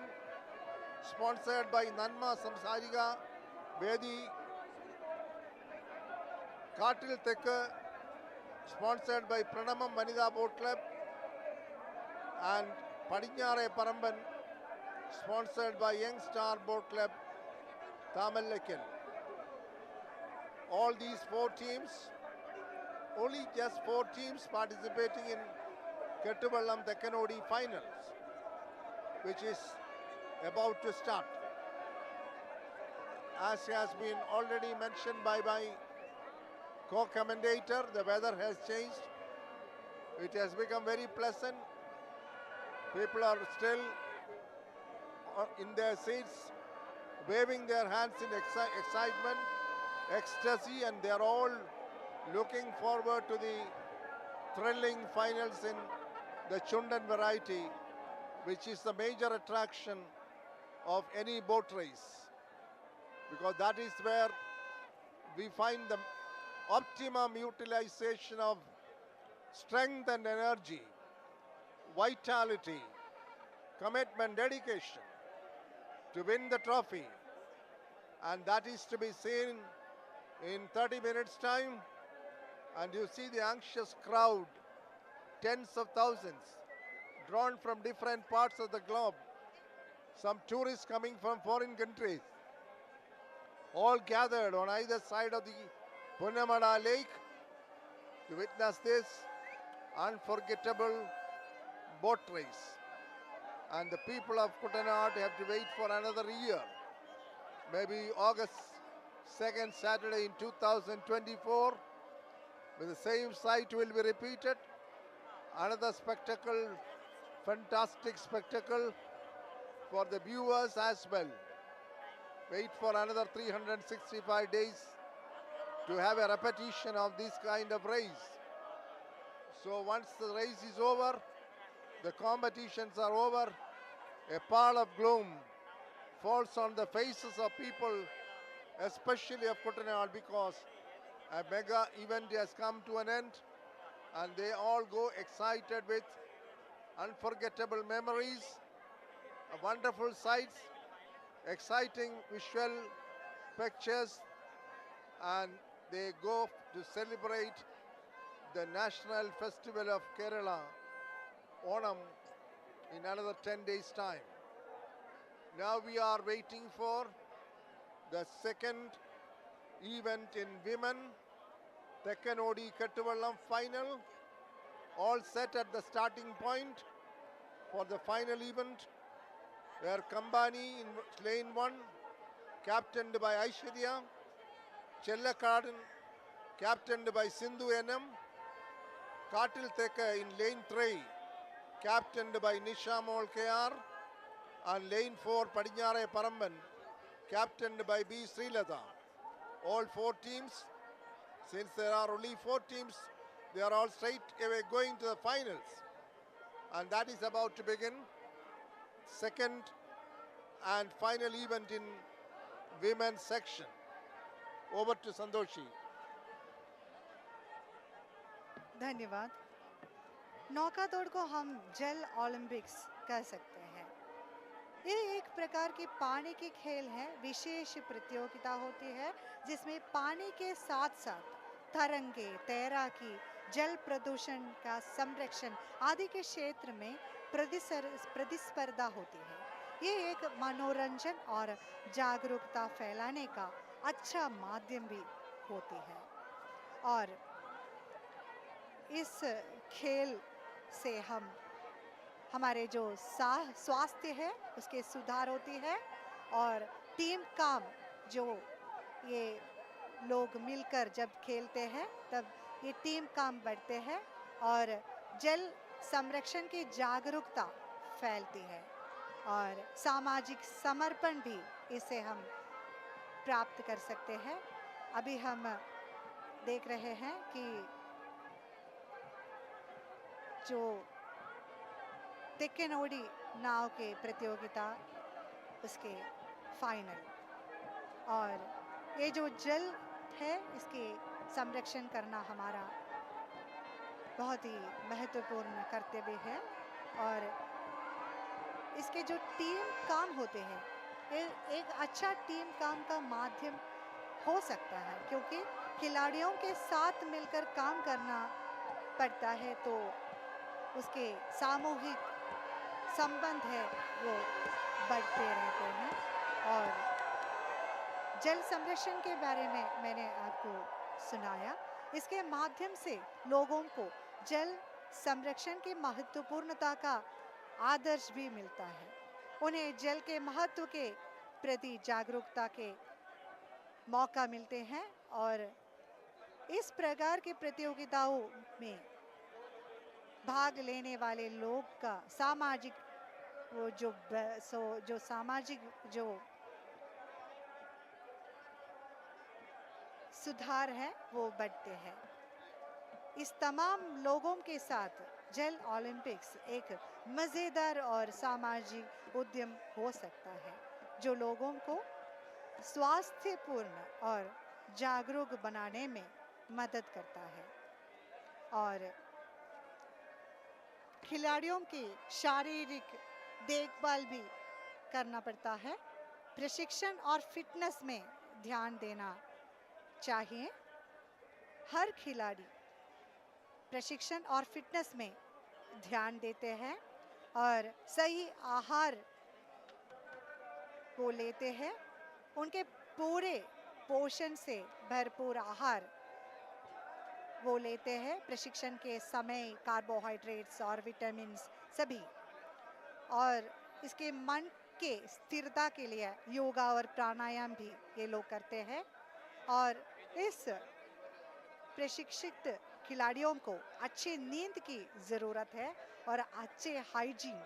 sponsored by Nanma Samsariga Vedi. Katil Tekka, sponsored by Pranamam Vanida Boat Club. And Padinyare Paramban, sponsored by Young Star Boat Club Tamalakan. All these 4 teams, only just 4 teams participating in Kettuvallam Tekkanodi finals, which is about to start. As has been already mentioned by my co-commentator, the weather has changed. It has become very pleasant. People are still in their seats, waving their hands in excitement, ecstasy, and they are all looking forward to the thrilling finals in the Chundan variety, which is the major attraction of any boat race, because that is where we find the optimum utilization of strength and energy, vitality, commitment, dedication to win the trophy. And that is to be seen in 30 minutes time. And you see the anxious crowd, tens of thousands, drawn from different parts of the globe. Some tourists coming from foreign countries, all gathered on either side of the Punnamda Lake to witness this unforgettable boat race. And the people of Kuttanad have to wait for another year. Maybe August 2nd Saturday in 2024, with the same sight will be repeated. Another spectacle, fantastic spectacle for the viewers as well. Wait for another 365 days to have a repetition of this kind of race. So once the race is over, the competitions are over, a pall of gloom falls on the faces of people, especially of Kuttanad, because a mega event has come to an end, and they all go excited with unforgettable memories, wonderful sights, exciting visual pictures, and they go to celebrate the national festival of Kerala, Onam, in another 10 days' time. Now we are waiting for the second event in women, Tekkanodi Kettuvallam final, all set at the starting point for the final event, where Kambani in lane 1, captained by Aishwarya, Chellakadan, captained by Sindhu NM, Katil Tekka in lane 3, captained by Nishamol KR, and lane 4, Padinyare Paramban, captained by B. Srilata. All 4 teams, since there are only 4 teams, they are all straight away going to the finals. And that is about to begin. Second and final event in women's section. Over to Sandoshi. धन्यवाद। नौका दौड़ को हम जल Olympics कह सकते हैं। ये एक प्रकार की पानी की खेल है, विशेष प्रतियोगिता होती है जिसमें पानी के साथ साथ तरंगे, तैराकी, जल प्रदूषण का संरक्षण आदि के क्षेत्र में प्रतिस्पर्धा होती है। ये एक मनोरंजन और जागरूकता फैलाने का अच्छा माध्यम भी होती है और इस खेल से हम हमारे जो स्वास्थ्य है उसके सुधार होती है और टीम काम जो ये लोग मिलकर जब खेलते हैं तब ये टीम काम बढ़ते हैं और जल संरक्षण की जागरूकता फैलती है और सामाजिक समर्पण भी इसे हम प्राप्त कर सकते हैं। अभी हम देख रहे हैं कि जो तेक्केनोडी नाव के प्रतियोगिता उसके फाइनल और ये जो जल है इसके संरक्षण करना हमारा बहुत ही महत्वपूर्ण कर्तव्य है। और इसके जो टीम काम होते हैं, ये एक अच्छा टीम काम का माध्यम हो सकता है, क्योंकि खिलाड़ियों के साथ मिलकर काम करना पड़ता है, तो उसके सामूहिक संबंध है वो बढ़ते रहते हैं। और जल संरक्षण के बारे में मैंने आपको सुनाया। इसके माध्यम से लोगों को जल संरक्षण की महत्वपूर्णता का आदर्श भी मिलता है। उन्हें जल के महत्व के प्रति जागरूकता के मौका मिलते हैं। और इस प्रकार की प्रतियोगिताओं में भाग लेने वाले लोग का सामाजिक वो जो सामाजिक जो सुधार है वो बढ़ते हैं। इस तमाम लोगों के साथ जल ओलंपिक्स एक मज़ेदार और सामाजिक उद्यम हो सकता है, जो लोगों को स्वास्थ्यपूर्ण और जागरूक बनाने में मदद करता है। और खिलाड़ियों की शारीरिक देखभाल भी करना पड़ता है। प्रशिक्षण और फिटनेस में ध्यान देना चाहिए। हर खिलाड़ी प्रशिक्षण और फिटनेस में ध्यान देते हैं और सही आहार को लेते हैं। उनके पूरे पोषण से भरपूर आहार वो लेते हैं। प्रशिक्षण के समय कार्बोहाइड्रेट्स और विटामिन्स सभी। और इसके मन के स्थिरता के लिए योगा और प्राणायाम भी ये लोग करते हैं। और इस प्रशिक्षित खिलाड़ियों को अच्छी नींद की ज़रूरत है और अच्छे हाइजीन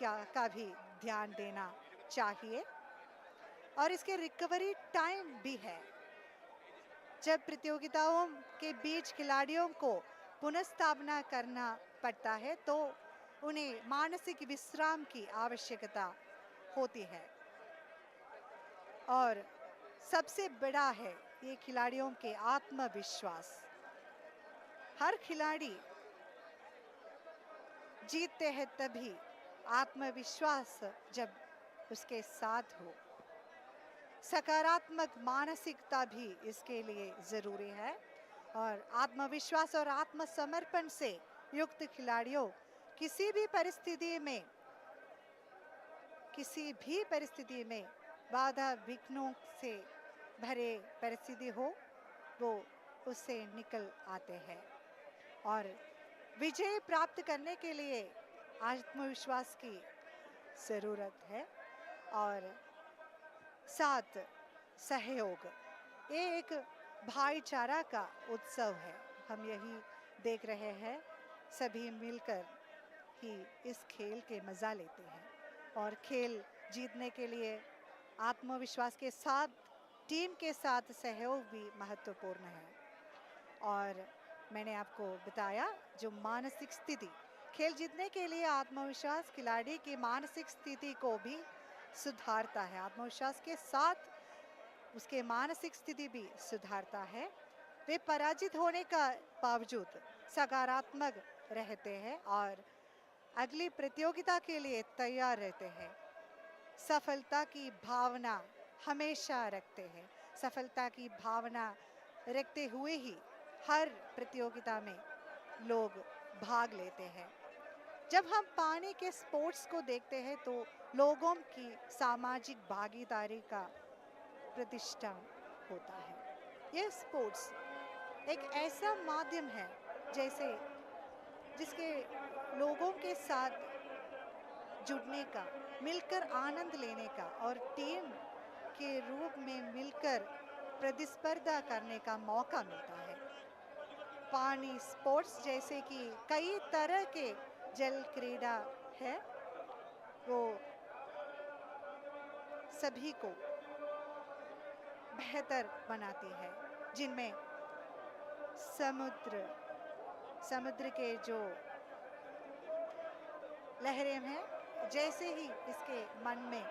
का भी ध्यान देना चाहिए। और इसके रिकवरी टाइम भी है। जब प्रतियोगिताओं के बीच खिलाड़ियों को पुनर्स्थापना करना पड़ता है, तो उन्हें मानसिक विश्राम की आवश्यकता होती है। और सबसे बड़ा है ये खिलाड़ियों के आत्मविश्वास। हर खिलाड़ी जीतते हैं तभी आत्मविश्वास जब उसके साथ हो। सकारात्मक मानसिकता भी इसके लिए ज़रूरी है। और आत्मविश्वास और आत्मसमर्पण से युक्त खिलाड़ियों किसी भी परिस्थिति में बाधा विघ्नों से भरे परिस्थिति हो, वो उससे निकल आते हैं। और विजय प्राप्त करने के लिए आत्मविश्वास की ज़रूरत है। और साथ सहयोग, ये एक भाईचारा का उत्सव है। हम यही देख रहे हैं, सभी मिलकर ही इस खेल के मज़ा लेते हैं। और खेल जीतने के लिए आत्मविश्वास के साथ टीम के साथ सहयोग भी महत्वपूर्ण है। और मैंने आपको बताया जो मानसिक स्थिति, खेल जीतने के लिए आत्मविश्वास खिलाड़ी की मानसिक स्थिति को भी सुधारता है। आत्मविश्वास के साथ उसके मानसिक स्थिति भी सुधारता है। वे पराजित होने का बावजूद सकारात्मक रहते हैं और अगली प्रतियोगिता के लिए तैयार रहते हैं। सफलता की भावना हमेशा रखते हैं। सफलता की भावना रखते हुए ही हर प्रतियोगिता में लोग भाग लेते हैं। जब हम पानी के स्पोर्ट्स को देखते हैं तो लोगों की सामाजिक भागीदारी का प्रतिष्ठा होता है। यह स्पोर्ट्स एक ऐसा माध्यम है जिसके लोगों के साथ जुड़ने का, मिलकर आनंद लेने का और टीम के रूप में मिलकर प्रतिस्पर्धा करने का मौका मिलता है। पानी स्पोर्ट्स जैसे कि कई तरह के जल क्रीड़ा है, वो सभी को बेहतर बनाती है, जिनमें समुद्र के जो लहरें हैं, जैसे ही इसके मन में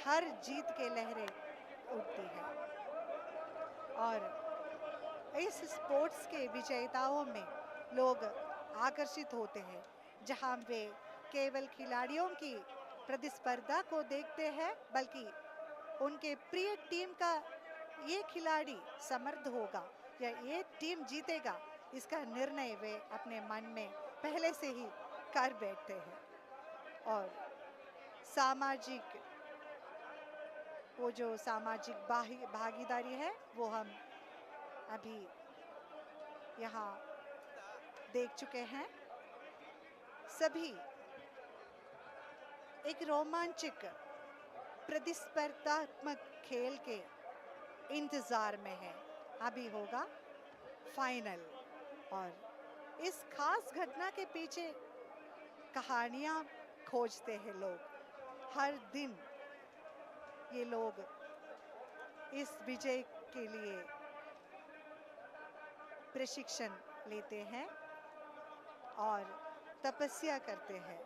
हर जीत के लहरें उठती है। और इस स्पोर्ट्स के विजेताओं में लोग आकर्षित होते हैं, जहां वे केवल खिलाड़ियों की प्रतिस्पर्धा को देखते हैं, बल्कि उनके प्रिय टीम का ये खिलाड़ी समर्थ होगा या ये टीम जीतेगा, इसका निर्णय वे अपने मन में पहले से ही कर बैठते हैं। और सामाजिक वो जो सामाजिक भागीदारी है वो हम अभी यहाँ देख चुके हैं। सभी एक रोमांचक प्रतिस्पर्धात्मक खेल के इंतजार में है। अभी होगा फाइनल और इस खास घटना के पीछे कहानियां खोजते हैं लोग। हर दिन ये लोग इस विजय के लिए प्रशिक्षण लेते हैं और तपस्या करते हैं।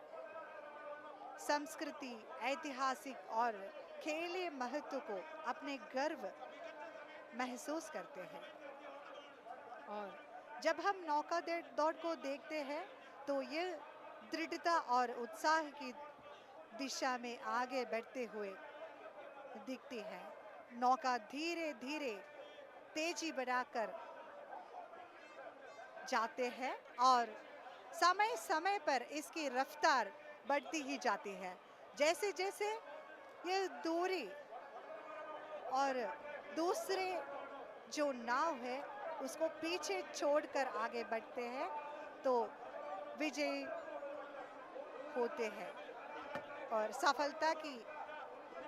संस्कृति, ऐतिहासिक और खेलीय महत्व को अपने गर्व महसूस करते हैं। और जब हम नौका दौड़ को देखते हैं तो ये दृढ़ता और उत्साह की दिशा में आगे बढ़ते हुए दिखती है। नौका धीरे धीरे तेजी बढ़ाकर जाते हैं और समय समय पर इसकी रफ्तार बढ़ती ही जाती है। जैसे जैसे ये दूरी और दूसरे जो नाव है उसको पीछे छोड़कर आगे बढ़ते हैं तो विजयी होते हैं और सफलता की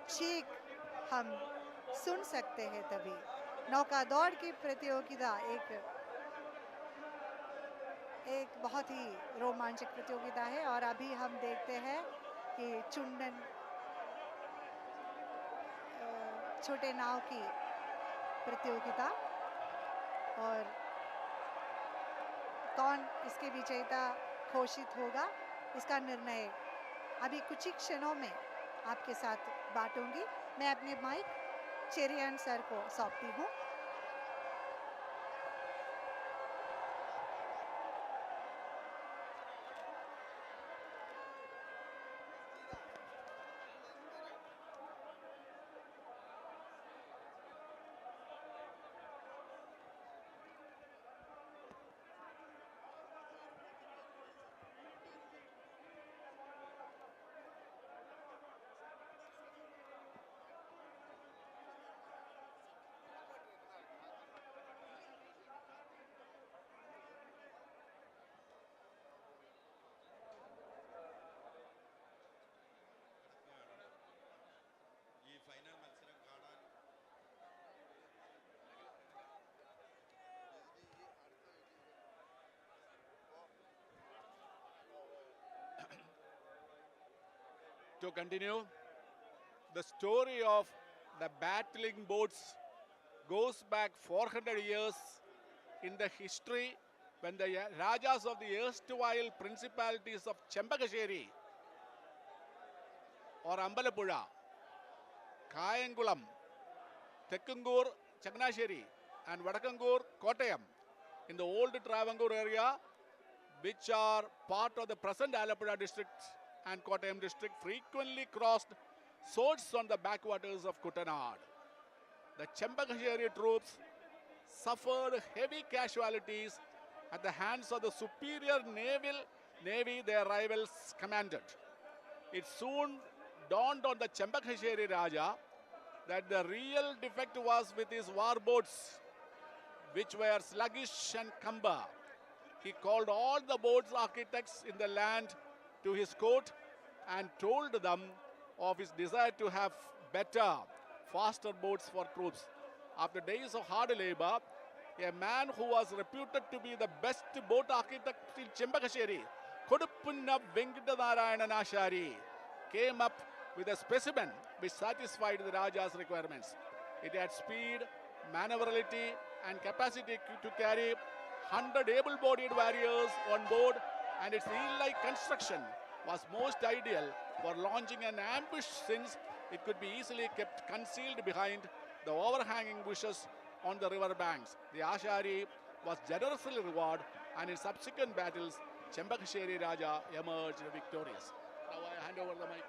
चीख हम सुन सकते हैं। तभी नौका दौड़ की प्रतियोगिता एक बहुत ही रोमांचक प्रतियोगिता है। और अभी हम देखते हैं कि चुंडन छोटे नाव की प्रतियोगिता और कौन इसके विजेता घोषित होगा, इसका निर्णय अभी कुछ ही क्षणों में आपके साथ बांटूंगी। मैं अपने माइक चेरियन सर को सौंपती हूँ। To continue, the story of the battling boats goes back 400 years in the history when the Rajas of the erstwhile principalities of Chembakasheri or Ambalappuzha, Kayangulam, Tekkungur, Chagnasheri and Vadakangur, Kottayam in the old Travancore area, which are part of the present Alappuzha district and Kottayam district, frequently crossed swords on the backwaters of Kuttanad. The Chembakasheri troops suffered heavy casualties at the hands of the superior navy their rivals commanded. It soon dawned on the Chembakasheri Raja that the real defect was with his war boats, which were sluggish and cumber. He called all the boats architects in the land to his court and told them of his desire to have better, faster boats for troops. After days of hard labor, a man who was reputed to be the best boat architect in Chembakasheri, Punnamda Lake, came up with a specimen which satisfied the Raja's requirements. It had speed, maneuverability and capacity to carry 100 able-bodied warriors on board, and its eel-like construction was most ideal for launching an ambush since it could be easily kept concealed behind the overhanging bushes on the river banks. The Ashari was generously rewarded, and in subsequent battles, Chembakasheri Raja emerged victorious. Now I hand over the mic.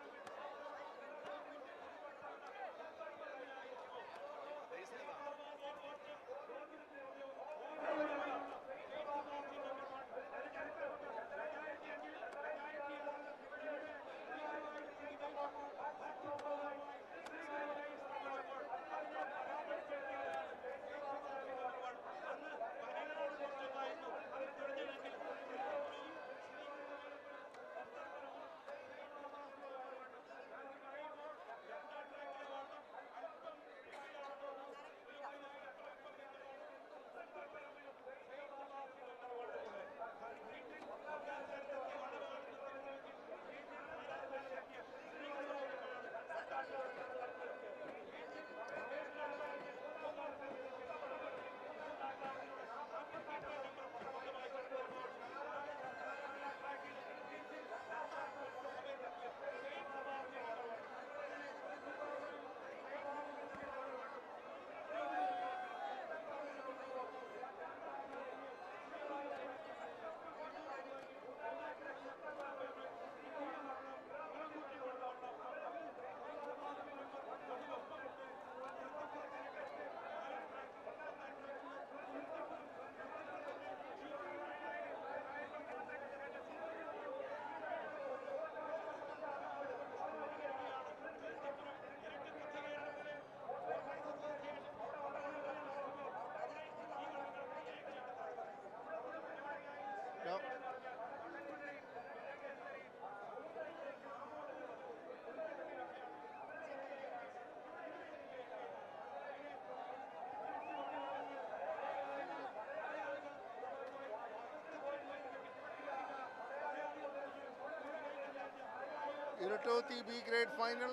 Iratoti B grade final.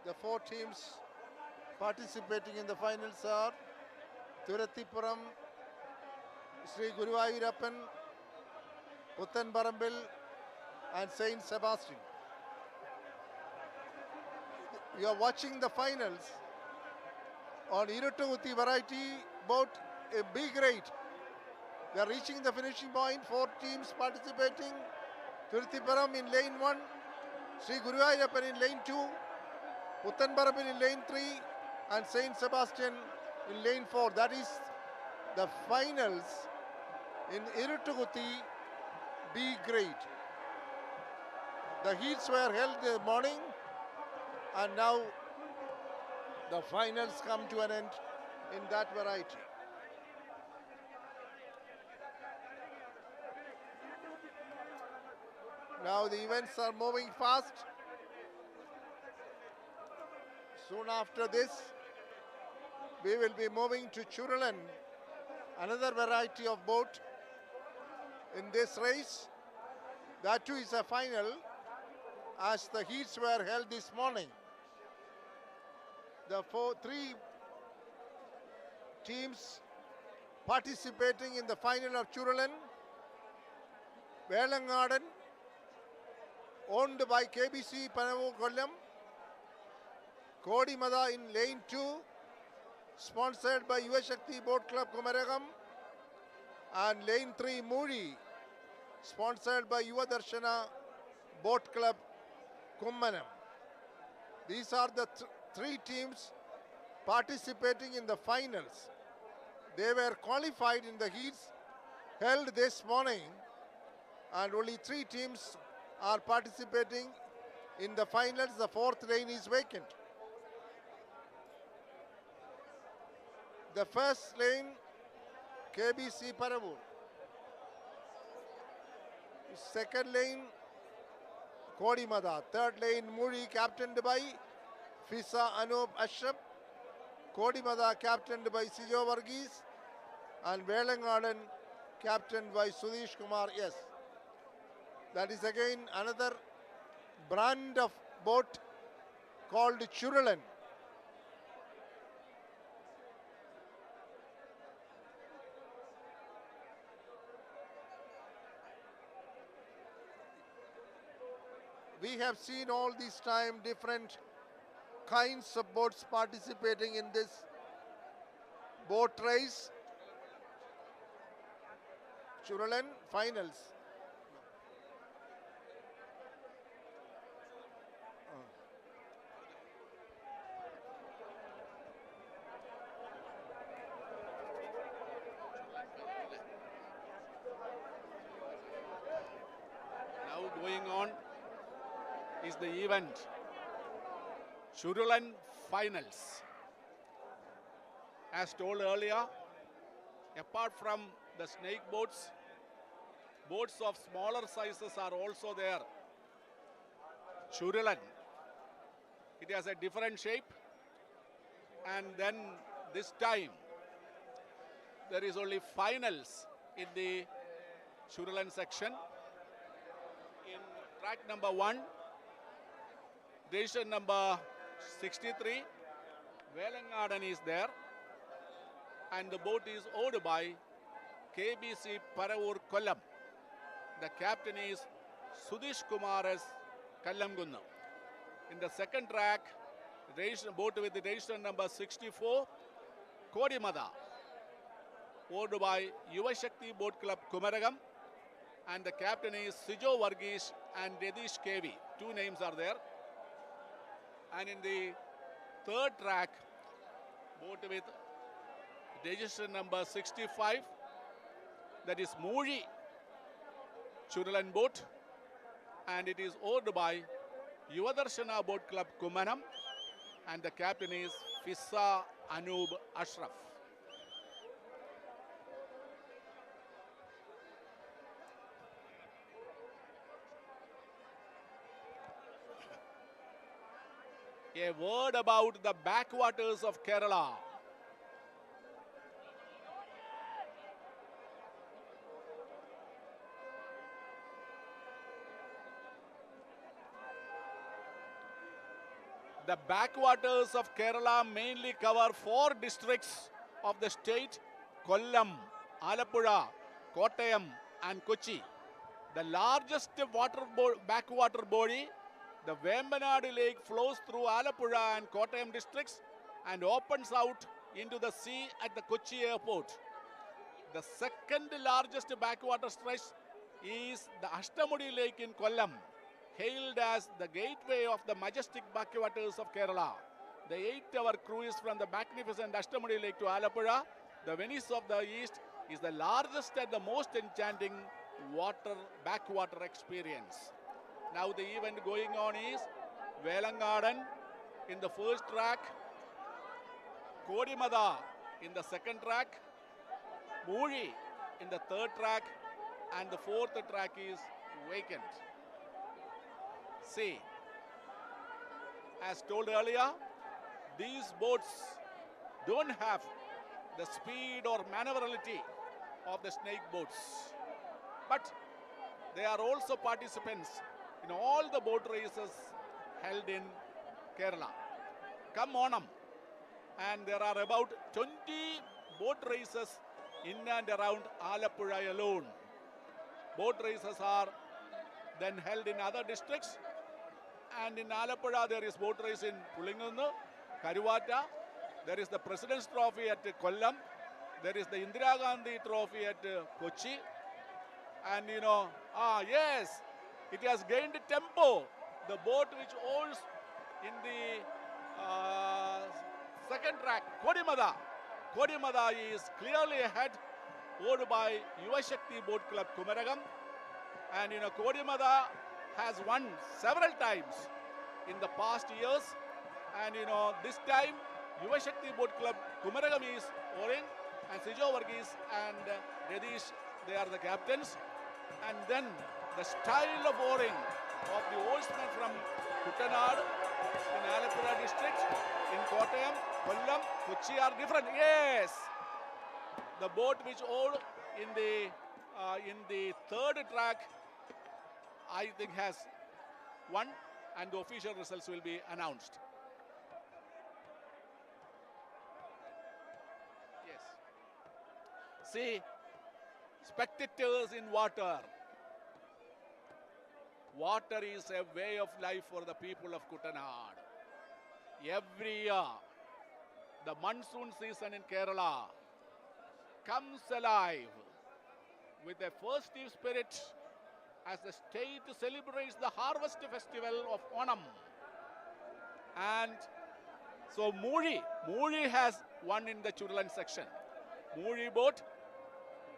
The 4 teams participating in the finals are Thurathipuram, Sri Guruvayurappan, Puttanbarambil and Saint Sebastian. You are watching the finals on Iratoti variety boat B grade. They are reaching the finishing point. 4 teams participating. Thurathipuram in lane 1, Sri Guruvayurappan in lane 2, Puttanbarambil in lane 3 and Saint Sebastian in lane 4. That is the finals in Iratoti B grade. The heats were held in the morning and now the finals come to an end in that variety. Now the events are moving fast. Soon after this, we will be moving to Churalan, another variety of boat in this race. That too is a final as the heats were held this morning. The 3 teams participating in the final of Churalan, Velangadan, owned by KBC Panavu Kollam, Kodimada in lane 2, sponsored by Yuvashakti Boat Club Kumaragam, and lane 3 Muri, sponsored by Yuva Darshana Boat Club Kummanam. These are the 3 teams participating in the finals. They were qualified in the heats held this morning, and only 3 teams are participating in the finals. The 4th lane is vacant. The first lane, KBC Paravur. Second lane, Kodimada. Third lane, Muri, captained by Fisa Anup Ashraf. Kodimada, captained by Sijo Varghese. And Velangadan, captained by Sudesh Kumar S. That is again another brand of boat called Churalan. We have seen all this time different kinds of boats participating in this boat race. Churalan finals. Now going on is the event Churalan finals. As told earlier, apart from the snake boats, boats of smaller sizes are also there. Churalan. It has a different shape, and then this time there is only finals in the Churalan section. In track number 1, station number 63, Velangadan is there, and the boat is owned by KBC Paravur Kollam. The captain is Sudish Kumaras Kallamgunna. In the second track, boat with the registration number 64, Kodimada, owned by Yuvashakti Boat Club Kumaragam, and the captain is Sijo Varghese and Redish KV. 2 names are there. And in the third track, boat with registration number 65, that is Muri Churalan boat, and it is owned by Yuvadarshana Boat Club Kumanam, and the captain is Fissa Anub Ashraf. A word about the backwaters of Kerala. The backwaters of Kerala mainly cover 4 districts of the state: Kollam, Alappuzha, Kottayam and Kochi. The largest backwater body, the Vembanadu Lake, flows through Alappuzha and Kottayam districts and opens out into the sea at the Kochi airport. The second largest backwater stretch is the Ashtamudi Lake in Kollam, hailed as the gateway of the majestic backwaters of Kerala. The 8-hour cruise from the magnificent Ashtamudi Lake to Alappuzha, the Venice of the East, is the largest and the most enchanting backwater experience. Now the event going on is Velangadan in the first track, Kodimada in the second track, Muri in the third track, and the fourth track is vacant. See, as told earlier, these boats don't have the speed or maneuverability of the snake boats, but they are also participants in all the boat races held in Kerala. Come Onam, and there are about 20 boat races in and around Alappuzha alone. Boat races are then held in other districts, and in Alappuzha there is boat race in Pulingunnu, Karuvata, there is the President's Trophy at Kollam, there is the Indira Gandhi Trophy at Kochi, and yes, it has gained tempo. The boat which owns in the second track, Kodimada. Kodimada is clearly ahead, owned by Yuvashakti Boat Club Kumaragam. And Kodimada has won several times in the past years. And this time, Yuvashakti Boat Club Kumaragam is oaring, and Sijo Varghese and Redish, they are the captains. And then the style of oaring of the oarsmen from Kuttanad in Alappuzha district, in Kottayam, Kollam, Kochi are different. Yes, the boat which oared in the third track, I think has won, and the official results will be announced. Yes. See, spectators in water. Water is a way of life for the people of Kuttanad. every year, the monsoon season in Kerala comes alive with a festive spirit as the state celebrates the harvest festival of Onam. And so Muri has won in the children's section. Muri boat,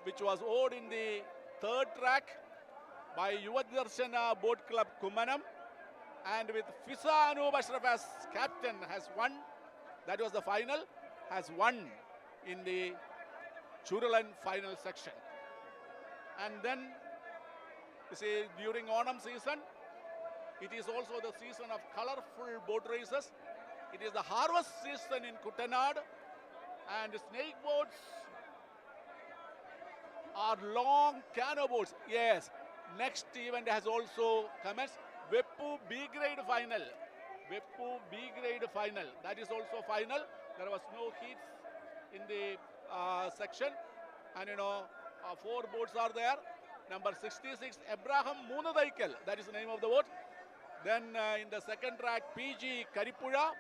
which was owned in the third track by Yuvadarshana Boat Club Kumanam, and with Fisa Anub Ashraf as captain, has won. That was the final, has won in the children final section. And then, you see, during Onam season, it is also the season of colorful boat races. It is the harvest season in Kuttanad, and snake boats are long canoe boats. Yes, next event has also commenced. Veppu B grade final. Veppu B grade final. That is also final. There was no heats in the section, and 4 boats are there. Number 66, Abraham Munadaikal. That is the name of the boat. Then in the second track, PG Karipura,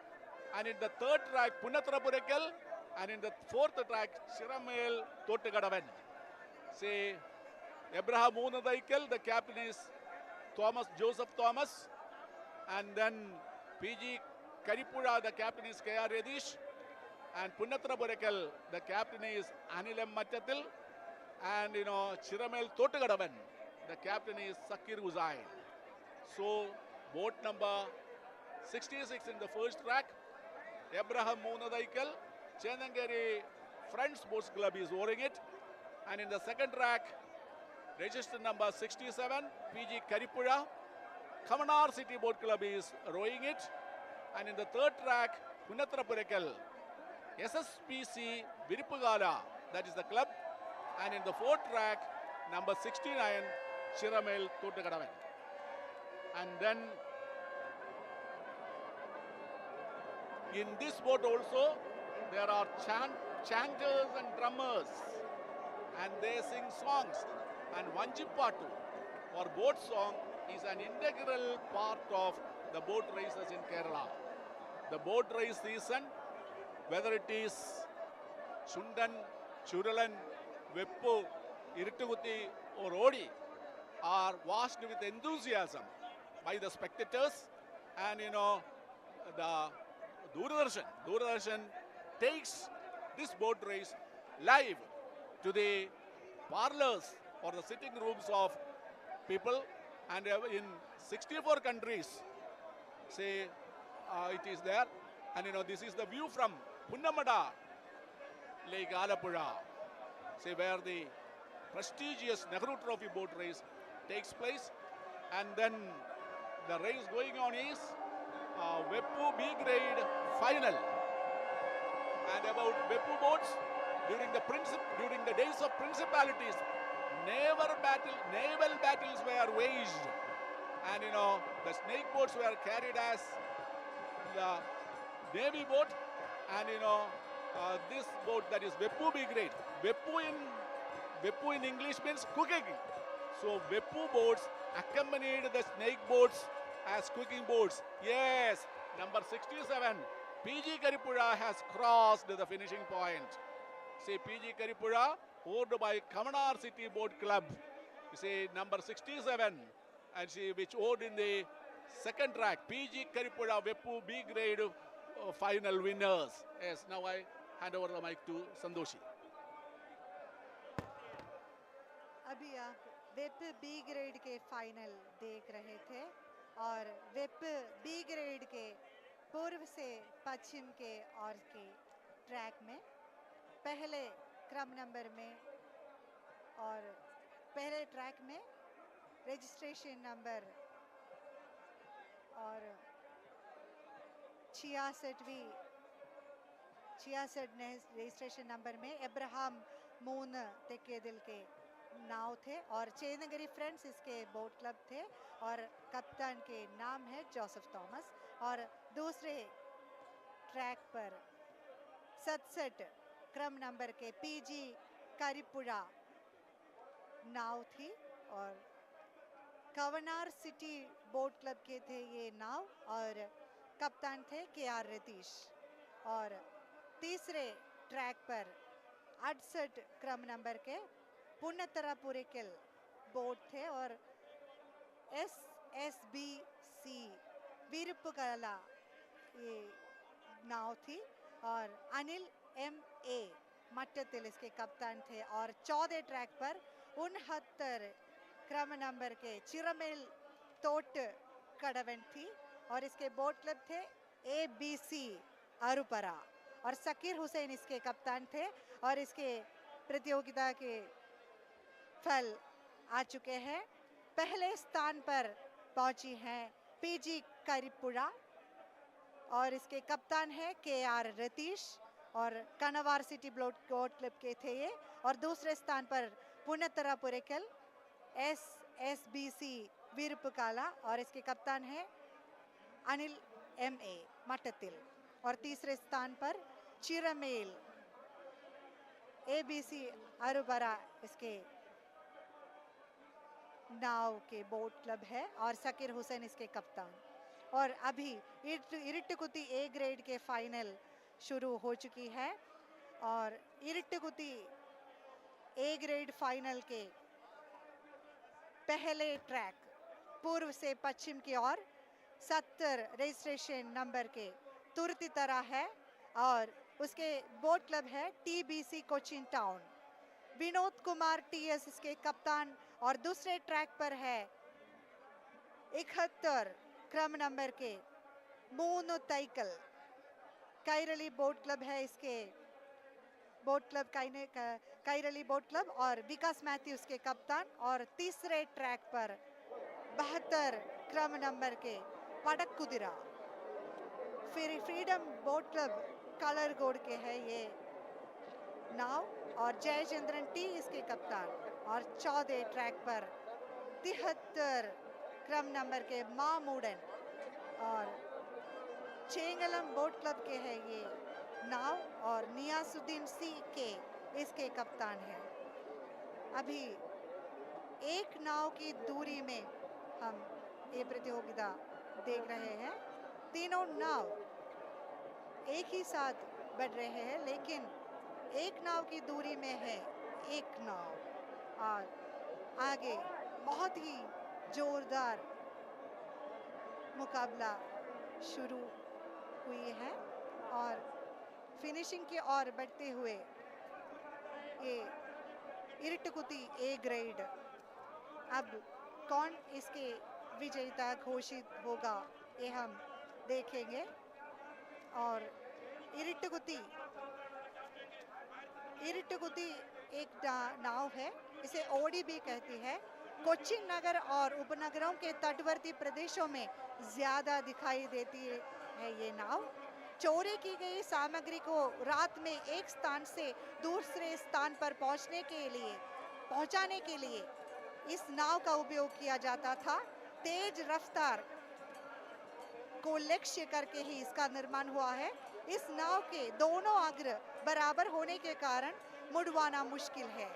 and in the third track, Punatrapurekal, and in the fourth track, Shiramel Totagadavan. See, Abraham Munadaikal, the captain is Joseph Thomas, and then PG Karipura, the captain is K.R. Yadish, and Punatrapurekal, the captain is Anilem Machatil, and Chiramel Totagadavan, the captain is Sakir Uzain. So, boat number 66 in the first track, Abraham Munadaikal, Chenangeri Friends Sports Club is oaring it. And in the second track, registered number 67, PG Karipura, Kamanar City Boat Club is rowing it. And in the third track, Punatrapurekal, SSPC Virupugala, that is the club. And in the fourth track, number 69, Chiramel Totagadavan. And then in this boat also, there are chanters and drummers, and they sing songs. And Vanjipatu, or boat song, is an integral part of the boat races in Kerala. The boat race season, whether it is Sundan, Churalan, Veppu, Irituguti or Odi, are watched with enthusiasm by the spectators. And the Doordarshan takes this boat race live to the parlors or the sitting rooms of people, and in 64 countries, say it is there. And this is the view from Punnamda Lake, Alappuzha, say where the prestigious Nehru Trophy Boat Race takes place. And then the race going on is Veppu B grade final. And about Veppu boats, during the days of principalities, naval battles were waged, and the snake boats were carried as the navy boat, and this boat, that is Veppu B grade. Veppu in English means cooking. So Veppu boats accompanied the snake boats as cooking boats. Yes, number 67, PG Karipura has crossed the finishing point. See, PG Karipura, owned by Kamanar City Boat Club. You see, number 67, and see, which owned in the second track, PG Karipura Veppu B grade final winners. Yes, now I hand over the mic to Sandoshi. अभी आप वेप B grade के final देख रहे थे, और वेप B grade के पूर्व से पश्चिम के और के ट्रैक में पहले क्रम नंबर में और पहले ट्रैक में रजिस्ट्रेशन नंबर और 66 रजिस्ट्रेशन नंबर में अब्राहम मून तेके दिल के नाव थे, और चेनगरी फ्रेंड्स इसके बोट क्लब थे, और कप्तान के नाम है जोसेफ थॉमस। और दूसरे ट्रैक पर 67 क्रम नंबर के पीजी कारीपुरा नाव थी, और कवनार सिटी बोट क्लब के थे ये नाव, और कप्तान थे KR रतीश और तीसरे ट्रैक पर 68 क्रम नंबर के पुन्नतरापुरिकल बोट थे और SSBC वीरपुकला ये नाव थी और अनिल MA मट्टतिल इसके कप्तान थे और 14 ट्रैक पर 69 क्रम नंबर के चिरमेल तोट कड़वन थी और इसके बोट क्लब थे ABC अरुपरा और सकीर हुसैन इसके कप्तान थे और इसके प्रतियोगिता के फल आ चुके हैं। पहले स्थान पर पहुंची हैं PG करिपुड़ा और इसके कप्तान है KR रतीश और कनवार सिटी बोट क्लब के थे ये और दूसरे स्थान पर पुन्नतरापुरिकल SSBC वीरपुकाला और इसके कप्तान है अनिल MA मट्टतिल और तीसरे स्थान पर चिरमेल ABC अरुबरा इसके नाव के बोट क्लब है और सकीर हुसैन इसके कप्तान। और अभी इरिट्टकुटी A ग्रेड के फाइनल शुरू हो चुकी है और इरिट्टकुटी A ग्रेड फाइनल के पहले ट्रैक पूर्व से पश्चिम की ओर 70 रजिस्ट्रेशन नंबर के तुर्ती तरह है और उसके बोट क्लब है TBC Cochin town. Vinod Kumar TS इसके कप्तान और दूसरे ट्रैक पर है 71 क्रम नंबर के मून तैकल कैरली बोट क्लब है इसके boat club Kairali boat club और विकास मैथ्यूज के कप्तान और तीसरे ट्रैक पर 72 क्रम नंबर के पड़क कुदिरा फिर फ्रीडम बोट क्लब कलर गोड के है ये नाव और जयचंद्रन T इसके कप्तान और 14 ट्रैक पर 73 क्रम नंबर के मामूडन और चेंगलम बोट क्लब के है ये नाव और नियासुद्दीन C के इसके कप्तान है। अभी एक नाव की दूरी में हम ये प्रतियोगिता देख रहे हैं। तीनों नाव एक ही साथ बढ़ रहे हैं लेकिन एक नाव की दूरी में है एक नाव और आगे बहुत ही जोरदार मुकाबला शुरू हुई है और फिनिशिंग की ओर बढ़ते हुए ये इरिट्टकुटी A ग्रेड अब कौन इसके विजेता घोषित होगा ये हम देखेंगे। और इरिट्टकुटी एक नाव है, इसे ओडी भी कहती है। कोच्चिन नगर और उपनगरों के तटवर्ती प्रदेशों में ज्यादा दिखाई देती है ये नाव। चोरी की गई सामग्री को रात में एक स्थान से दूसरे स्थान पर पहुंचाने के लिए इस नाव का उपयोग किया जाता था। तेज रफ्तार को लक्ष्य करके ही इसका निर्माण हुआ है। इस नाव के दोनों अग्र बराबर होने के कारण मुड़वाना मुश्किल है,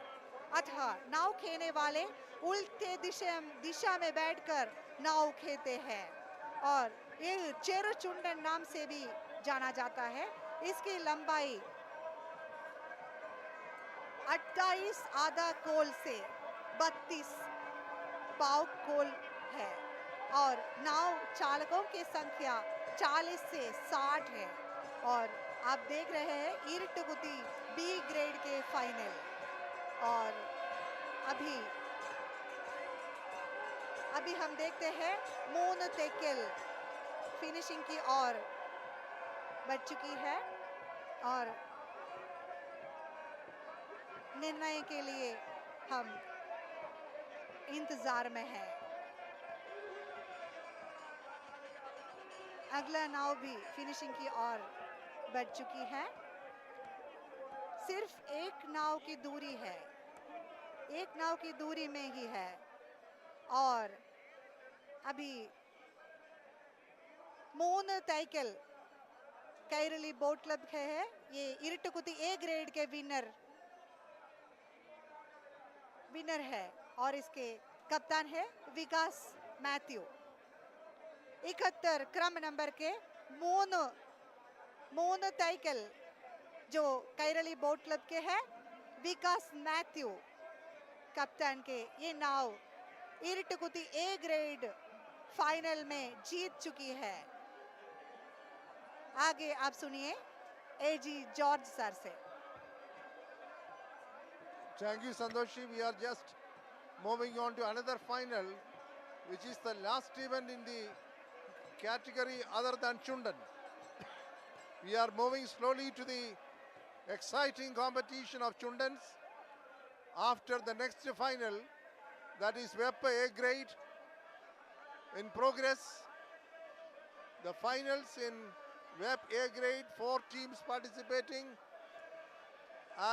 अतः नाव खेने वाले उल्टे दिशा में बैठकर नाव खेते हैं और ये चेरुचुंडन नाम से भी जाना जाता है। इसकी लंबाई 28 आधा कोल से 32 पाव कोल है और नाव चालकों की संख्या 40 से 60 है। और आप देख रहे हैं इरिट्टकुटी B ग्रेड के फाइनल और अभी हम देखते हैं मून तेकेल फिनिशिंग की ओर बढ़ चुकी है और निर्णय के लिए हम इंतजार में हैं। अगला नाव भी फिनिशिंग की ओर बढ़ चुकी है। सिर्फ एक नाव की दूरी है, एक नाव की दूरी में ही है और अभी मून तैकल कैरली बोट क्लब है, ये इरिट्टकुटी A ग्रेड के विनर है और इसके कप्तान है विकास मैथ्यू। 71 क्रम नंबर के മൂന്ന് തൈക്കൽ जो कैरली बोट क्लब के हैं विकास मैथ्यू कप्तान के ये नाव इरटकुती ए ग्रेड फाइनल में जीत चुकी है। आगे आप सुनिए एजी जॉर्ज सर से। Thank you, Santoshi. We are just moving on to another final, which is the last event in the category other than Chundan. We are moving slowly to the exciting competition of Chundans after the next final, that is Wepa A grade in progress. The finals in Web A grade, 4 teams participating,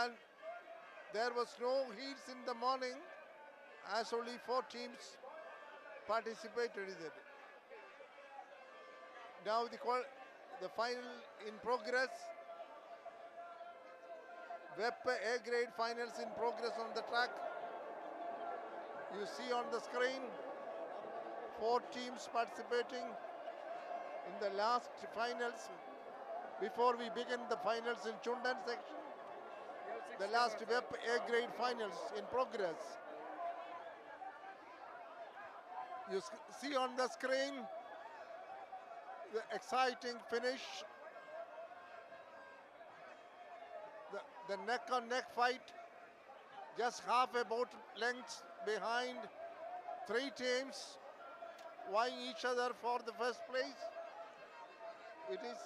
and there was no heats in the morning as only 4 teams participated in it. Now the final in progress. Web A grade finals in progress on the track. You see on the screen 4 teams participating in the last finals. Before we begin the finals in Chundan section, the last Web A grade finals in progress. You see on the screen the exciting finish, the neck-on-neck fight, just half a boat length behind 3 teams vying each other for the first place. It is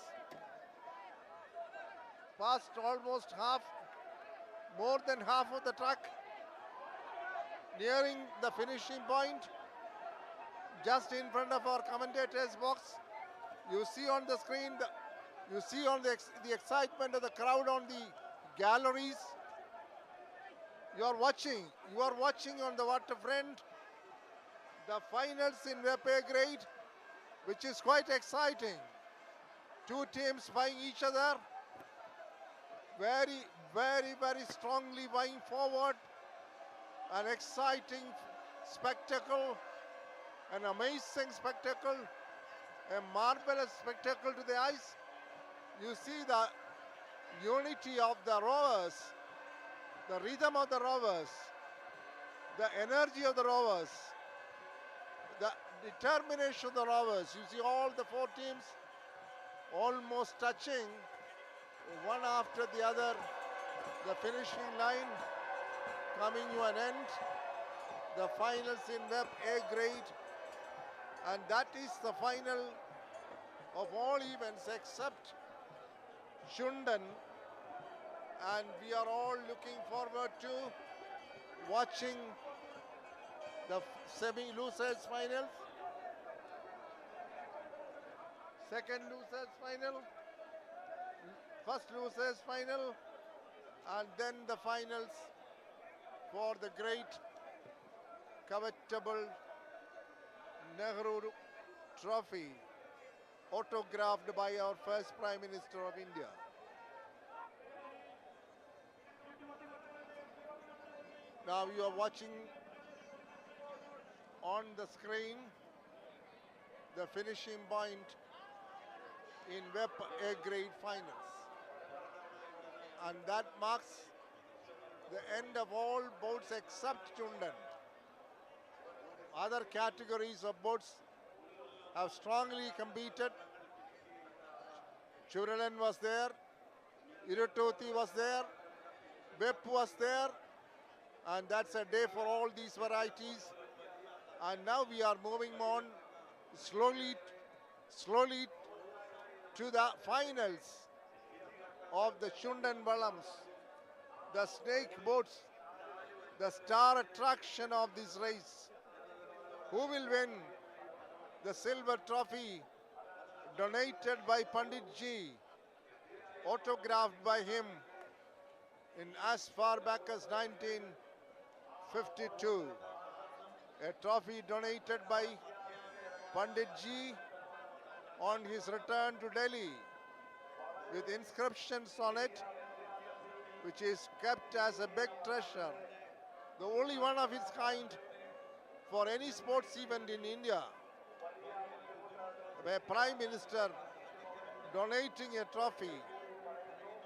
past almost more than half of the track, nearing the finishing point, just in front of our commentator's box. You see on the screen, the excitement of the crowd on the galleries. You are watching on the waterfront the finals in Web A grade, which is quite exciting. 2 teams vying each other, very, very, very strongly vying forward. An exciting spectacle, an amazing spectacle, a marvelous spectacle to the eyes. You see the unity of the rowers, the rhythm of the rowers, the energy of the rowers, the determination of the rowers. You see all the 4 teams almost touching one after the other, the finishing line coming to an end. The finals in Web A grade, and that is the final of all events except Chundan, and we are all looking forward to watching the semi-losers finals, second losers final, first losers final, and then the finals for the great covetable Nehru Trophy, autographed by our first Prime Minister of India. Now you are watching on the screen the finishing point in Web A grade finals, and that marks the end of all boats except Chundan. Other categories of boats have strongly competed. Churalan was there, Irutoti was there, Web was there, and that's a day for all these varieties. And now we are moving on slowly to the finals of the Chundan Vallams, the snake boats, the star attraction of this race. Who will win the silver trophy donated by Pandit Ji, autographed by him in as far back as 1952. A trophy donated by Pandit Ji on his return to Delhi, with inscriptions on it, which is kept as a big treasure, the only one of its kind for any sports event in India. Where Prime Minister donating a trophy,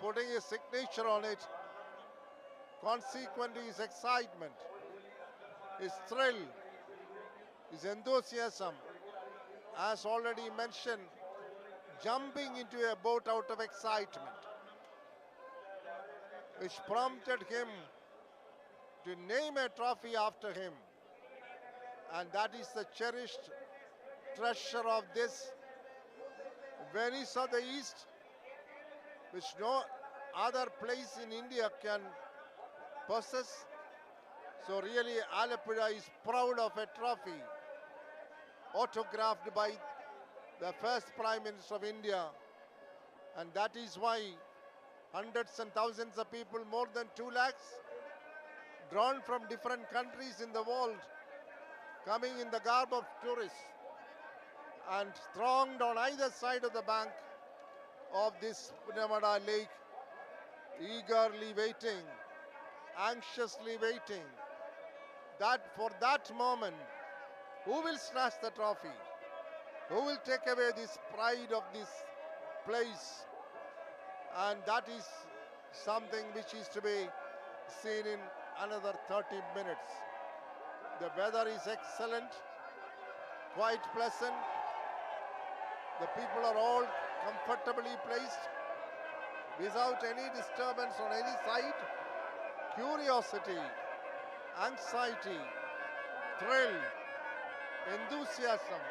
putting his signature on it. Consequently, his excitement, his thrill, his enthusiasm, as already mentioned, jumping into a boat out of excitement, which prompted him to name a trophy after him. And that is the cherished treasure of this Venice of the East, which no other place in India can possess. So really, Alappuzha is proud of a trophy autographed by the first Prime Minister of India. And that is why hundreds and thousands of people, more than 2 lakhs, drawn from different countries in the world, coming in the garb of tourists and thronged on either side of the bank of this Punnamda Lake, eagerly waiting, anxiously waiting, that for that moment, who will snatch the trophy? Who will take away this pride of this place? And that is something which is to be seen in another 30 minutes. The weather is excellent, quite pleasant. The people are all comfortably placed without any disturbance on any side. Curiosity, anxiety, thrill, enthusiasm,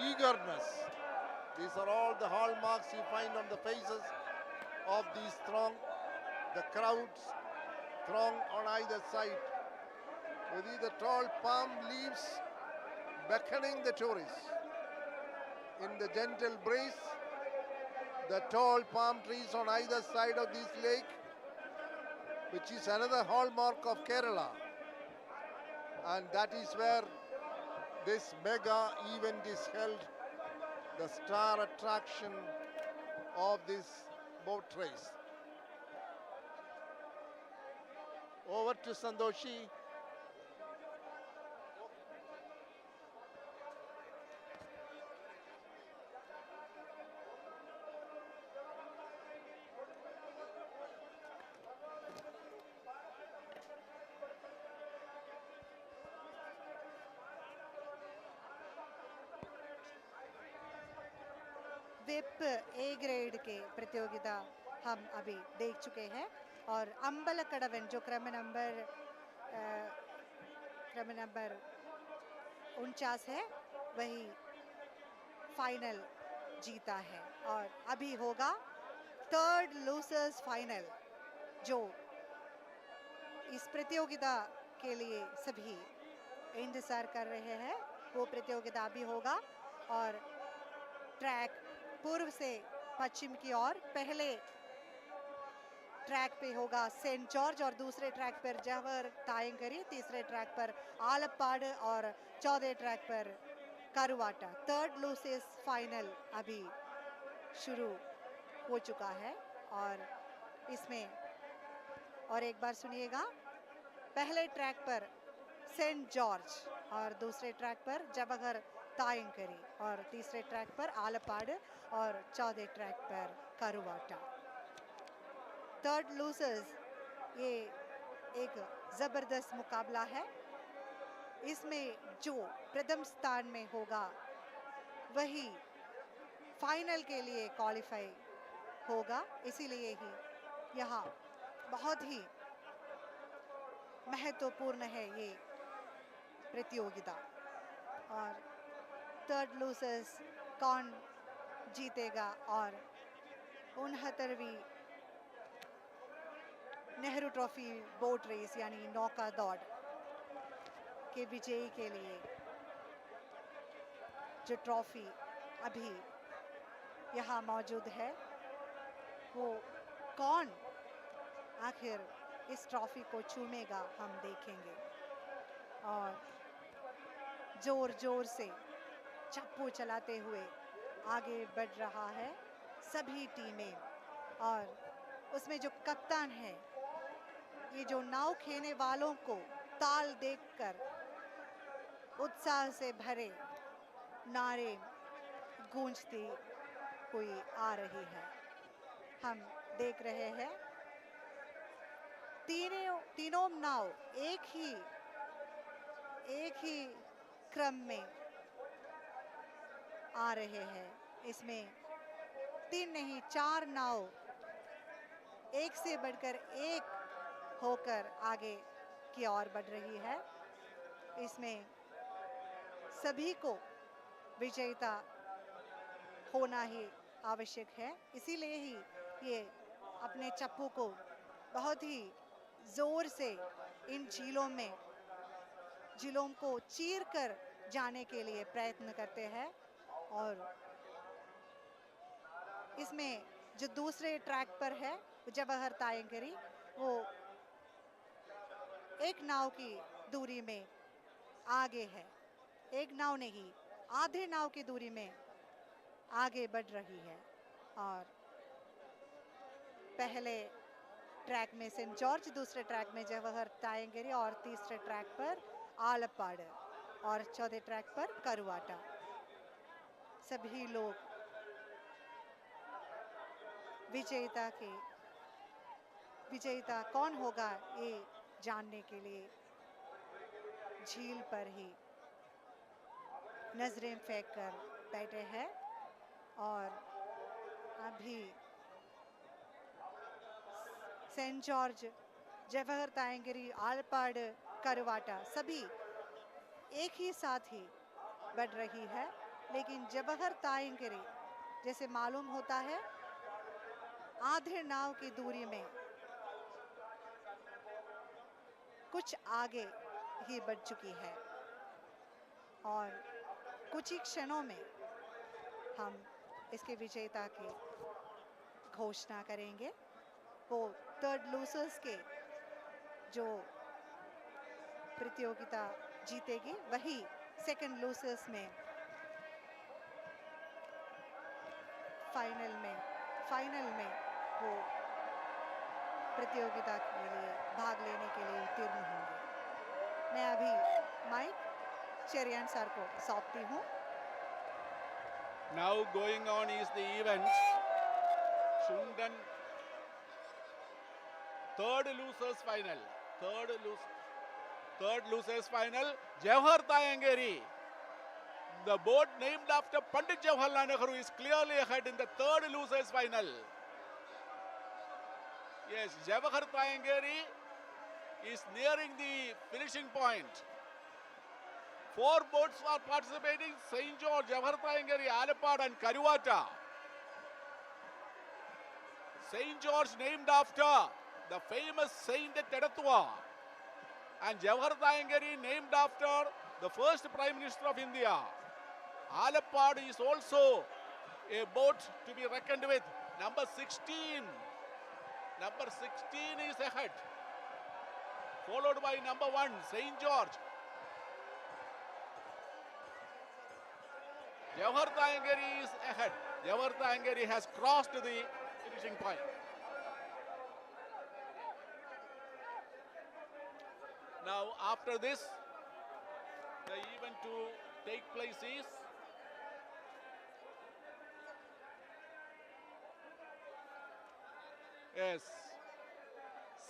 eagerness. These are all the hallmarks you find on the faces of these throng, the crowds throng on either side, with the tall palm leaves beckoning the tourists. In the gentle breeze, the tall palm trees on either side of this lake, which is another hallmark of Kerala. And that is where this mega event is held, the star attraction of this boat race. Over to Sandoshi. Whip A grade के प्रतियोगिता हम अभी देख चुके हैं और अंबलकड़वन जो क्रम नंबर 49 है वही फाइनल जीता है और अभी होगा थर्ड लूजर्स फाइनल जो इस प्रतियोगिता के लिए सभी इंतजार कर रहे हैं। वो प्रतियोगिता अभी होगा और ट्रैक पूर्व से पश्चिम की ओर पहले ट्रैक पे होगा सेंट जॉर्ज और दूसरे ट्रैक पर जवाहर तायंकरी, तीसरे ट्रैक पर आलप्पाड और चौथे ट्रैक पर करुवाटा। थर्ड लूसेस फाइनल अभी शुरू हो चुका है और इसमें और एक बार सुनिएगा, पहले ट्रैक पर सेंट जॉर्ज और दूसरे ट्रैक पर जवाहर तायंकरी और तीसरे ट्रैक पर आलप्पाड और चौथे ट्रैक पर करुवाटा। थर्ड लूजर्स ये एक ज़बरदस्त मुकाबला है। इसमें जो प्रथम स्थान में होगा वही फाइनल के लिए क्वालिफाई होगा, इसीलिए ही यहाँ बहुत ही महत्वपूर्ण है ये प्रतियोगिता। और थर्ड लूजर्स कौन जीतेगा और 69वीं नेहरू ट्रॉफी बोट रेस यानी नौका दौड़ के विजयी के लिए जो ट्रॉफी अभी यहाँ मौजूद है वो कौन आखिर इस ट्रॉफी को चूमेगा हम देखेंगे। और जोर जोर से चप्पू चलाते हुए आगे बढ़ रहा है सभी टीमें और उसमें जो कप्तान है ये जो नाव खेने वालों को ताल देखकर उत्साह से भरे नारे गूंजती हुई आ रही है। हम देख रहे हैं तीनों नाव एक ही क्रम में आ रहे हैं। इसमें 3 नहीं 4 नाव एक से बढ़कर एक होकर आगे की ओर बढ़ रही है। इसमें सभी को विजेता होना ही आवश्यक है, इसीलिए ही ये अपने चप्पू को बहुत ही जोर से इन झीलों को चीर कर जाने के लिए प्रयत्न करते हैं। और इसमें जो दूसरे ट्रैक पर है जवाहर तायंगरी, वो एक नाव की दूरी में आगे है। एक नाव नहीं, आधे नाव की दूरी में आगे बढ़ रही है। और पहले ट्रैक में सेंट जॉर्ज, दूसरे ट्रैक में जवाहर तायंगरी और तीसरे ट्रैक पर आलप्पाड़ और चौथे ट्रैक पर करुवाटा। सभी लोग विजेता कौन होगा ये जानने के लिए झील पर ही नजरें फेंक कर बैठे हैं। और अभी सेंट जॉर्ज, जवाहर तायंगरी, आलप्पाड़, करुवाटा सभी एक ही साथ ही बढ़ रही है। लेकिन जवाहर तायंगरी जैसे मालूम होता है आधे नाव की दूरी में कुछ आगे ही बढ़ चुकी है। और कुछ ही क्षणों में हम इसके विजेता की घोषणा करेंगे। वो थर्ड लूजर्स के जो प्रतियोगिता जीतेगी वही सेकंड लूजर्स में फाइनल में वो प्रतियोगिता के लिए भाग लेने के लिए उत्तीर्ण होंगे। मैं अभी माइक चेरियान सर को सौंपती हूँ। Now going on is the event. Shundan third losers final. Third losers final. Jawahar Tayangeri. The boat named after Pandit Jawaharlal Nehru is clearly ahead in the third losers final. Yes, Jawahar Tayangeri is nearing the finishing point. 4 boats are participating: St. George, Jawahar Tayangeri, Alappuzha and Karuwata. St. George named after the famous Saint Tedatwa, and Jawahar Tayangeri named after the first Prime Minister of India. Alappuzha is also a boat to be reckoned with. Number 16 is ahead, followed by number 1, St. George. Jawahar Tayangeri is ahead. Jawahar Tayangeri has crossed the finishing point. Now, after this, the event to take place is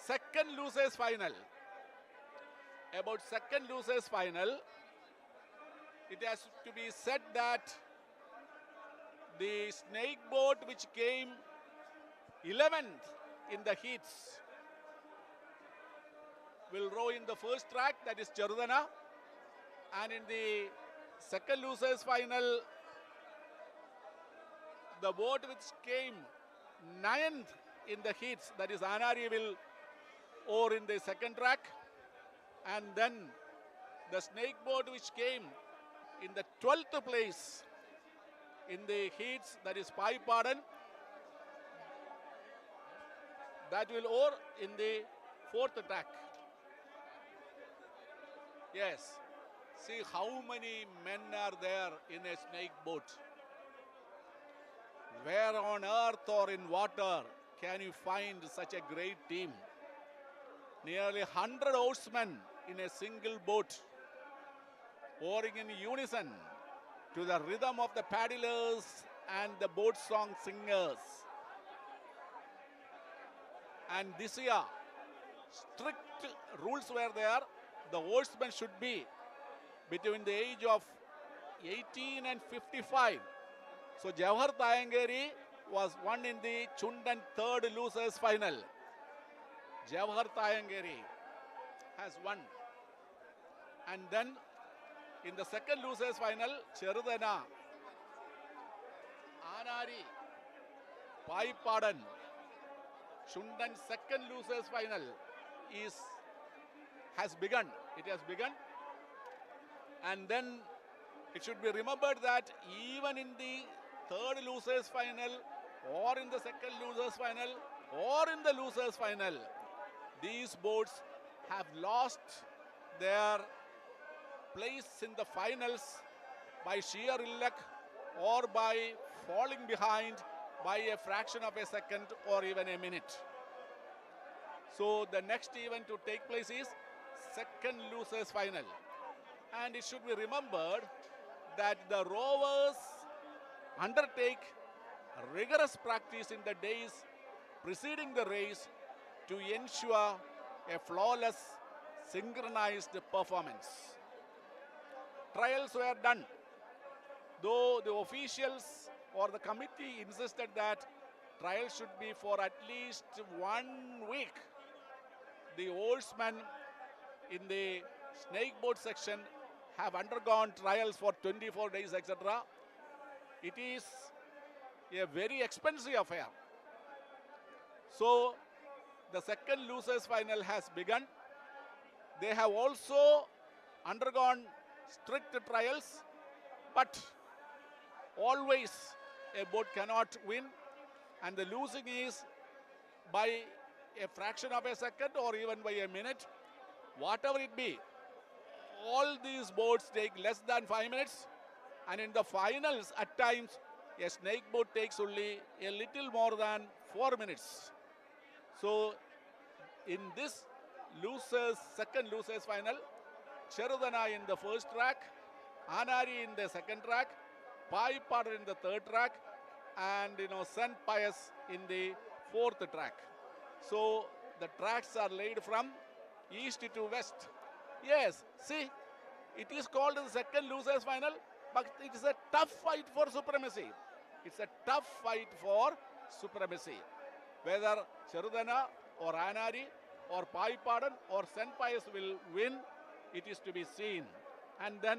second losers final. About second losers final, it has to be said that the snake boat which came 11th in the heats will row in the first track, that is Charudana, and in the second losers final, the boat which came 9th in the heats, that is Anari, will oar in the second track, and then the snake boat which came in the 12th place in the heats, that is Pai Padan, that will oar in the fourth track. Yes, see how many men are there in a snake boat. Where on earth or in water can you find such a great team? Nearly 100 oarsmen in a single boat, oaring in unison to the rhythm of the paddlers and the boat song singers. And this year, strict rules were there. The oarsmen should be between the age of 18 and 55. So Jawahar Tayangeri was won in the Chundan third losers final. Jawahar Tayangeri has won. And then in the second losers final, Cherudana, Anari, Paipadan, Chundan second losers final has begun. It has begun. And then it should be remembered that even in the third losers final or in the second losers final or in the losers final, these boats have lost their place in the finals by sheer ill luck or by falling behind by a fraction of a second or even a minute. So the next event to take place is second losers final. And it should be remembered that the rowers undertake rigorous practice in the days preceding the race to ensure a flawless, synchronized performance. Trials were done, though the officials or the committee insisted that trials should be for at least 1 week. The oarsmen in the snakeboat section have undergone trials for 24 days, etc. It is a very expensive affair. So the second losers final has begun. They have also undergone strict trials, but always a boat cannot win, and the losing is by a fraction of a second or even by a minute. Whatever it be, all these boats take less than 5 minutes, and in the finals at times a snake boat takes only a little more than 4 minutes. So in this second losers final, Cherudana in the first track, Anari in the second track, Paipadan in the third track, and St. Pius in the fourth track. So the tracks are laid from east to west. Yes, see, it is called the second losers final, but it is a tough fight for supremacy. It's a tough fight for supremacy. Whether Cherudana or Anari or Paipadan or St. Pius will win, it is to be seen. And then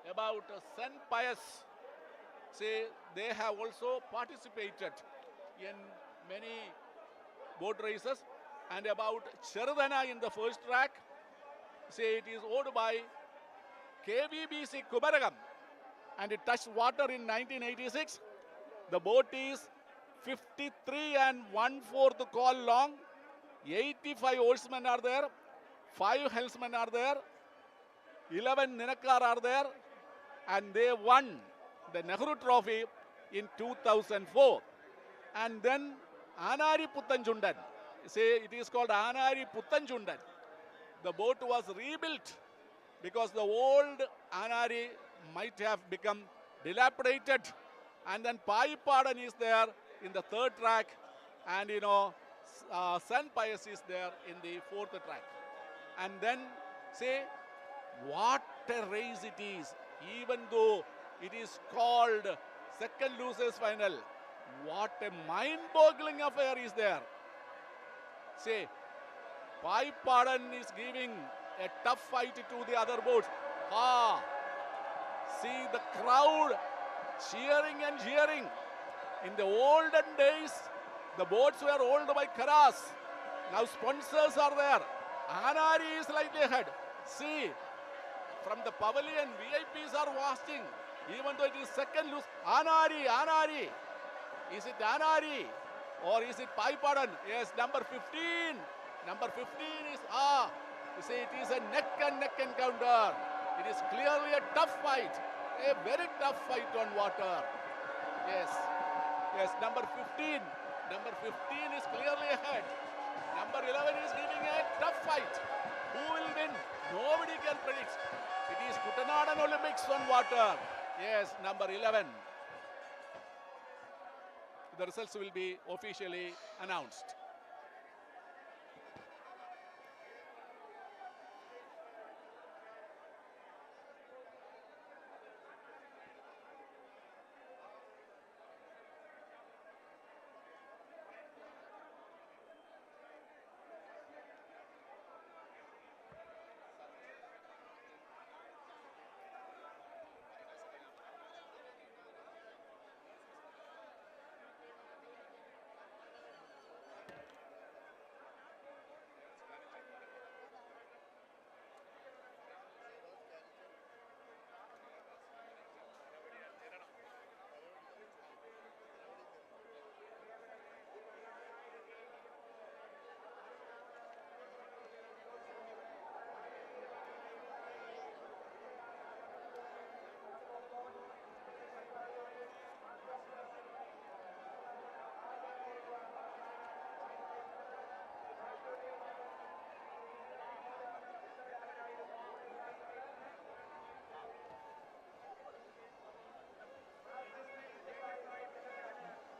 about St. Pius, say they have also participated in many boat races. And about Cherudana in the first track, say it is owned by KVBC Kumaragam, and it touched water in 1986. The boat is 53 1/4 call long. 85 oarsmen are there, 5 helmsmen are there, 11 Ninakar are there, and they won the Nehru Trophy in 2004. And then Anari Puttanjundan, say it is called Anari Puttanjundan. The boat was rebuilt because the old Anari might have become dilapidated. And then Paipadan is there in the third track, and St. Pius is there in the fourth track. And then say what a race it is, even though it is called second losers final. What a mind-boggling affair is there. Say, Paipadan is giving a tough fight to the other boats. See the crowd cheering and jeering. In the olden days, the boats were owned by Karas. Now sponsors are there. Anari is slightly ahead. See, from the pavilion, VIPs are watching. Even though it is second loose. Anari. Is it Anari or is it Paipadan? Yes, number 15. Number 15 is You see, it is a neck and neck encounter. It is clearly a tough fight. A very tough fight on water. Yes, number 15. Number 15 is clearly ahead. Number 11 is giving a tough fight. Who will win? Nobody can predict. It is Kuttanad Olympics on water. Yes, number 11. the results will be officially announced.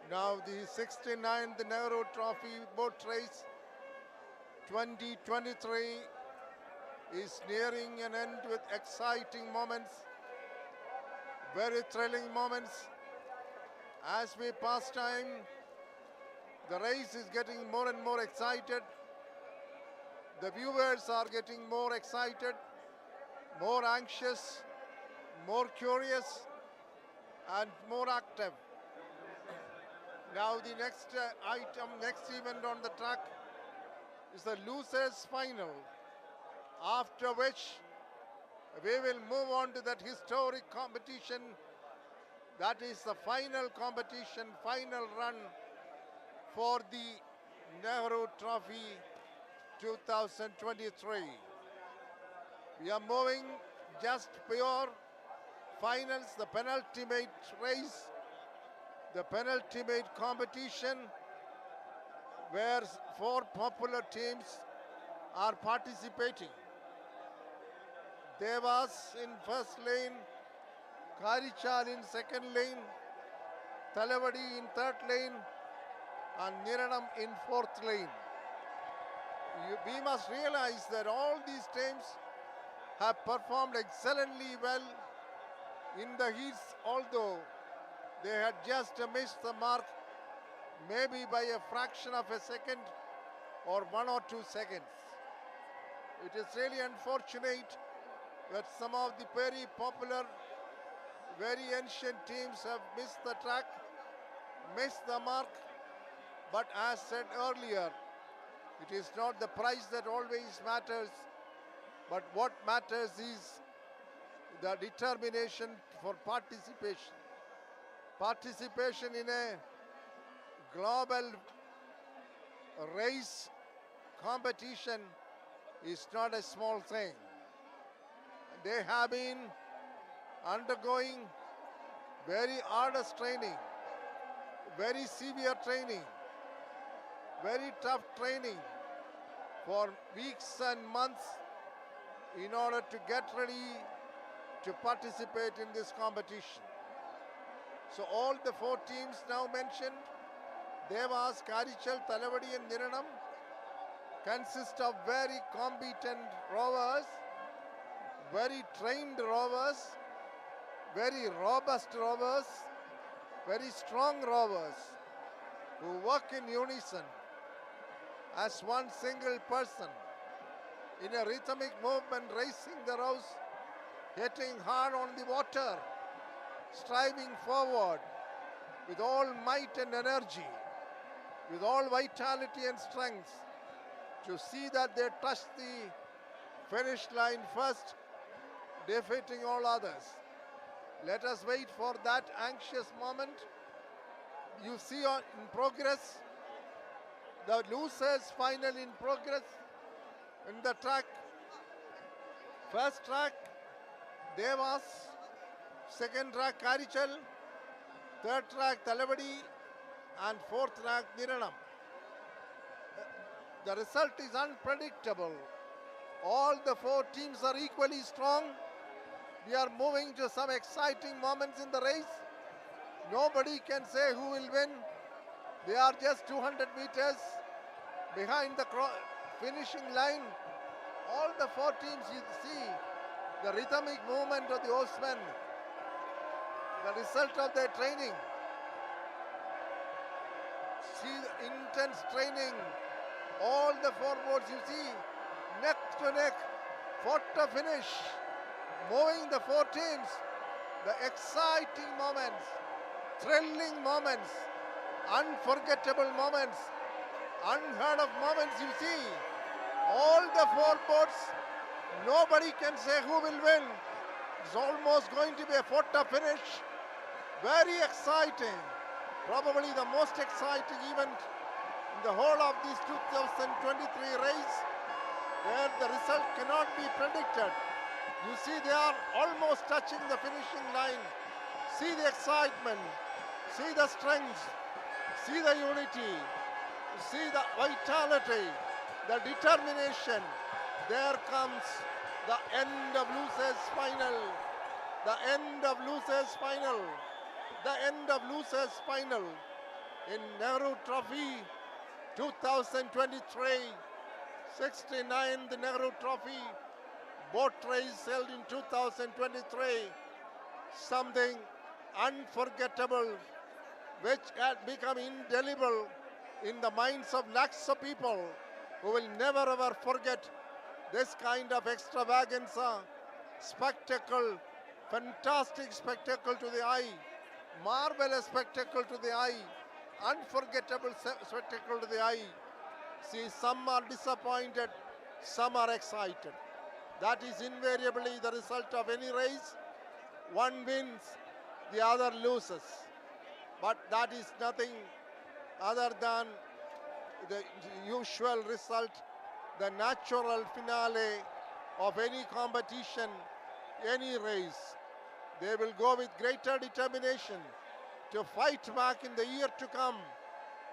Now the 69th Nehru Trophy Boat Race 2023 is nearing an end with exciting moments, very thrilling moments. As we pass time, the race is getting more and more excited. The viewers are getting more excited, more anxious, more curious, and more active. Now the next next event on the track is the losers final, after which we will move on to that historic competition. That is the final competition, final run for the Nehru Trophy 2023. We are moving just pure finals, the penultimate race, the penultimate competition, where 4 popular teams are participating. Devas in first lane, Karichal in second lane, Talavadi in third lane, and Niranam in fourth lane. We must realize that all these teams have performed excellently well in the heats, although they had just missed the mark, maybe by a fraction of a second or 1 or 2 seconds. It is really unfortunate that some of the very popular, very ancient teams have missed the track, missed the mark. But as said earlier, it is not the prize that always matters, but what matters is the determination for participation. Participation in a global race competition is not a small thing. They have been undergoing very arduous training, very severe training, very tough training for weeks and months in order to get ready to participate in this competition. So all the 4 teams now mentioned, Devas, Karichal, Talavadi and Niranam, consist of very competent rowers, very trained rowers, very robust rowers, very strong rowers, who work in unison as one single person in a rhythmic movement, racing the rows, hitting hard on the water, striving forward with all might and energy, with all vitality and strength, to see that they touch the finish line first, defeating all others. Let us wait for that anxious moment. You see in progress, the losers final in progress in the track. First track, Devas. Second track, Karichal. Third track, Talavadi. And fourth track, Niranam. The result is unpredictable. All the 4 teams are equally strong. We are moving to some exciting moments in the race. Nobody can say who will win. They are just 200 meters behind the finishing line. All the four teams, you see the rhythmic movement of the oarsmen, the result of their training. See the intense training. All the four boats, you see, neck to neck, photo finish, moving the four teams. The exciting moments, thrilling moments, unforgettable moments, unheard of moments, you see. All the four boats, nobody can say who will win. It's almost going to be a photo finish. Very exciting. Probably the most exciting event in the whole of this 2023 race, where the result cannot be predicted. You see, they are almost touching the finishing line. See the excitement, see the strength, see the unity, see the vitality, the determination. There comes the end of losers final. The end of losers final. The end of losers final in Nehru Trophy 2023, 69th Nehru Trophy Boat Race held in 2023. Something unforgettable which had become indelible in the minds of lakhs of people who will never ever forget this kind of extravaganza, spectacle, fantastic spectacle to the eye, marvelous spectacle to the eye, unforgettable spectacle to the eye. See, some are disappointed, some are excited. That is invariably the result of any race. One wins, the other loses. But that is nothing other than the usual result, the natural finale of any competition, any race. They will go with greater determination to fight back in the year to come.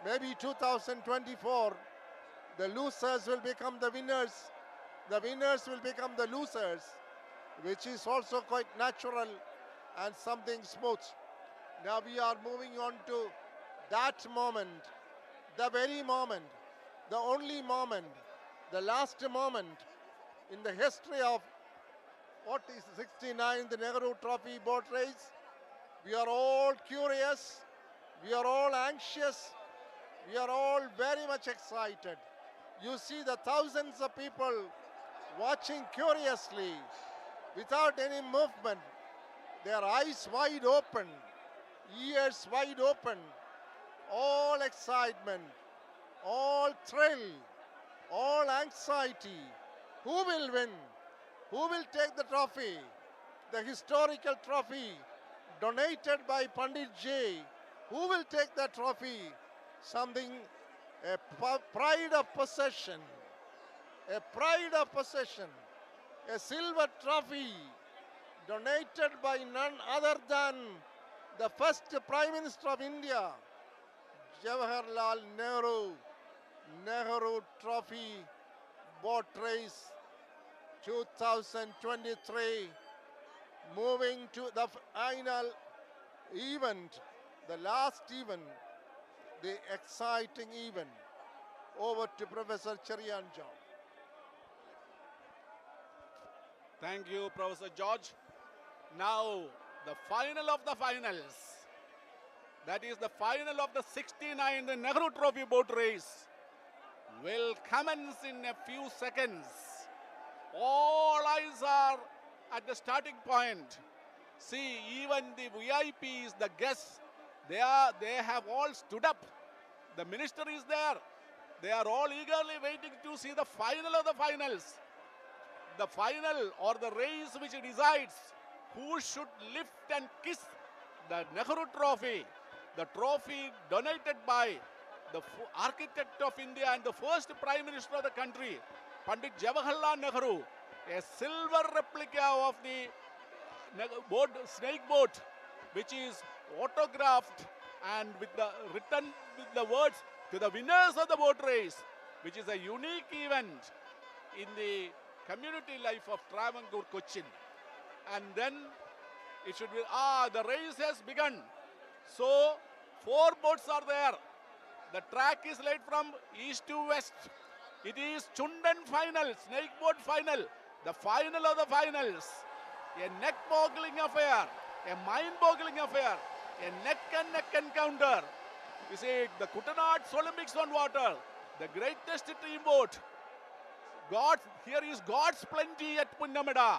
Maybe 2024, the losers will become the winners. The winners will become the losers, which is also quite natural and something smooth. Now we are moving on to that moment, the very moment, the only moment, the last moment in the history of what is 69th Nehru Trophy Boat Race. We are all curious, we are all anxious, we are all very much excited. You see the thousands of people watching curiously, without any movement, their eyes wide open, ears wide open, all excitement, all thrill, all anxiety. Who will win? Who will take the trophy? The historical trophy donated by Pandit J. Who will take the trophy? Something, a pride of possession, a pride of possession, a silver trophy donated by none other than the first Prime Minister of India, Jawaharlal Nehru. Nehru Trophy Boat Race 2023, moving to the final event, the last event, the exciting event. Over to Professor Cherian John. Thank you, Professor George. Now, the final of the finals. That is the final of the 69th Nehru Trophy Boat Race will commence in a few seconds. All eyes are at the starting point. See, even the VIPs, the guests, they have all stood up. The minister is there. They are all eagerly waiting to see the final of the finals. The final or the race which decides who should lift and kiss the Nehru Trophy, the trophy donated by the architect of India and the first Prime Minister of the country, Pandit Jawaharlal Nehru, a silver replica of the snake boat, which is autographed and with the written with the words to the winners of the boat race, which is a unique event in the community life of Travancore, Cochin. And then it should be, the race has begun. So 4 boats are there. The track is laid from east to west. It is Chundan final, snakeboard final, the final of the finals. A neck-boggling affair, a mind-boggling affair, a neck encounter. You see, the Kuttanad Olympics on water, the greatest team boat. Here is God's plenty at Punnamda.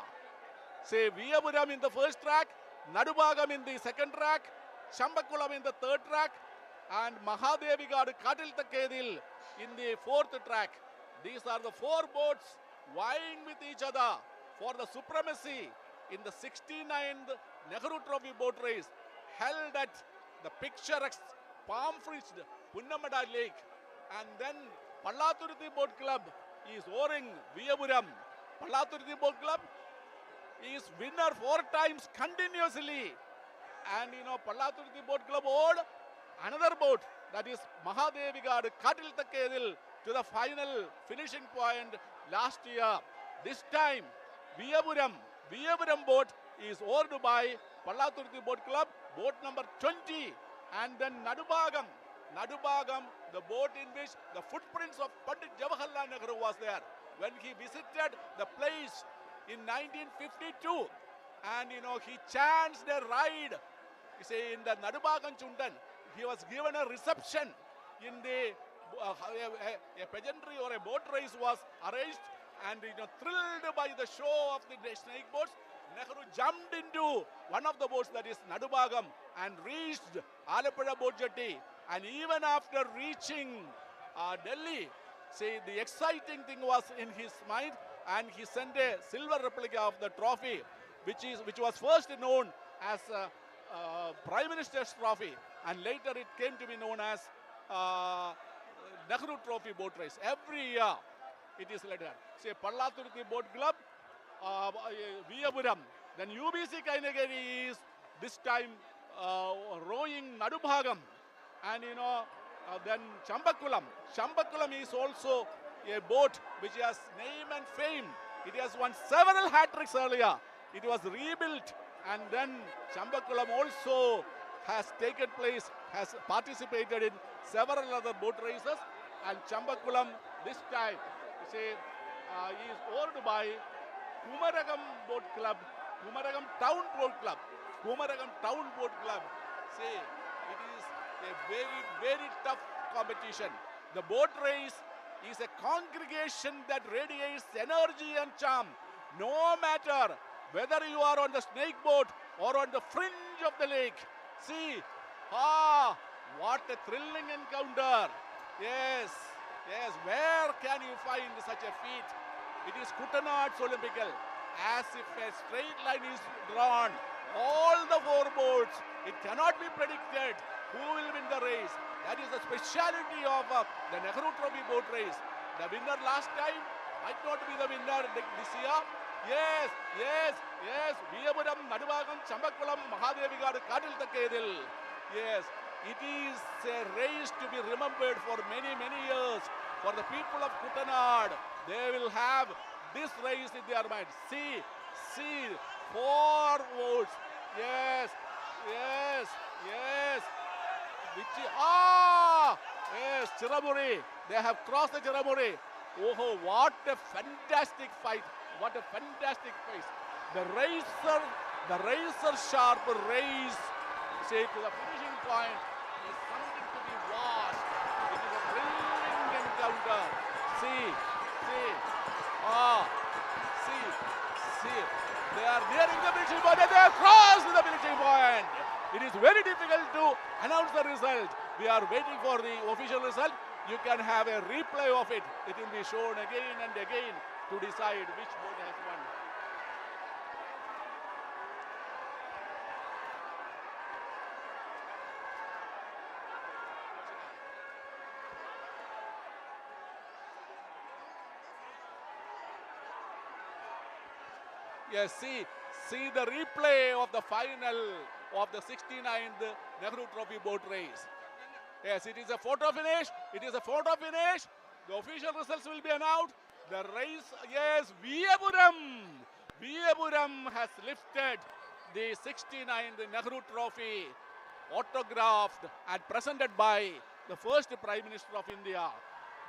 Say Viyapuram in the first track, Nadubagam in the second track, Chambakulam in the third track, and Mahadevigadu Katiltakkedil in the fourth track. These are the four boats vying with each other for the supremacy in the 69th Nehru Trophy Boat Race held at the picturesque palm-fringed Punnamda Lake. And then Pallathurthi Boat Club is oaring Viyapuram. Pallathurthi Boat Club is winner 4 times continuously. And Pallathurthi Boat Club owed another boat, that is Mahadevigadu Katiltakkedil, to the final finishing point last year. This time, Viyapuram boat is owned by Pallathurthi Boat Club, boat number 20. And then Nadubagam, the boat in which the footprints of Pandit Jawaharlal Nehru was there when he visited the place in 1952. And he chanced a ride, you see, in the Nadubagam Chundan. He was given a reception in the a pageantry or a boat race was arranged, and thrilled by the show of the snake boats, Nehru jumped into one of the boats, that is Nadubagam, and reached Alappuzha boat jetty. And even after reaching Delhi, see, the exciting thing was in his mind, and he sent a silver replica of the trophy, which was first known as Prime Minister's trophy, and later it came to be known as Nehru Trophy Boat Race. Every year it is later. Say Pallathurthi Boat Club, Viyapuram. Then UBC Kainagari is this time rowing Nadubagam. And then Chambakulam. Chambakulam is also a boat which has name and fame. It has won several hat-tricks earlier. It was rebuilt, and then Chambakulam also has taken place, has participated in several other boat races. And Chambakulam this time, is owned by Kumaragam Boat Club, Kumaragam Town Boat Club, Kumaragam Town Boat Club. Say, it is a very, very tough competition. The boat race is a congregation that radiates energy and charm. No matter whether you are on the snake boat or on the fringe of the lake. See, what a thrilling encounter. Yes, where can you find such a feat? It is Kuttanad's Olympical. As if a straight line is drawn, all the 4 boats, it cannot be predicted who will win the race. That is the speciality of the Nehru Trophy Boat Race. The winner last time might not be the winner this year. Yes. Viyapuram, Nadubagam, Chambakulam, Mahadevigadu Katiltakkedil. Yes, it is a race to be remembered for many, many years. For the people of Kuttanad, they will have this race in their mind. See, 4 votes. Yes. Yes, Chiramuri. They have crossed the Chiramuri. Oh, what a fantastic fight. What a fantastic race. The razor sharp race, say, to the finishing point is something to be watched. It is a thrilling encounter. See. They are nearing the finishing point, and they have crossed the finishing point. It is very difficult to announce the result. We are waiting for the official result. You can have a replay of it. It will be shown again and again to decide which boat has won. Yes, see the replay of the final of the 69th Nehru Trophy Boat Race. Yes, it is a photo finish. The official results will be announced. The race, yes, Viyapuram has lifted the 69th Nehru Trophy, autographed and presented by the first Prime Minister of India.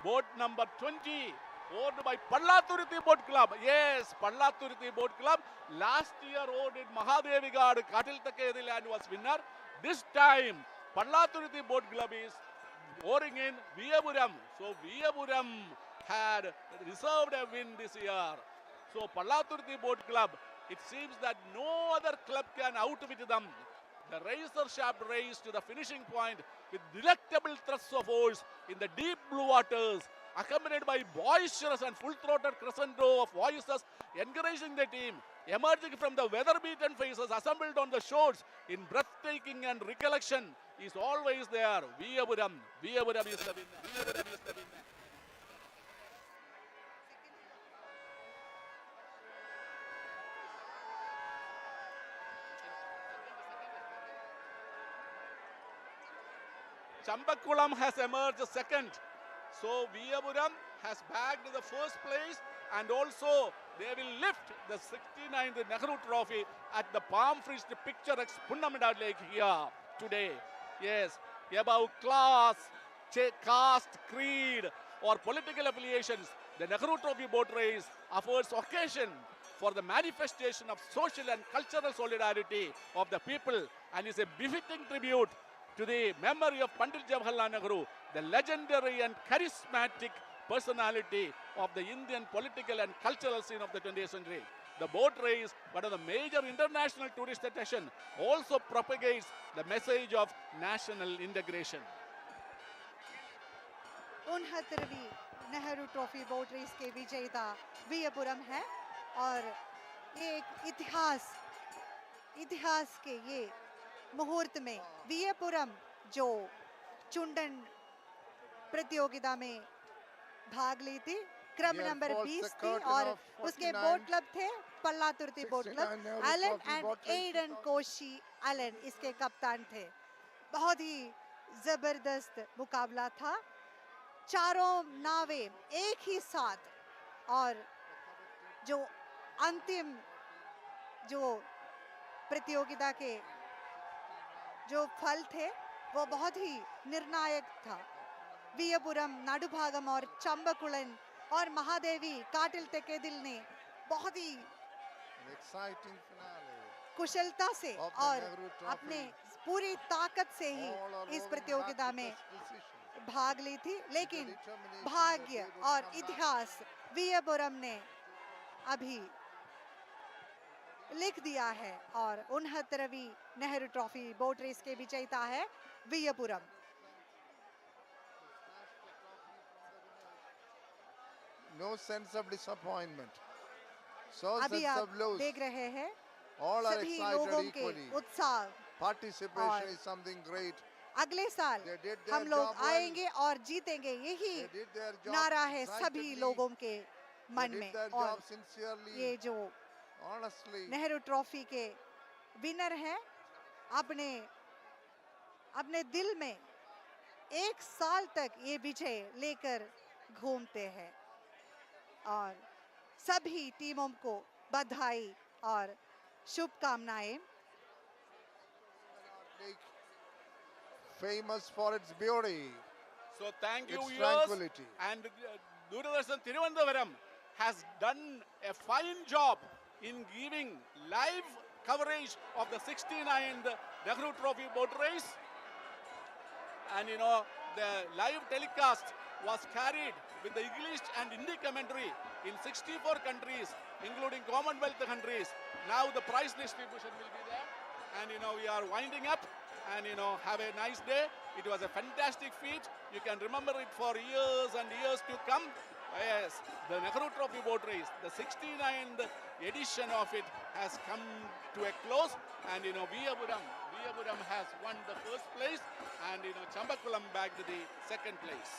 Boat number 20, owned by Pallathurthi Boat Club. Yes, Pallathurthi Boat Club. Last year owned Mahadevi Gad Katil Takedi and was winner. This time, Pallathurthi Boat Club is oaring in Viyapuram. So Viyapuram had reserved a win this year. So Pallathurthi Boat Club, it seems that no other club can outwit them. The razor sharp race to the finishing point with delectable thrusts of oars in the deep blue waters, accompanied by boisterous and full-throated crescendo of voices encouraging the team, emerging from the weather-beaten faces assembled on the shores in breathtaking and recollection is always there. Viyapuram is the winner. Viyapuram is the winner. Chambakulam has emerged second. So Viyapuram has bagged the first place, and also they will lift the 69th Nehru Trophy at the palm-fringed picturesque Punnamda Lake here today. Yes, above class, caste, creed or political affiliations, the Nehru Trophy Boat Race affords occasion for the manifestation of social and cultural solidarity of the people and is a befitting tribute to the memory of Pandit Jawaharlal Nehru, the legendary and charismatic personality of the Indian political and cultural scene of the 20th century. The boat race, one of the major international tourist attraction, also propagates the message of national integration. 69वीं Nehru trophy boat race के विजेता वियपुरम है और ये एक इतिहास के ये मुहूर्त में वियपुरम जो चुंडन प्रतियोगिता में भाग ली थी, क्रम नंबर 20 थी और उसके बोट क्लब थे Pallathuruthy boat club, Alan and Aiden Koshy Alan इसके कप्तान थे। बहुत ही जबरदस्त मुकाबला था, चारों नावें एक ही साथ और जो अंतिम जो प्रतियोगिता के जो फल थे वो बहुत ही निर्णायक था। वियपुरम, नाडुभागम और चंबकुलन और महादेवी काटिल तेकेदिल ने बहुत ही कुशलता से और अपने पूरी ताकत से ही इस प्रतियोगिता में भाग ली थी, लेकिन भाग्य और इतिहास वियपुरम ने अभी लिख दिया है और 69वीं नेहरू ट्रॉफी बोट रेस के विजेता है वियपुरम। No sense of disappointment. So अभी sense आप of loss. देख रहे हैं All are सभी excited लोगों के equally. उत्साह। Participation is something great. अगले साल They did their हम लोग job well. आएंगे और जीतेंगे, यही They did their job नारा है सभी excitedly. लोगों के मन They में। did their और job sincerely. ये जो Honestly. नेहरू ट्रॉफी के विनर हैं, अपने दिल में एक साल तक ये विजय लेकर घूमते हैं और सभी टीमों को बधाई और शुभकामनाएं। Famous for its beauty. So thank you, its viewers. tranquility. And Doordarshan Thiruvananthapuram has done a fine job in giving live coverage of the 69th Nehru Trophy Boat Race. And you know, the live telecast was carried with the English and Hindi commentary in 64 countries, including Commonwealth countries. Now the prize distribution will be there. And you know, we are winding up. And you know, have a nice day. It was a fantastic feat. You can remember it for years and years to come. Yes, the Nehru Trophy Boat Race, the 69th edition of it has come to a close. And you know, Viyapuram has won the first place, and you know, Chambakulam bagged the second place.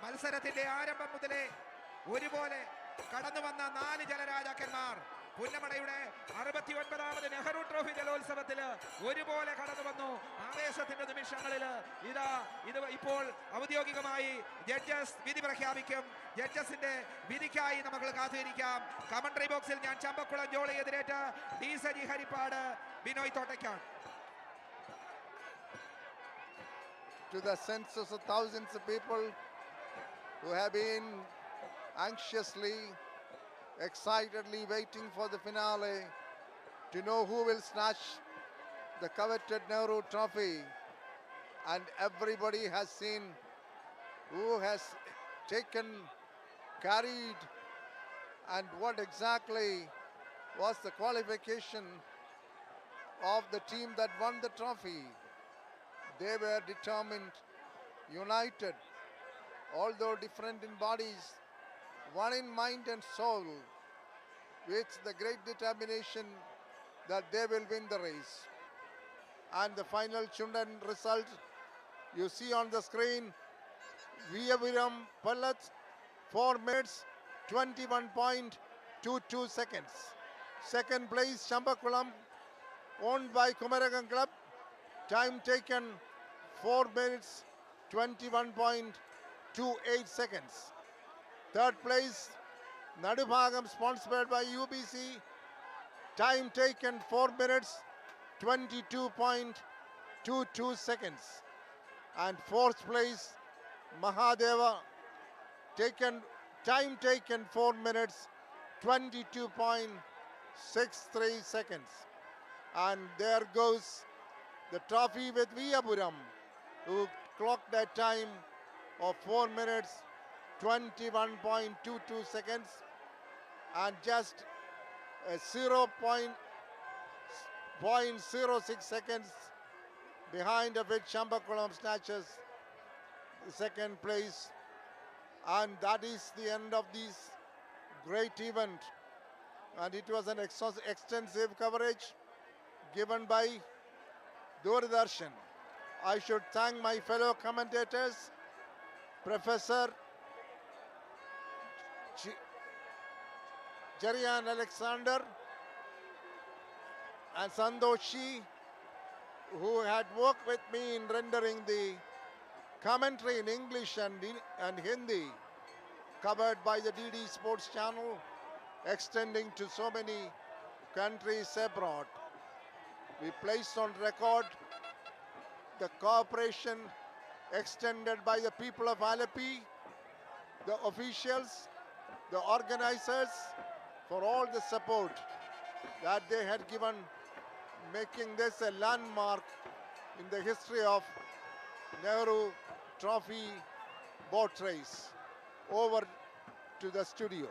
മത്സരത്തിന്റെ ആരംഭം മുതലേ ഒരുപോലെ കടന്നു വന്ന 4 ജലരാജാക്കന്മാർ പുന്നമടയുടെ 69ാമത് Nehru trophy ജലോത്സവത്തിൽ ഒരുപോലെ കടന്നു വന്നു. ആവേശത്തിന്റെ നിമിഷങ്ങളിൽ ഇത് ഇപ്പോൾ ഔദ്യോഗികമായി ജഡ്ജസ് വിധി പ്രഖ്യാപിക്കും. ജഡ്ജസിന്റെ വിധിക്കായി നമുക്ക് കാത്തിരിക്കാം. കമന്ററി ബോക്സിൽ ഞാൻ ചമ്പക്കുളം ജോളി എതിരേറ്റ് ഡി സജി ഹരിപ്പാട്, ബിനോയ് തോട്ടയ്ക്കാണ്. To the senses of thousands of people who have been anxiously, excitedly waiting for the finale to know who will snatch the coveted Nehru Trophy, and everybody has seen who has carried, and what exactly was the qualification of the team that won the trophy. They were determined, united, although different in bodies, one in mind and soul, with the great determination that they will win the race. And the final Chundan result you see on the screen: Viyaviram Pallat 4 minutes 21.22 seconds. Second place Chambakulam, owned by Kumaragam Club, time taken 4 minutes 21.28 seconds. Third place Nadubhagam, sponsored by UBC, time taken 4 minutes 22.22 seconds. And fourth place Mahadeva, time taken 4 minutes 22.63 seconds. And there goes the trophy with Viyapuram, who clocked a time of 4 minutes 21.22 seconds, and just 0.06 seconds behind of which Chambakulam snatches the second place. And that is the end of this great event. And it was an extensive coverage given by Doordarshan. I should thank my fellow commentators, Professor Jarian Alexander and Sandoshi, who had worked with me in rendering the commentary in English and Hindi, covered by the DD Sports channel, extending to so many countries abroad. We place on record the cooperation extended by the people of Alappi, the officials, the organizers, for all the support that they had given, making this a landmark in the history of Nehru Trophy Boat Race. Over to the studio.